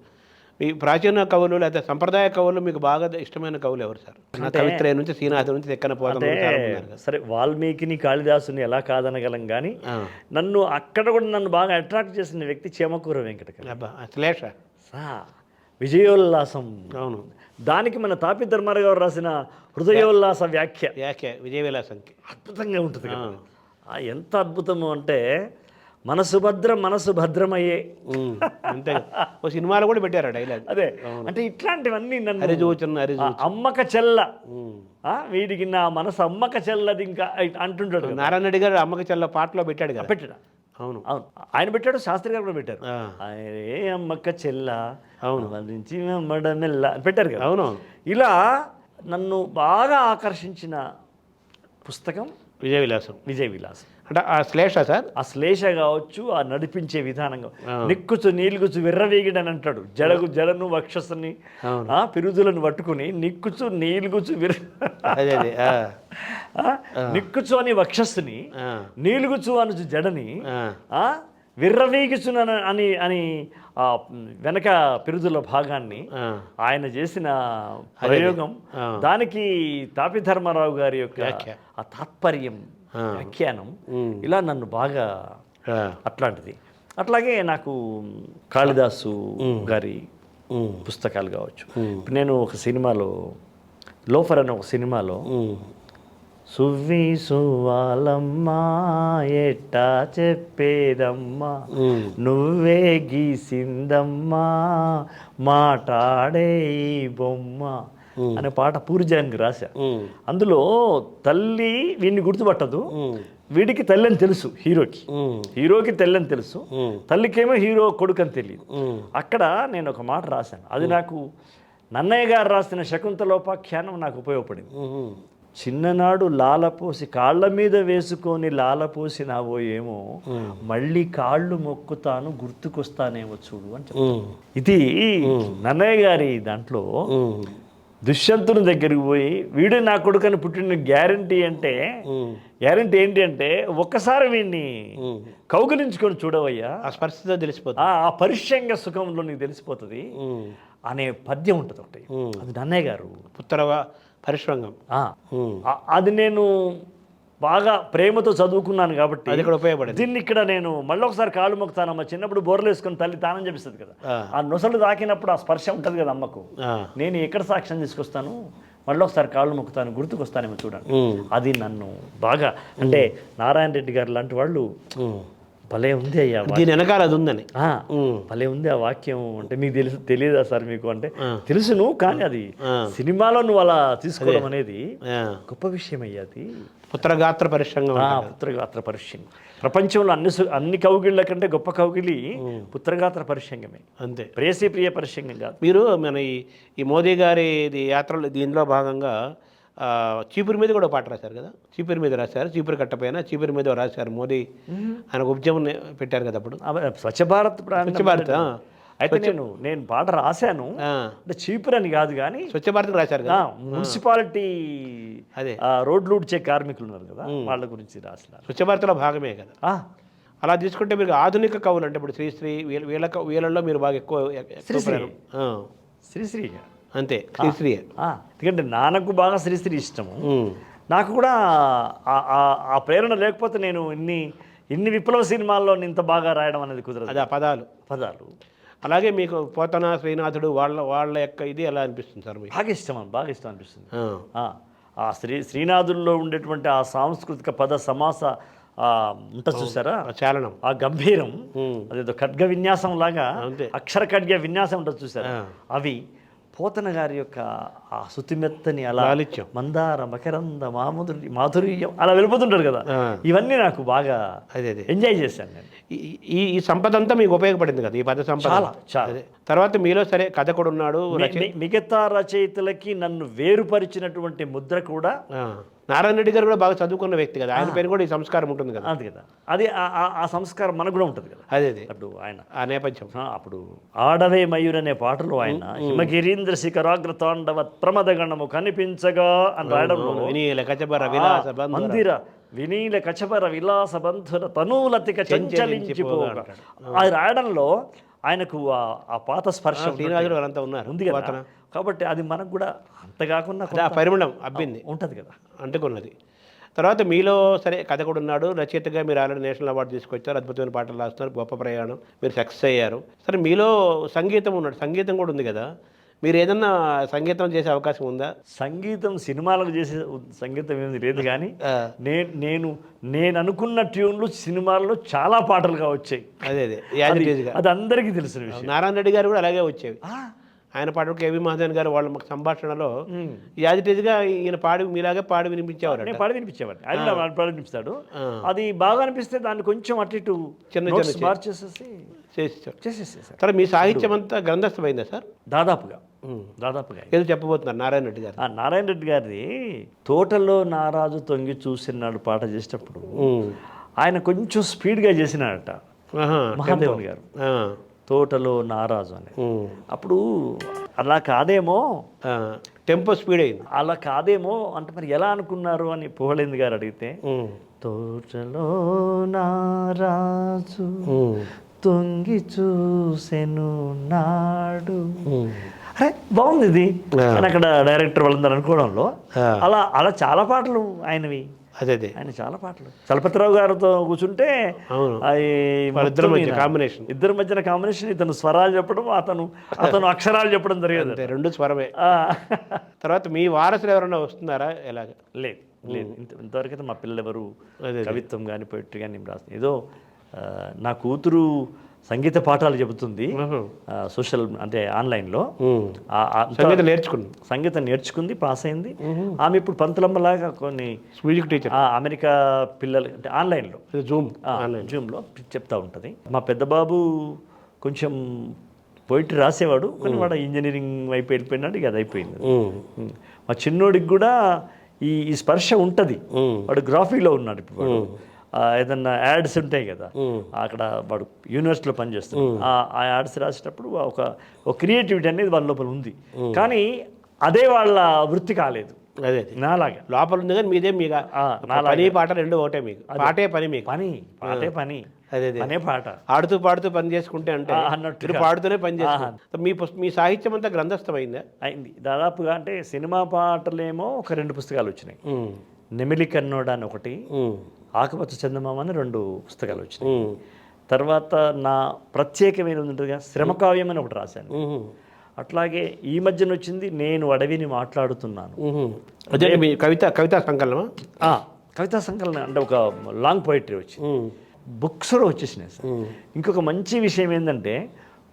[SPEAKER 2] మీ ప్రాచీన కవులు లేదా సంప్రదాయ కవులు మీకు బాగా ఇష్టమైన కవులు ఎవరు సార్? కవిత్రయ నుంచి శ్రీనాథం నుంచి ఎక్కన పోతాం.
[SPEAKER 3] సరే, వాల్మీకిని కాళిదాసుని ఎలా కాదనగలం కానీ నన్ను అక్కడ కూడా నన్ను బాగా అట్రాక్ట్ చేసిన వ్యక్తి చేమకూర వెంకట
[SPEAKER 2] శ్లేష,
[SPEAKER 3] విజయోల్లాసం.
[SPEAKER 2] అవును,
[SPEAKER 3] దానికి మన తాపి ధర్మారావు గారు రాసిన హృదయోల్లాస వ్యాఖ్య
[SPEAKER 2] విజయ విలాసంకి
[SPEAKER 3] అద్భుతంగా ఉంటుంది కదా. ఎంత అద్భుతము అంటే మనసు భద్రమయ్యే
[SPEAKER 2] అంతే. ఓ సినిమాలో కూడా పెట్టారు డైలాగ్.
[SPEAKER 3] అదే, అంటే ఇట్లాంటివన్నీ నన్ను అమ్మక చెల్ల వీడికి నా మనసు అమ్మక చెల్లది ఇంకా అంటుంటాడు.
[SPEAKER 2] నారాయణ రెడ్డి గారు అమ్మక చెల్ల పాటలో పెట్టాడు కదా.
[SPEAKER 3] పెట్టాడు,
[SPEAKER 2] అవును
[SPEAKER 3] అవును, ఆయన పెట్టాడు, శాస్త్రి గారు కూడా పెట్టారు. ఏ అమ్మక్క చెల్ల
[SPEAKER 2] అవును
[SPEAKER 3] నుంచి మెల్ల పెట్టారు కదా.
[SPEAKER 2] అవును,
[SPEAKER 3] ఇలా నన్ను బాగా ఆకర్షించిన పుస్తకం
[SPEAKER 2] విజయ విలాసం. అంటే ఆ శ్లేష సార్,
[SPEAKER 3] ఆ శ్లేష కావచ్చు, ఆ నడిపించే విధానంగా నిక్కుచు నీలుగుచు విర్రవీగిడని అంటాడు. జడను వక్షస్సుని పిరుదులను పట్టుకుని నిక్కుచు నీలుగుచు నిక్కుచు అని వక్షస్సుని, నీలుగుచు అనుచు జడని, విర్రవీగుచు అని అని ఆ వెనక పిరుదుల భాగాన్ని ఆయన చేసిన ప్రయోగం, దానికి తాపి ధర్మారావు గారి యొక్క ఆ తాత్పర్యం, వ్యాఖ్యానం, ఇలా నన్ను బాగా అట్లాంటిది. అట్లాగే నాకు కాళిదాసు గారి పుస్తకాలు కావచ్చు. నేను ఒక సినిమాలో, లోఫర్ అనే ఒక సినిమాలో సువ్వి సువ్వాలమ్మా ఎట్టా చెప్పేదమ్మా నువ్వే గీసిందమ్మా మాటాడే ఈ బొమ్మ అనే పాట పూరిజానికి రాశా. అందులో తల్లి వీడిని గుర్తుపట్టదు, వీడికి తల్లి అని తెలుసు, హీరోకి తల్లి అని తెలుసు, తల్లికేమో హీరో కొడుకు అని తెలియదు. అక్కడ నేను ఒక మాట రాశాను, అది నాకు నన్నయ్య గారు రాసిన శకుంతలోపాఖ్యానం నాకు ఉపయోగపడింది. చిన్ననాడు లాలపోసి కాళ్ళ మీద వేసుకొని లాలపోసినావో ఏమో మళ్ళీ కాళ్ళు మొక్కుతాను గుర్తుకొస్తానేమో చూడు అని చెప్తాను. ఇది నన్నయ్య గారి దాంట్లో దుష్యంతుని దగ్గరికి పోయి వీడు నా కొడుకని పుట్టిన గ్యారంటీ ఏంటి అంటే ఒక్కసారి వీడిని కౌగిలించుకొని చూడవయ్యా,
[SPEAKER 2] ఆ స్పర్శతో తెలిసిపోతుంది,
[SPEAKER 3] ఆ పరిశ్యంగ సుఖంలో నీకు తెలిసిపోతుంది అనే పద్యం ఉంటుంది ఒకటి. అది నన్నయ్య గారు
[SPEAKER 2] పుత్ర పరిశ్రంగం.
[SPEAKER 3] అది నేను బాగా ప్రేమతో చదువుకున్నాను కాబట్టి
[SPEAKER 2] అది కూడా ఉపయోగపడింది.
[SPEAKER 3] దీన్ని ఇక్కడ నేను మళ్ళీ ఒకసారి కాళ్ళు మొక్కుతానమ్మా. చిన్నప్పుడు బోర్లు వేసుకొని తల్లి తానం చేపిస్తుంది కదా, ఆ నొసలు తాకినప్పుడు ఆ స్పర్శ ఉంటుంది కదా అమ్మకు, నేను ఎక్కడ సాక్ష్యం తీసుకొస్తాను, మళ్ళీ ఒకసారి కాళ్ళు మొక్కుతాను గుర్తుకొస్తానేమో చూడండి. అది నన్ను బాగా, అంటే నారాయణ రెడ్డి గారు లాంటి వాళ్ళు భలే ఉంది అయ్యా,
[SPEAKER 2] దీని వెనకాల అది ఉందని
[SPEAKER 3] భలే ఉంది ఆ వాక్యం. అంటే మీకు తెలియదా సార్ మీకు అంటే తెలుసును, కానీ అది సినిమాలో నువ్వు అలా తీసుకోవడం అనేది గొప్ప విషయం అయ్యా. అది
[SPEAKER 2] పుత్రగాత్ర పరిశ్రమ.
[SPEAKER 3] పుత్రగాత్ర పరిశ్రమ ప్రపంచంలో అన్ని కౌగిళ్ళ కంటే గొప్ప కౌగిలి పుత్రగాత్ర పరిశ్రమే, అంతే, ప్రేయసీ ప్రియ పరిశ్రమం కాదు.
[SPEAKER 2] మీరు మన ఈ మోదీ గారి యాత్రలు దీనిలో భాగంగా చీపురి మీద కూడా పాట రాశారు కదా, చీపురి మీద రాశారు, చీపురి కట్టపైన చీపురి మీద రాశారు. మోదీ ఆయన ఉద్యమం పెట్టారు కదా అప్పుడు,
[SPEAKER 3] స్వచ్ఛ భారత్. అయితే నేను పాట రాశాను, అంటే చీపురు అని కాదు కానీ
[SPEAKER 2] స్వచ్ఛ భారత్ రాశారు కదా,
[SPEAKER 3] మున్సిపాలిటీ
[SPEAKER 2] అదే
[SPEAKER 3] రోడ్లు ఊడ్చే కార్మికులు ఉన్నారు కదా, వాళ్ళ గురించి రాసిన
[SPEAKER 2] స్వచ్ఛ భారత్లో భాగమే కదా. అలా తీసుకుంటే మీరు ఆధునిక కవులు అంటే ఇప్పుడు శ్రీశ్రీ వీళ్ళల్లో మీరు బాగా ఎక్కువ
[SPEAKER 3] శ్రీశ్రీ
[SPEAKER 2] అంతే, శ్రీశ్రీ.
[SPEAKER 3] ఎందుకంటే నాన్నకు బాగా శ్రీశ్రీ ఇష్టము, నాకు కూడా ఆ ప్రేరణ లేకపోతే నేను ఇన్ని విప్లవ సినిమాల్లో ఇంత బాగా రాయడం అనేది కుదరదు.
[SPEAKER 2] అది ఆ పదాలు. అలాగే మీకు పోతన శ్రీనాథుడు వాళ్ళ యొక్క ఇది ఎలా అనిపిస్తుంది సార్ మీకు?
[SPEAKER 3] బాగా ఇష్టం అనిపిస్తుంది. ఆ శ్రీనాథుల్లో ఉండేటువంటి ఆ సాంస్కృతిక పద సమాస ఉంటుంది చూసారా,
[SPEAKER 2] చాలనం,
[SPEAKER 3] ఆ గంభీరం, అదేదో ఖడ్గ విన్యాసం లాగా అక్షర ఖడ్గ విన్యాసం ఉంటుంది చూసారా, అవి పోతన గారి యొక్క ఆ శుతిమెత్తని అలా మందార మకరంద మాధుర్యం అలా వెళ్ళిపోతుంటారు కదా, ఇవన్నీ నాకు బాగా ఎంజాయ్ చేశాను నేను.
[SPEAKER 2] ఈ సంపద అంతా మీకు ఉపయోగపడింది కదా, ఈ పద సంపద
[SPEAKER 3] చాలా.
[SPEAKER 2] తర్వాత మీలో సరే కథ కూడా ఉన్నాడు,
[SPEAKER 3] మిగతా రచయితలకి నన్ను వేరుపరిచినటువంటి ముద్ర కూడా
[SPEAKER 2] నారాయణ రెడ్డి గారు కూడా బాగా చదువుకున్న వ్యక్తి కదా, ఆయన పేరు కూడా ఈ సంస్కారం ఉంటుంది కదా.
[SPEAKER 3] అది కదా, అది ఆ సంస్కారం మనకు కూడా ఉంటుంది కదా.
[SPEAKER 2] అదే
[SPEAKER 3] అప్పుడు ఆయన
[SPEAKER 2] ఆ నేపథ్యం,
[SPEAKER 3] అప్పుడు ఆడవే మయూర్ అనే పాటలో ఆయన హిమగిరీంద్ర శిఖరాగ్ర తాండవ ప్రమదగణము కనిపించగా అని రాయడంలో
[SPEAKER 2] వినీల కచబర విలాస
[SPEAKER 3] మందిర వినీల కచబర విలాస బంధుర తనూలతిక చంచలించిపోగా అది రాయడంలో ఆయనకు ఆ పాత స్పర్శ
[SPEAKER 2] అంతా ఉన్నారు
[SPEAKER 3] ఉంది కదా. కాబట్టి అది మనకు కూడా అంత కాకుండా
[SPEAKER 2] పరిమళం అబ్బింది
[SPEAKER 3] ఉంటుంది కదా,
[SPEAKER 2] అంటుకున్నది. తర్వాత మీలో సరే కథ కూడా ఉన్నాడు, రచయితగా మీరు ఆల్రెడీ నేషనల్ అవార్డు తీసుకొచ్చారు, అద్భుతమైన పాటలు రాస్తున్నారు, గొప్ప ప్రయాణం, మీరు సక్సెస్ అయ్యారు. సరే మీలో సంగీతం ఉన్నాడు, సంగీతం కూడా ఉంది కదా, మీరు ఏదన్నా సంగీతం చేసే అవకాశం ఉందా?
[SPEAKER 3] సంగీతం సినిమాలకు చేసే సంగీతం ఏమి లేదు, కానీ నేను అనుకున్న ట్యూన్లు సినిమాల్లో చాలా పాటలుగా వచ్చాయి. అది అందరికీ తెలిసిన విషయం.
[SPEAKER 2] నారాయణ రెడ్డి గారు కూడా అలాగే వచ్చేవి. ఆయన పాట కేవి మహాదేవన్ గారు వాళ్ళ సంభాషణలో యాజిటేజ్గా ఈయన పాడి మీలాగే పాడి వినిపించేవారు.
[SPEAKER 3] పాడి వినిపించేవారు, ఆయన పాడి వినిపిస్తాడు. అది బాగా అనిపిస్తే దాన్ని కొంచెం అటు ఇటు చిన్న మార్చేసేసి చేసేసారు.
[SPEAKER 2] సరే మీ సాహిత్యం అంతా గ్రంథస్థమైందా సార్?
[SPEAKER 3] దాదాపుగా
[SPEAKER 2] ఏదో చెప్పబోతున్నారు నారాయణ రెడ్డి గారు.
[SPEAKER 3] నారాయణ రెడ్డి గారిది తోటలో నారాజు తొంగి చూసినాడు పాట చేసేటప్పుడు ఆయన కొంచెం స్పీడ్గా చేసినాడట మహాదేవన్ గారు, తోటలో నారాజు అని. అప్పుడు అలా కాదేమో,
[SPEAKER 2] టెంపో స్పీడ్ అయింది,
[SPEAKER 3] అలా కాదేమో అంటే మరి ఎలా అనుకున్నారు అని పుహళేంద్ర గారు అడిగితే, తోటలో నారాజు తొంగి చూసెను నాడు, అరే బాగుంది ఇది అని అక్కడ డైరెక్టర్ వాళ్ళందరూ అనుకోవడంలో అలా చాలా పాటలు ఆయనవి.
[SPEAKER 2] అదే
[SPEAKER 3] ఆయన చాలా పాటలు చలపతిరావు గారితో కూర్చుంటే ఇద్దరి మధ్యన కాంబినేషన్, ఇతను స్వరాలు చెప్పడం, అతను అక్షరాలు చెప్పడం జరిగేది,
[SPEAKER 2] రెండు స్వరమే. తర్వాత మీ వారసులు ఎవరన్నా వస్తున్నారా? ఎలాగ?
[SPEAKER 3] లేదు ఇంతవరకు అయితే మా పిల్లలు ఎవరు కవిత్వం కానీ పోయిటరీ కానీ రాస్తుంది. ఏదో నా కూతురు సంగీత పాఠాలు చెబుతుంది సోషల్ అంటే ఆన్లైన్లో, సంగీతం నేర్చుకుంది, పాస్ అయింది. ఆమె ఇప్పుడు పంతులమ్మలాగా కొన్ని
[SPEAKER 2] మ్యూజిక్ టీచర్
[SPEAKER 3] అమెరికా పిల్లలు అంటే ఆన్లైన్లో జూమ్లో చెప్తా ఉంటుంది. మా పెద్ద బాబు కొంచెం పోయిటరీ రాసేవాడు, కానీ వాడు ఇంజనీరింగ్ వైపు వెళ్ళిపోయినాడు, ఇక అది అయిపోయింది. మా చిన్నోడికి కూడా ఈ స్పర్శ ఉంటుంది, వాడు గ్రాఫీలో ఉన్నాడు ఇప్పుడు. ఏదన్నా యాడ్స్ ఉంటాయి కదా, అక్కడ వాడు యూనివర్సిటీలో పనిచేస్తాడు, ఆ యాడ్స్ రాసేటప్పుడు ఒక క్రియేటివిటీ అనేది వాళ్ళ లోపల ఉంది, కానీ అదే వాళ్ళ వృత్తి కాలేదు.
[SPEAKER 2] అదే
[SPEAKER 3] నాలాగా
[SPEAKER 2] లోపల ఉంది, కానీ మీదే మీకు పని పాట రెండు ఒకటే, మీకు పాటే పని, మీకు
[SPEAKER 3] పాటే పని, అదే పాట.
[SPEAKER 2] ఆడుతూ పాడుతూ పని చేసుకుంటే అంటే అన్నట్టు పాడుతూనే పని చేసుకుంటారు. మీ సాహిత్యం అంతా గ్రంథస్థమైందా?
[SPEAKER 3] అయింది దాదాపుగా. అంటే సినిమా పాటలేమో ఒక 2 పుస్తకాలు వచ్చినాయి, నెమిలి కన్నోడ అని ఒకటి, ఆకుపచ్చ చందమామ అని 2 పుస్తకాలు వచ్చినాయి. తర్వాత నా ప్రత్యేకమైన ఉంటుందిగా శ్రమకావ్యం అని ఒకటి రాశాను. అట్లాగే ఈ మధ్యన వచ్చింది నేను అడవిని మాట్లాడుతున్నాను,
[SPEAKER 2] అదే మీ కవితా సంకలనం.
[SPEAKER 3] కవితా సంకలనం అంటే ఒక లాంగ్ పోయిటరీ వచ్చింది, బుక్స్ కూడా వచ్చేసినాయి సార్. ఇంకొక మంచి విషయం ఏంటంటే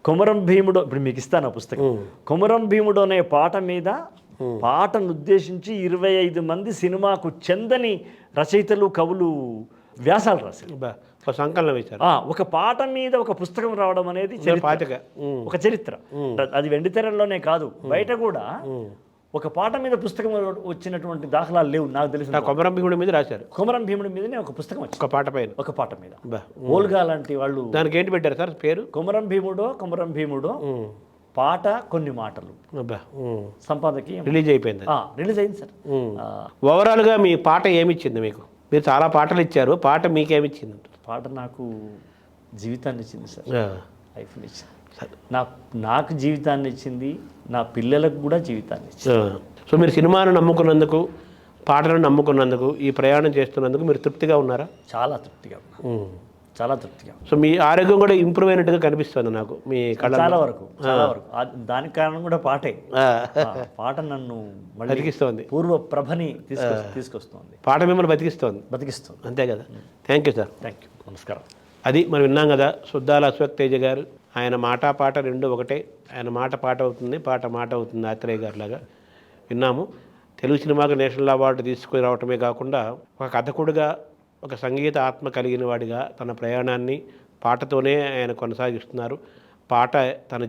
[SPEAKER 3] కొమరం భీముడు, ఇప్పుడు మీకు ఇస్తాను ఆ పుస్తకం, కొమరం భీముడు అనే పాట మీద పాటను ఉద్దేశించి 25 మంది సినిమాకు చెందని రచయితలు కవులు వ్యాసాలు రాశారు,
[SPEAKER 2] సంకలనం వేశారు.
[SPEAKER 3] ఒక పాట మీద ఒక పుస్తకం రావడం అనేది ఒక చరిత్ర. అది వెండితెరలోనే కాదు, బయట కూడా ఒక పాట మీద పుస్తకం వచ్చినటువంటి దాఖలాలు లేవు నాకు తెలిసిన.
[SPEAKER 2] కొమరం భీముడి మీద రాశారు,
[SPEAKER 3] కొమరం భీముడి మీదనే ఒక పుస్తకం వచ్చింది, ఒక పాట మీద. ఓల్గా లాంటి వాళ్ళు
[SPEAKER 2] దానికి ఏంటి పెట్టారు సార్ పేరు?
[SPEAKER 3] కొమరం భీముడో పాట కొన్ని మాటలు, సంపాదకి
[SPEAKER 2] రిలీజ్ అయిపోయింది.
[SPEAKER 3] రిలీజ్ అయింది సార్.
[SPEAKER 2] ఓవరాల్గా మీ పాట ఏమిచ్చింది మీకు? మీరు చాలా పాటలు ఇచ్చారు, పాట మీకేమిచ్చింది?
[SPEAKER 3] పాట నాకు జీవితాన్ని ఇచ్చింది సార్, లైఫ్ని ఇచ్చింది. నాకు జీవితాన్ని ఇచ్చింది, నా పిల్లలకు కూడా జీవితాన్ని ఇచ్చింది.
[SPEAKER 2] సో మీరు సినిమాను నమ్ముకున్నందుకు, పాటలను నమ్ముకున్నందుకు, ఈ ప్రయాణం చేస్తున్నందుకు మీరు తృప్తిగా ఉన్నారా?
[SPEAKER 3] చాలా తృప్తిగా ఉన్నా, చాలా తృప్తిగా.
[SPEAKER 2] సో మీ ఆరోగ్యం కూడా ఇంప్రూవ్ అయినట్టుగా కనిపిస్తుంది నాకు మీ కళ్ళ.
[SPEAKER 3] చాలా వరకు దానికి కారణం కూడా పాటే. పాట నన్ను మళ్ళీ
[SPEAKER 2] బతికిస్తోంది,
[SPEAKER 3] పూర్వ ప్రభని తీసుకొస్తుంది.
[SPEAKER 2] పాట మిమ్మల్ని బతికిస్తోంది. అంతే కదా. Thank you sir.
[SPEAKER 3] Thank you. నమస్కారం.
[SPEAKER 2] అది మనం విన్నాం కదా, సుద్దాల అశ్వక్ తేజ గారు. ఆయన మాట పాట రెండు ఒకటే. ఆయన మాట పాట అవుతుంది, పాట మాట అవుతుంది. ఆత్రేయ గారి లాగా విన్నాము. తెలుగు సినిమాకు నేషనల్ అవార్డు తీసుకుని రావటమే కాకుండా ఒక కథకుడిగా, ఒక సంగీత ఆత్మ కలిగిన వాడిగా తన ప్రయాణాన్ని పాటతోనే ఆయన కొనసాగిస్తున్నారు. పాట తన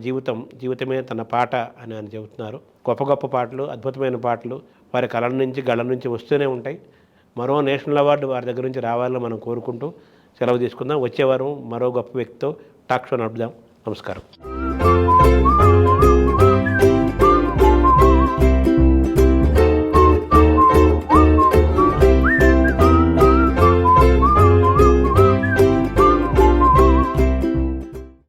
[SPEAKER 2] జీవితమే తన పాట అని ఆయన చెబుతున్నారు. గొప్ప గొప్ప పాటలు, అద్భుతమైన పాటలు వారి కళ నుంచి గళ నుంచి వస్తూనే ఉంటాయి. మరో నేషనల్ అవార్డు వారి దగ్గర నుంచి రావాలని మనం కోరుకుంటూ సెలవు తీసుకుందాం. వచ్చే వారం మరో గొప్ప వ్యక్తితో టాక్ షో నడుపుదాం. నమస్కారం.